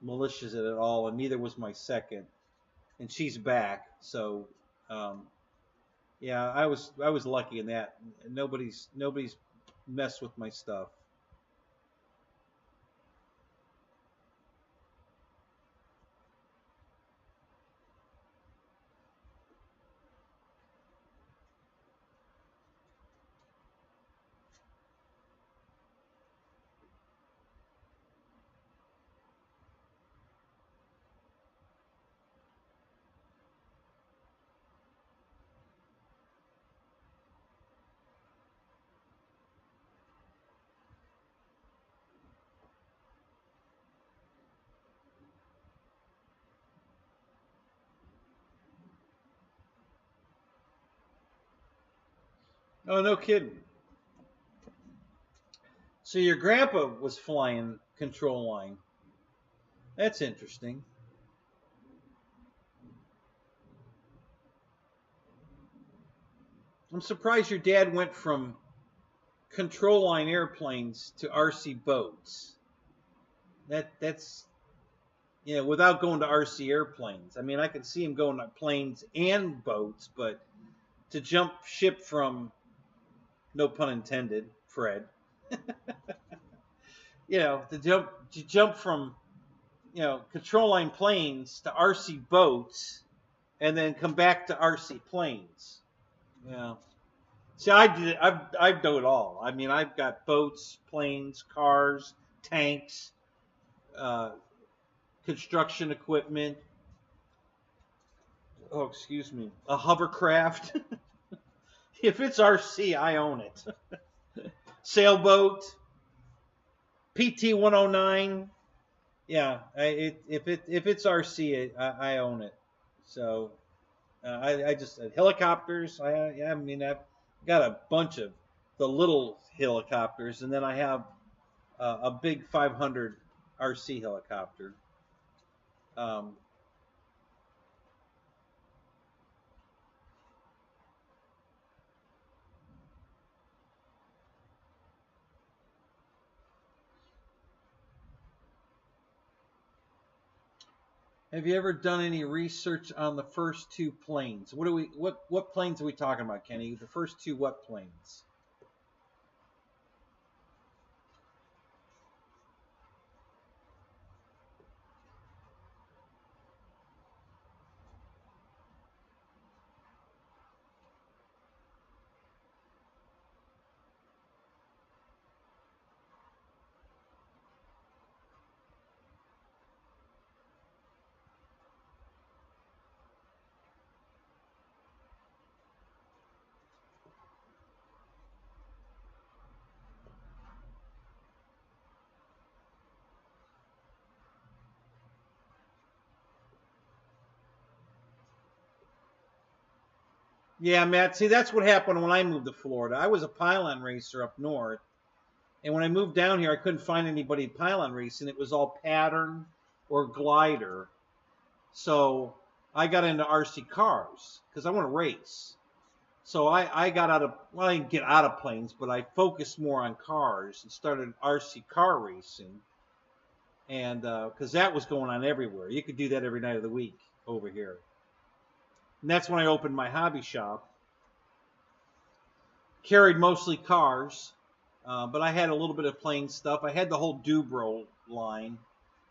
malicious at all, and neither was my second. And she's back, so yeah, I was lucky in that. Nobody's messed with my stuff. Oh, no kidding. So your grandpa was flying control line. That's interesting. I'm surprised your dad went from control line airplanes to RC boats. That's without going to RC airplanes. I mean, I could see him going to planes and boats, but to jump ship from, no pun intended, Fred. To jump from control line planes to RC boats and then come back to RC planes. Yeah. See, I did it. I've done it all. I mean, I've got boats, planes, cars, tanks, uh, construction equipment. Oh, excuse me, a hovercraft. If it's RC, I own it. Sailboat, PT 109. Yeah, if it's RC, I own it. So I just helicopters. I mean, I've got a bunch of the little helicopters, and then I have a big 500 RC helicopter. Um, have you ever done any research on the first two planes? What planes are we talking about, Kenny? The first two what planes? Yeah, Matt. See, that's what happened when I moved to Florida. I was a pylon racer up north, and when I moved down here, I couldn't find anybody pylon racing. It was all pattern or glider. So I got into RC cars because I want to race. So I got out of, well, I didn't get out of planes, but I focused more on cars and started RC car racing. And because that was going on everywhere. You could do that every night of the week over here. And that's when I opened my hobby shop. Carried mostly cars, but I had a little bit of plane stuff. I had the whole Dubro line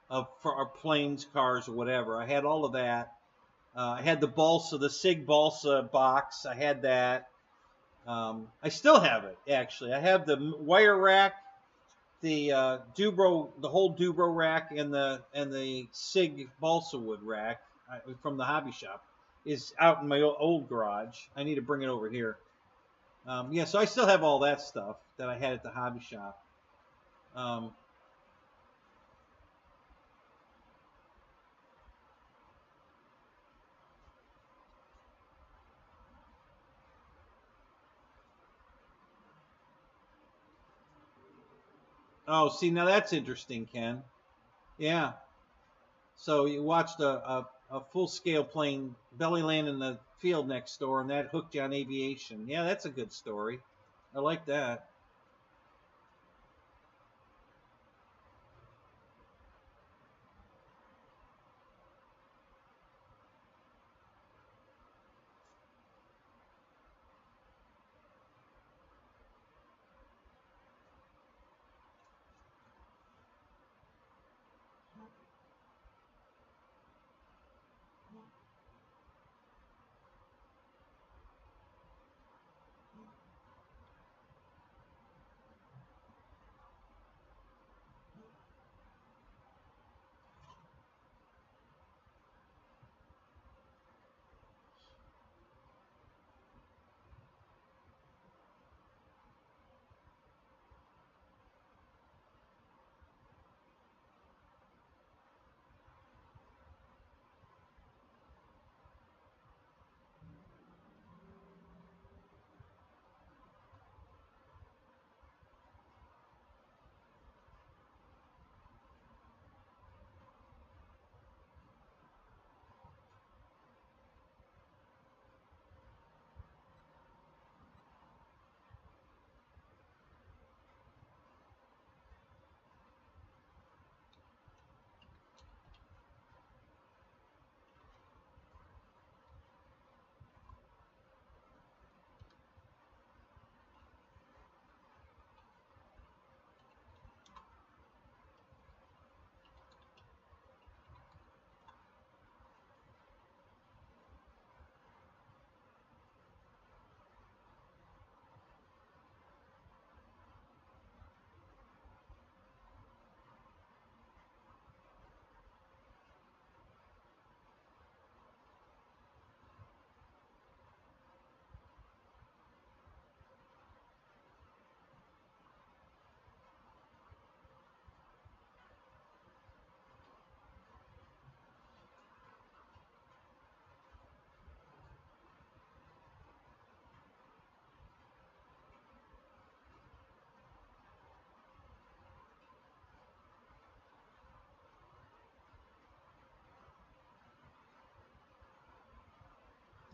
for our planes, cars, or whatever. I had all of that. I had the balsa, the Sig balsa box. I had that. I still have it, actually. I have the wire rack, the Dubro, the whole Dubro rack, and the Sig balsa wood rack from the hobby shop is out in my old garage. I need to bring it over here. Yeah, so I still have all that stuff that I had at the hobby shop. Oh, see, now that's interesting, Ken. Yeah. So you watched a full-scale plane belly land in the field next door, and that hooked you on aviation. Yeah, that's a good story. I like that.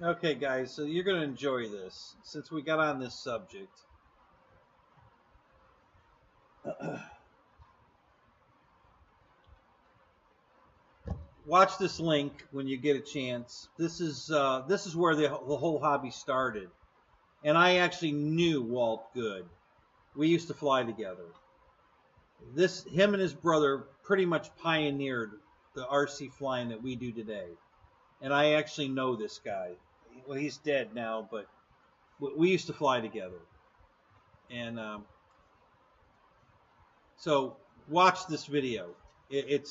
Okay, guys, so you're going to enjoy this since we got on this subject. Watch this link when you get a chance. This is where the whole hobby started, and I actually knew Walt good. We used to fly together. Him and his brother pretty much pioneered the RC flying that we do today, and I actually know this guy. Well, he's dead now, but we used to fly together, and so watch this video. It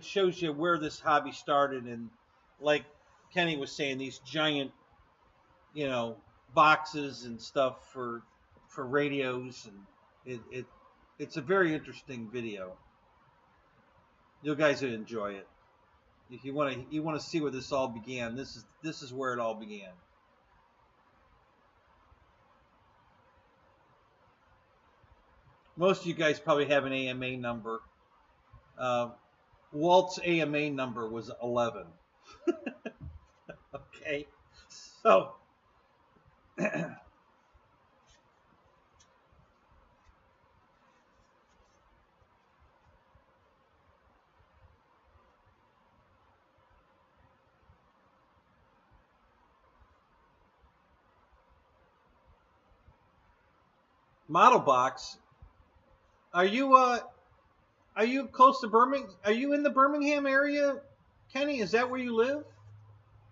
shows you where this hobby started, and like Kenny was saying, these giant, boxes and stuff for radios, and it's a very interesting video. You guys would enjoy it. If you want to see where this all began, this is where it all began. Most of you guys probably have an AMA number. Walt's AMA number was 11. Okay, so model box. Are you close to Birmingham? Are you in the Birmingham area, Kenny? Is that where you live?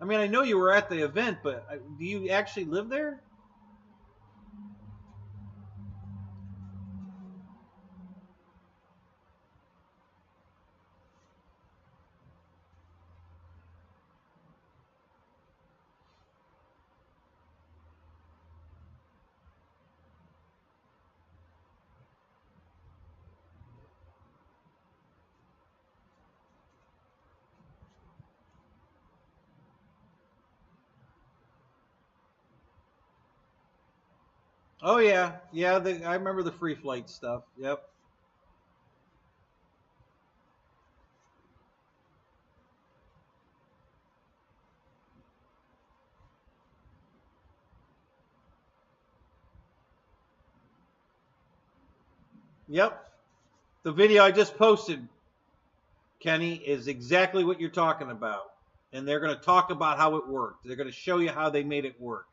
I mean, I know you were at the event, but do you actually live there? Oh yeah, yeah. I remember the free flight stuff. Yep. Yep. The video I just posted, Kenny, is exactly what you're talking about. And they're going to talk about how it worked. They're going to show you how they made it work.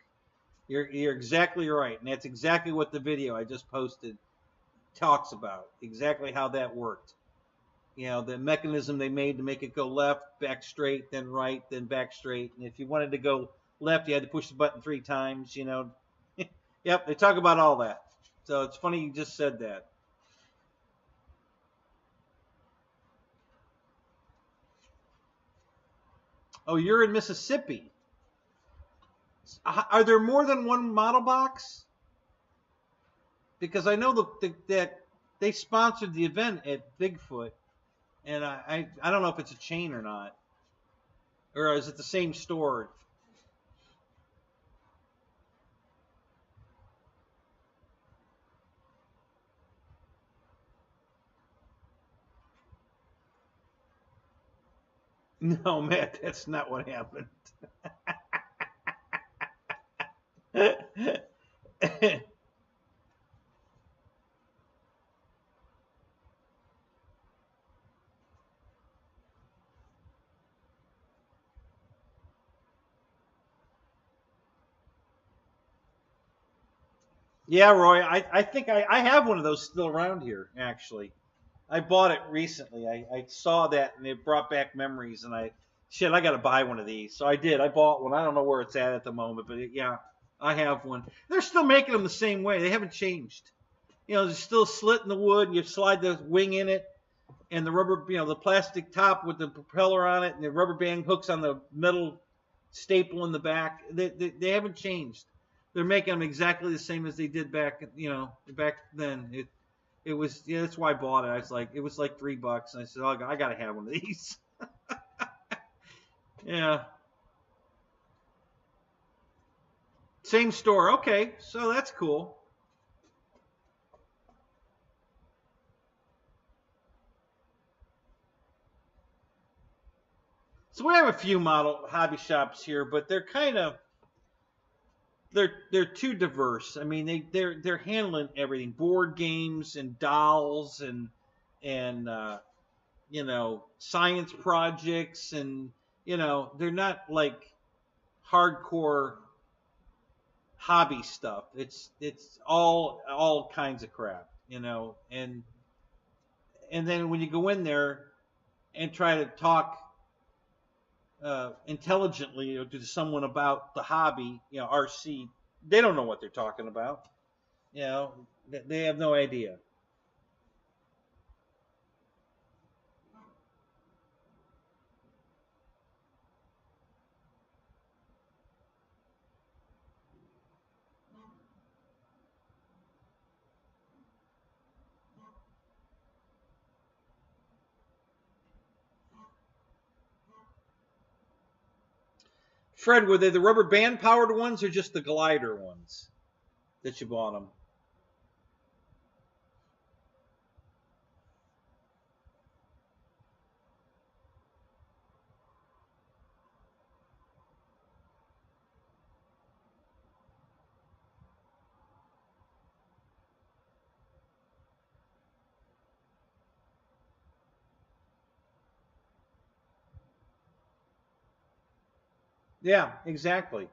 You're exactly right. And that's exactly what the video I just posted talks about. Exactly how that worked. The mechanism they made to make it go left, back straight, then right, then back straight. And if you wanted to go left, you had to push the button 3 times, Yep, they talk about all that. So it's funny you just said that. Oh, you're in Mississippi. Are there more than one model box? Because I know that they sponsored the event at Bigfoot, and I don't know if it's a chain or not, or is it the same store? No, Matt, that's not what happened. Yeah, Roy, I think I have one of those still around here, actually. I bought it recently. I saw that, and it brought back memories, and I got to buy one of these. So I did. I bought one. I don't know where it's at the moment, but yeah, I have one. They're still making them the same way. They haven't changed. There's still a slit in the wood, and you slide the wing in it, and the rubber, the plastic top with the propeller on it, and the rubber band hooks on the metal staple in the back. They haven't changed. They're making them exactly the same as they did back then. It was, yeah, that's why I bought it. It was like $3, and I said, oh, I got to have one of these. Yeah. Same store. Okay, so that's cool. So we have a few model hobby shops here, but they're kind of they're too diverse. I mean, they're handling everything: board games and dolls and you know, science projects, and you know, they're not like hardcore hobby stuff. It's all kinds of crap, you know, and then when you go in there and try to talk intelligently to someone about the hobby, you know, RC, they don't know what they're talking about. You know, they have no idea. Fred, were they the rubber band powered ones or just the glider ones that you bought them? Yeah, exactly.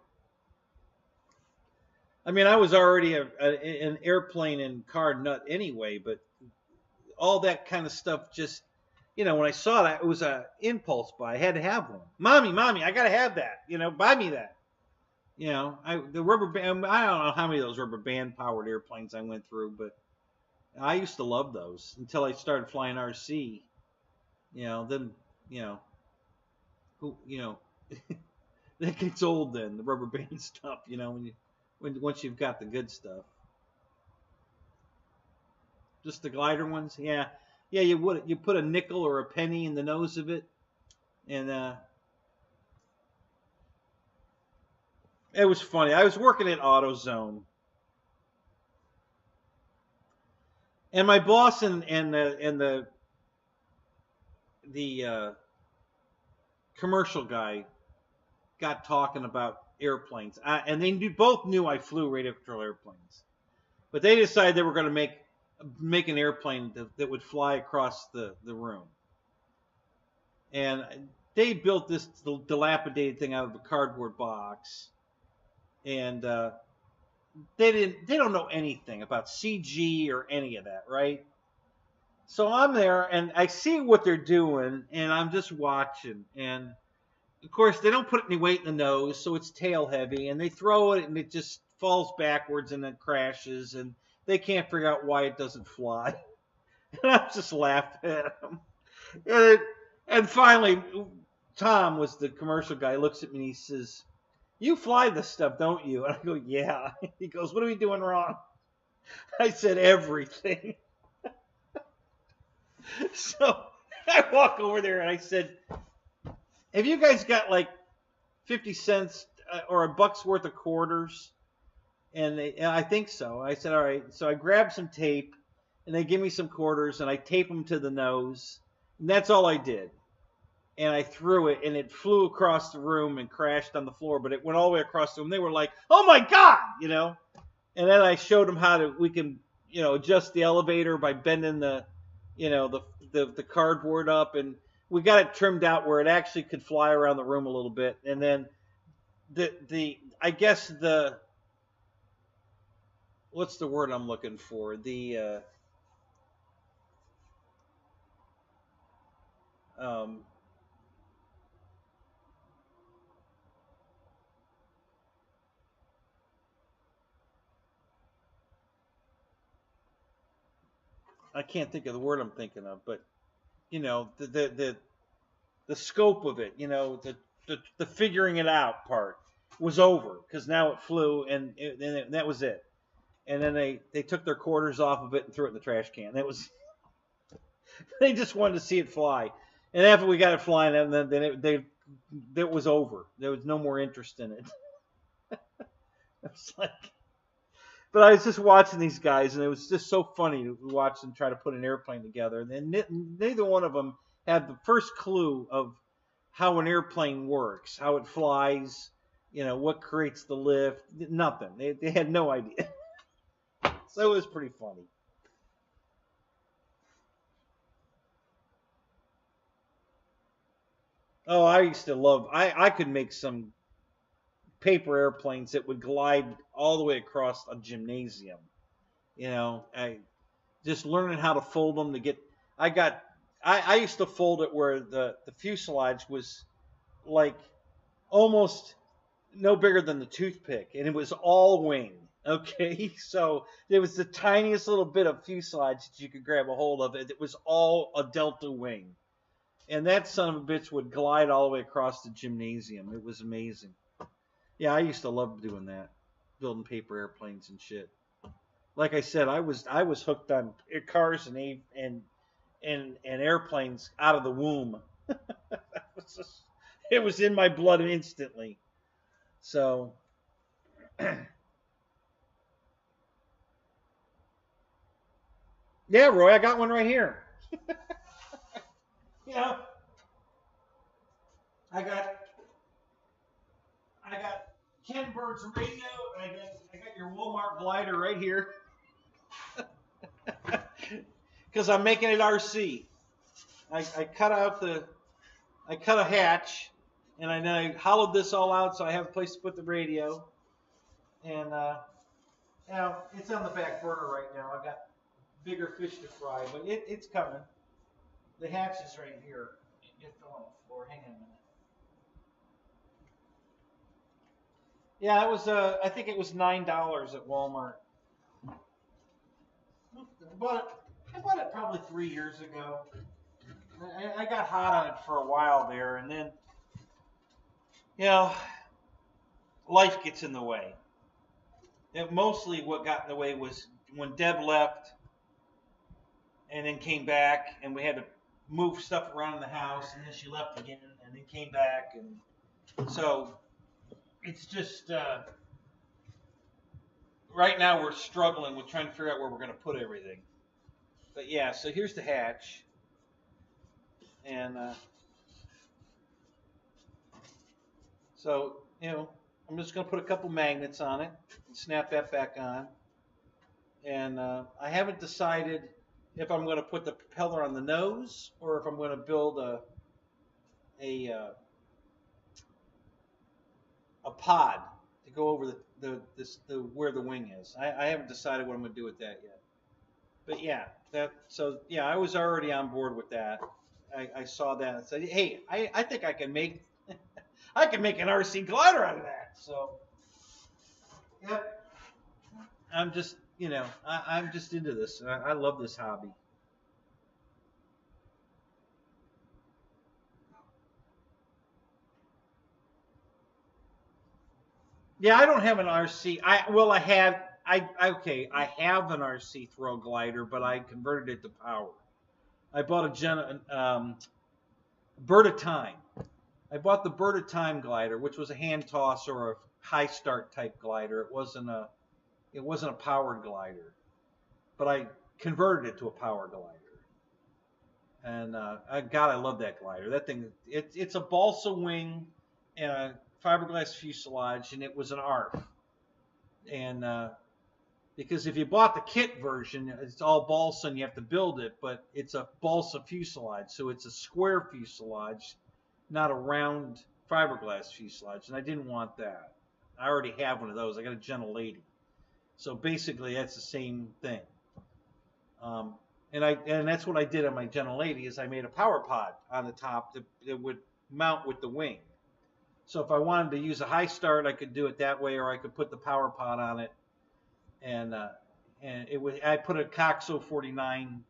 I mean, I was already an airplane and car nut anyway, but all that kind of stuff just, you know, when I saw that, it was a impulse buy. I had to have one. Mommy, I gotta have that. You know, buy me that. You know, the rubber band. I don't know how many of those rubber band powered airplanes I went through, but I used to love those until I started flying RC. You know, then you know, who you know, that gets old. Then the rubber band stuff. You know, once you've got the good stuff. Just the glider ones, yeah, yeah. You put a nickel or a penny in the nose of it, and it was funny. I was working at AutoZone, and my boss and the commercial guy got talking about airplanes, and they both knew I flew radio control airplanes, but they decided they were going to make an airplane that would fly across the room, and they built this dilapidated thing out of a cardboard box, and they don't know anything about CG or any of that, right? So I'm there and I see what they're doing, and I'm just watching, and of course they don't put any weight in the nose, so it's tail heavy, and they throw it and it just falls backwards and then crashes, and they can't figure out why it doesn't fly. And I'm just laughing at them. And finally, Tom was the commercial guy, looks at me and he says, "You fly this stuff, don't you?" And I go, "Yeah." He goes, "What are we doing wrong?" I said, "Everything." So I walk over there and I said, "Have you guys got like 50 cents or a buck's worth of quarters?" And I think so. I said, "All right." So I grabbed some tape and they give me some quarters and I tape them to the nose. And that's all I did. And I threw it and it flew across the room and crashed on the floor, but it went all the way across the room. They were like, "Oh my God," you know? And then I showed them how we can, you know, adjust the elevator by bending the, you know, the cardboard up, and we got it trimmed out where it actually could fly around the room a little bit. And then I guess what's the word I'm looking for? I can't think of the word I'm thinking of, but you know, the scope of it, you know, the figuring it out part was over because now it flew and that was it. And then they took their quarters off of it and threw it in the trash can. That was they just wanted to see it fly. And after we got it flying, and then it was over. There was no more interest in it. It was like, but I was just watching these guys, and it was just so funny to watch them try to put an airplane together. And neither one of them had the first clue of how an airplane works, how it flies, what creates the lift. Nothing. They had no idea. So it was pretty funny. Oh, I used to love. I could make some paper airplanes that would glide all the way across a gymnasium. I just learning how to fold them to get. I used to fold it where the fuselage was like almost no bigger than the toothpick, and it was all wing. Okay, so there was the tiniest little bit of fuselage that you could grab a hold of. It was all a delta wing, and that son of a bitch would glide all the way across the gymnasium. It was amazing. Yeah, I used to love doing that, building paper airplanes and shit. Like I said, I was hooked on cars and airplanes out of the womb. It was in my blood instantly. So, yeah, Roy, I got one right here. Yeah, I got Ken Bird's radio, and I got your Walmart glider right here. Because I'm making it RC. I cut a hatch, and I hollowed this all out so I have a place to put the radio. And it's on the back burner right now. I got bigger fish to fry, but it's coming. The hatch is right here. It fell on the floor. Hang on a minute. Yeah, it was. I think it was $9 at Walmart. I bought it probably 3 years ago. I got hot on it for a while there, and then, life gets in the way. And mostly what got in the way was when Deb left and then came back, and we had to move stuff around in the house, and then she left again and then came back. And so it's just, right now we're struggling with trying to figure out where we're going to put everything. But yeah, so here's the hatch. And so, I'm just going to put a couple magnets on it and snap that back on. And I haven't decided if I'm going to put the propeller on the nose or if I'm going to build a pod to go over the where the wing is. I haven't decided what I'm going to do with that yet. But yeah, I was already on board with that. I saw that and said, hey, I think I can make I can make an RC glider out of that. So, yep. I'm just, I'm just into this. I love this hobby. Yeah, I don't have an RC. I have an RC throw glider, but I converted it to power. I bought a Bird of Time. I bought the Bird of Time glider, which was a hand toss or a high start type glider. It wasn't a powered glider, but I converted it to a power glider. And I love that glider. That thing, it's a balsa wing and a fiberglass fuselage, and it was an ARF. And because if you bought the kit version, it's all balsa and you have to build it, but it's a balsa fuselage, so it's a square fuselage, not a round fiberglass fuselage, and I didn't want that. I already have one of those. I got a Gentle Lady. So basically, that's the same thing. And that's what I did on my Gentle Lady is I made a power pod on the top that would mount with the wing. So if I wanted to use a high start, I could do it that way, or I could put the power pod on it. And I put a Coxo 49.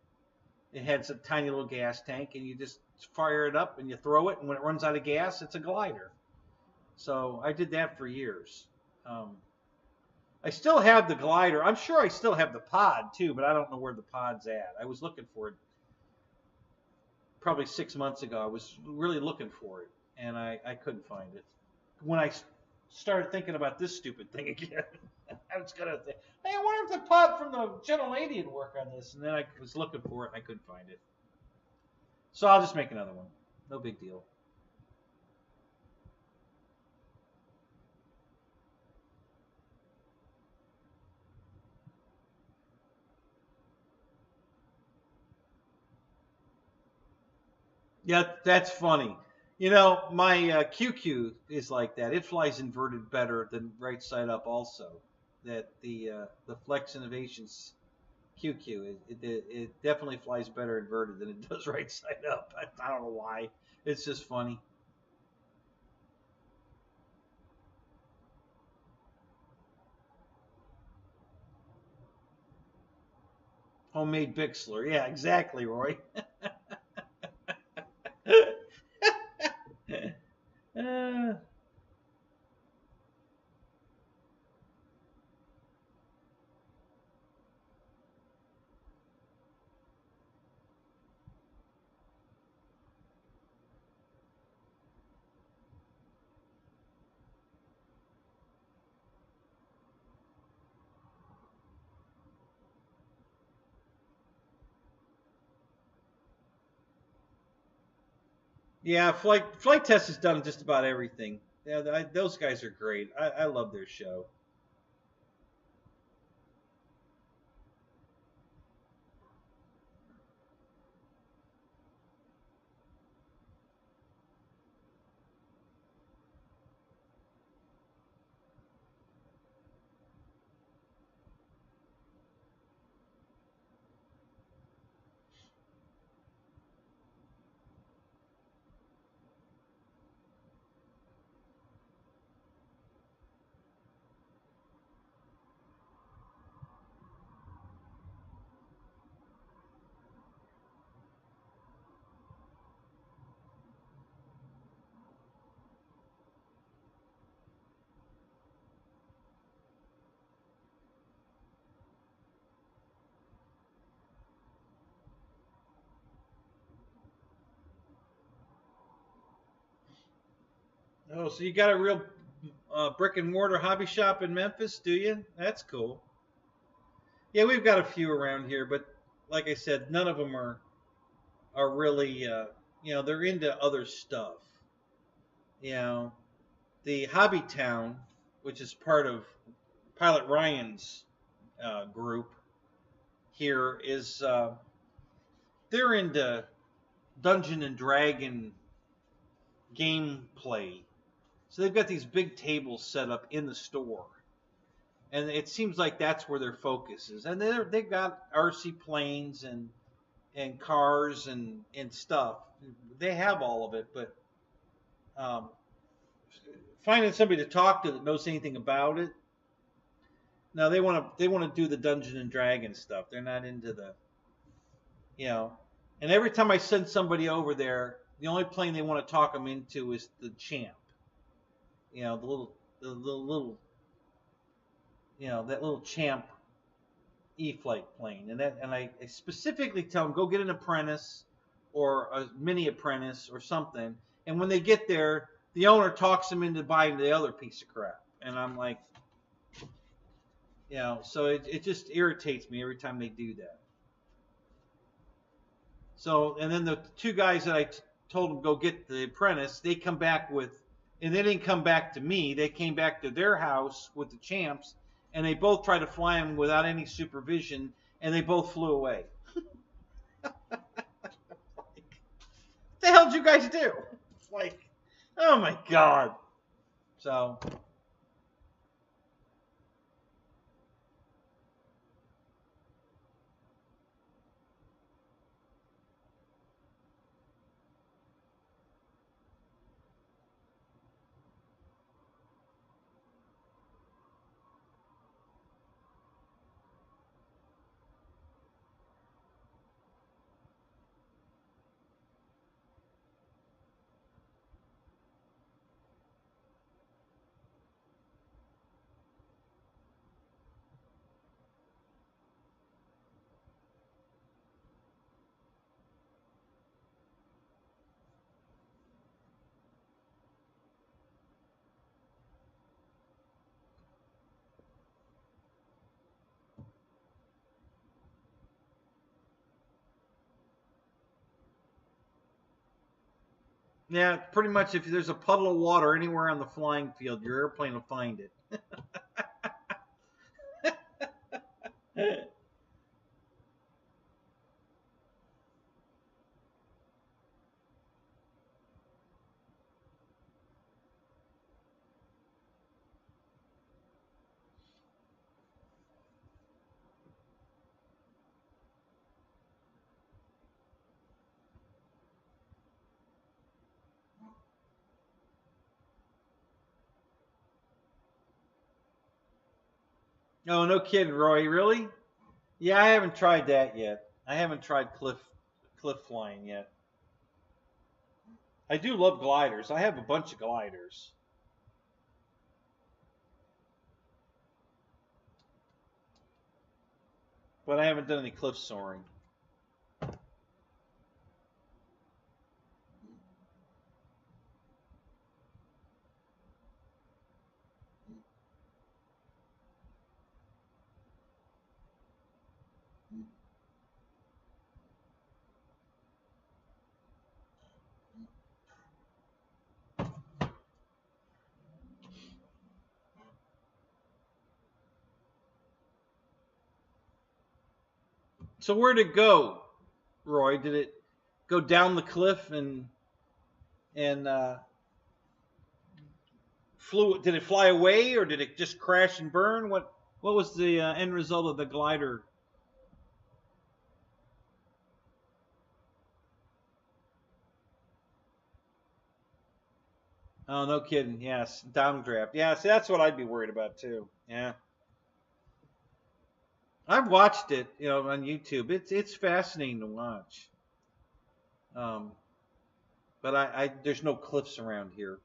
It has a tiny little gas tank, and you just fire it up and you throw it, and when it runs out of gas, it's a glider. So I did that for years. I still have the glider. I'm sure I still have the pod too, but I don't know where the pod's at. I was looking for it probably 6 months ago. I was really looking for it, and I couldn't find it. When I started thinking about this stupid thing again, I was gonna think, hey, I wonder if the pod from the Gentle Lady would work on this. And then I was looking for it, and I couldn't find it. So I'll just make another one. No big deal. Yeah, that's funny. You know, my QQ is like that. It flies inverted better than right side up. Also, that the Flex Innovations QQ it definitely flies better inverted than it does right side up. I don't know why. It's just funny. Homemade Bixler. Yeah, exactly, Roy. uh, yeah, Flight Test has done just about everything. Yeah, those guys are great. I love their show. Oh, so you got a real brick and mortar hobby shop in Memphis, do you? That's cool. Yeah, we've got a few around here, but like I said, none of them are really they're into other stuff. You know, the Hobby Town, which is part of Pilot Ryan's group here, is they're into Dungeon and Dragon gameplay. So they've got these big tables set up in the store, and it seems like that's where their focus is. And they've got RC planes and cars and stuff. They have all of it, but um, finding somebody to talk to that knows anything about it. No, they want to do the Dungeon and Dragon stuff. They're not into the you know. And every time I send somebody over there, the only plane they want to talk them into is the Champ. You know, the little that little Champ E-flight plane, and I specifically tell them go get an apprentice or a mini apprentice or something. And when they get there, the owner talks them into buying the other piece of crap, and I'm like, so it just irritates me every time they do that. So, and then the two guys that told them go get the apprentice, they come back with, and they didn't come back to me. They came back to their house with the Champs, and they both tried to fly them without any supervision, and they both flew away. What the hell did you guys do? It's like, oh my god. So, yeah, pretty much if there's a puddle of water anywhere on the flying field, your airplane will find it. Oh, no kidding, Roy. Really? Yeah, I haven't tried that yet. I haven't tried cliff flying yet. I do love gliders. I have a bunch of gliders. But I haven't done any cliff soaring. So where'd it go, Roy? Did it go down the cliff and flew? Did it fly away or did it just crash and burn? What was the end result of the glider? Oh, no kidding. Yes, downdraft. Yeah, see, that's what I'd be worried about too. Yeah, I've watched it, on YouTube. It's fascinating to watch. Um, but I there's no cliffs around here,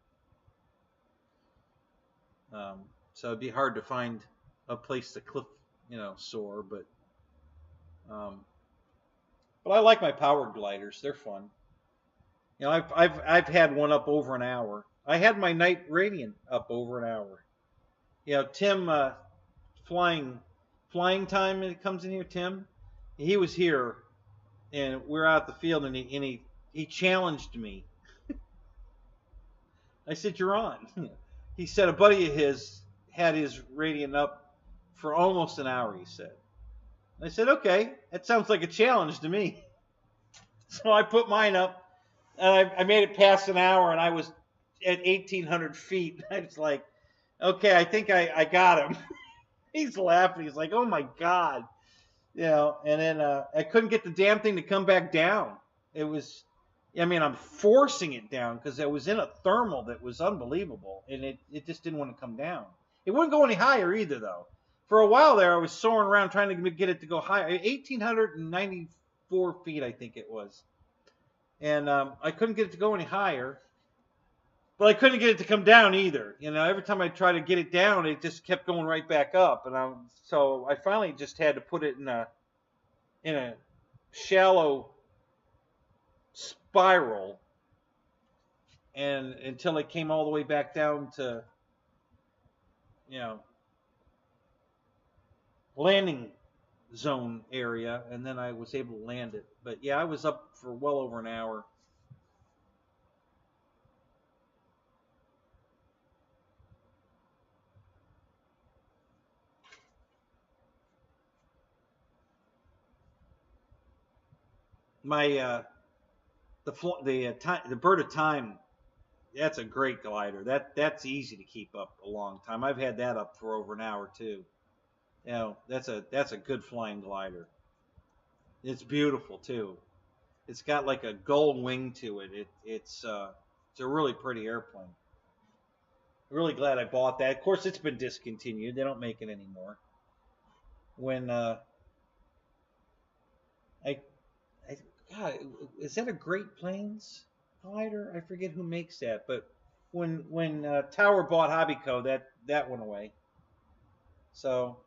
so it'd be hard to find a place to cliff, soar. Um, but I like my powered gliders. They're fun. I've had one up over an hour. I had my Night Radiant up over an hour. Tim, flying flying time, and it comes in here. Tim, he was here, and we're out the field, and he challenged me. I said, "You're on." He said a buddy of his had his Radiant up for almost an hour. He said. I said, "Okay, that sounds like a challenge to me." So I put mine up, and I made it past an hour, and I was at 1,800 feet. I was like, "Okay, I think I got him." He's laughing. He's like, "Oh my god." And then I couldn't get the damn thing to come back down. It was, I'm forcing it down because I was in a thermal that was unbelievable, and it just didn't want to come down. It wouldn't go any higher either, though. For a while there, I was soaring around trying to get it to go higher. 1,894 feet, I think it was. And I couldn't get it to go any higher. But I couldn't get it to come down either. Every time I tried to get it down, it just kept going right back up. And so I finally just had to put it in a shallow spiral, and until it came all the way back down to landing zone area, and then I was able to land it. But yeah, I was up for well over an hour. My the Bird of Time, that's a great glider. That's easy to keep up a long time. I've had that up for over an hour too. That's a good flying glider. It's beautiful too. It's got like a gold wing to it. It's a really pretty airplane. I'm really glad I bought that. Of course, it's been discontinued. They don't make it anymore. When I, I God, is that a Great Plains glider? I forget who makes that, but when Tower bought Hobbyco, that went away. So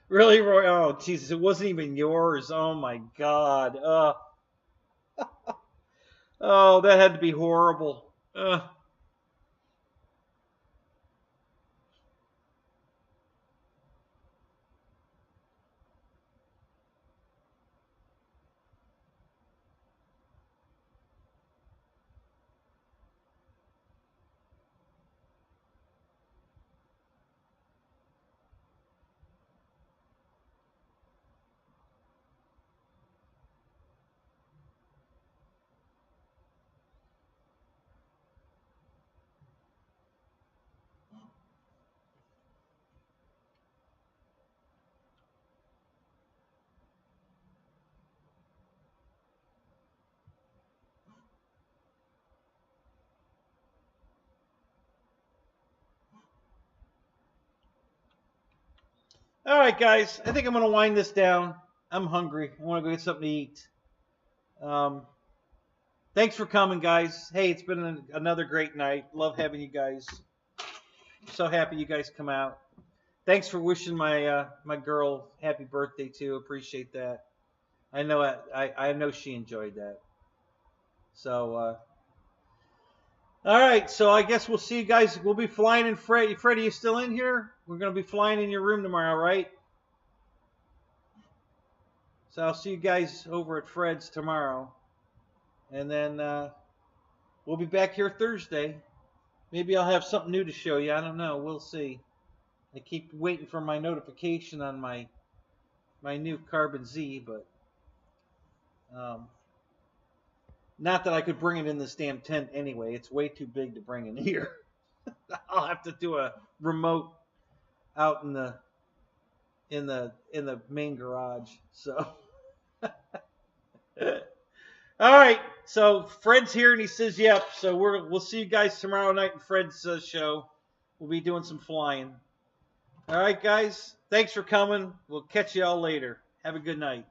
really, Roy? Oh, Jesus, it wasn't even yours. Oh my God. Oh, that had to be horrible. All right, guys. I think I'm going to wind this down. I'm hungry. I want to go get something to eat. Thanks for coming, guys. Hey, it's been another great night. Love having you guys. So happy you guys come out. Thanks for wishing my my girl happy birthday too. Appreciate that. I know she enjoyed that. So all right. So I guess we'll see you guys. We'll be flying in Freddie. Freddie, you still in here? We're gonna be flying in your room tomorrow, right? So I'll see you guys over at Fred's tomorrow, and then we'll be back here Thursday. Maybe I'll have something new to show you. I don't know. We'll see. I keep waiting for my notification on my new Carbon Z, but not that I could bring it in this damn tent anyway. It's way too big to bring in here. I'll have to do a remote out in the main garage. So all right. So Fred's here and he says yep. So we'll see you guys tomorrow night in Fred's show. We'll be doing some flying. All right, guys. Thanks for coming. We'll catch you all later. Have a good night.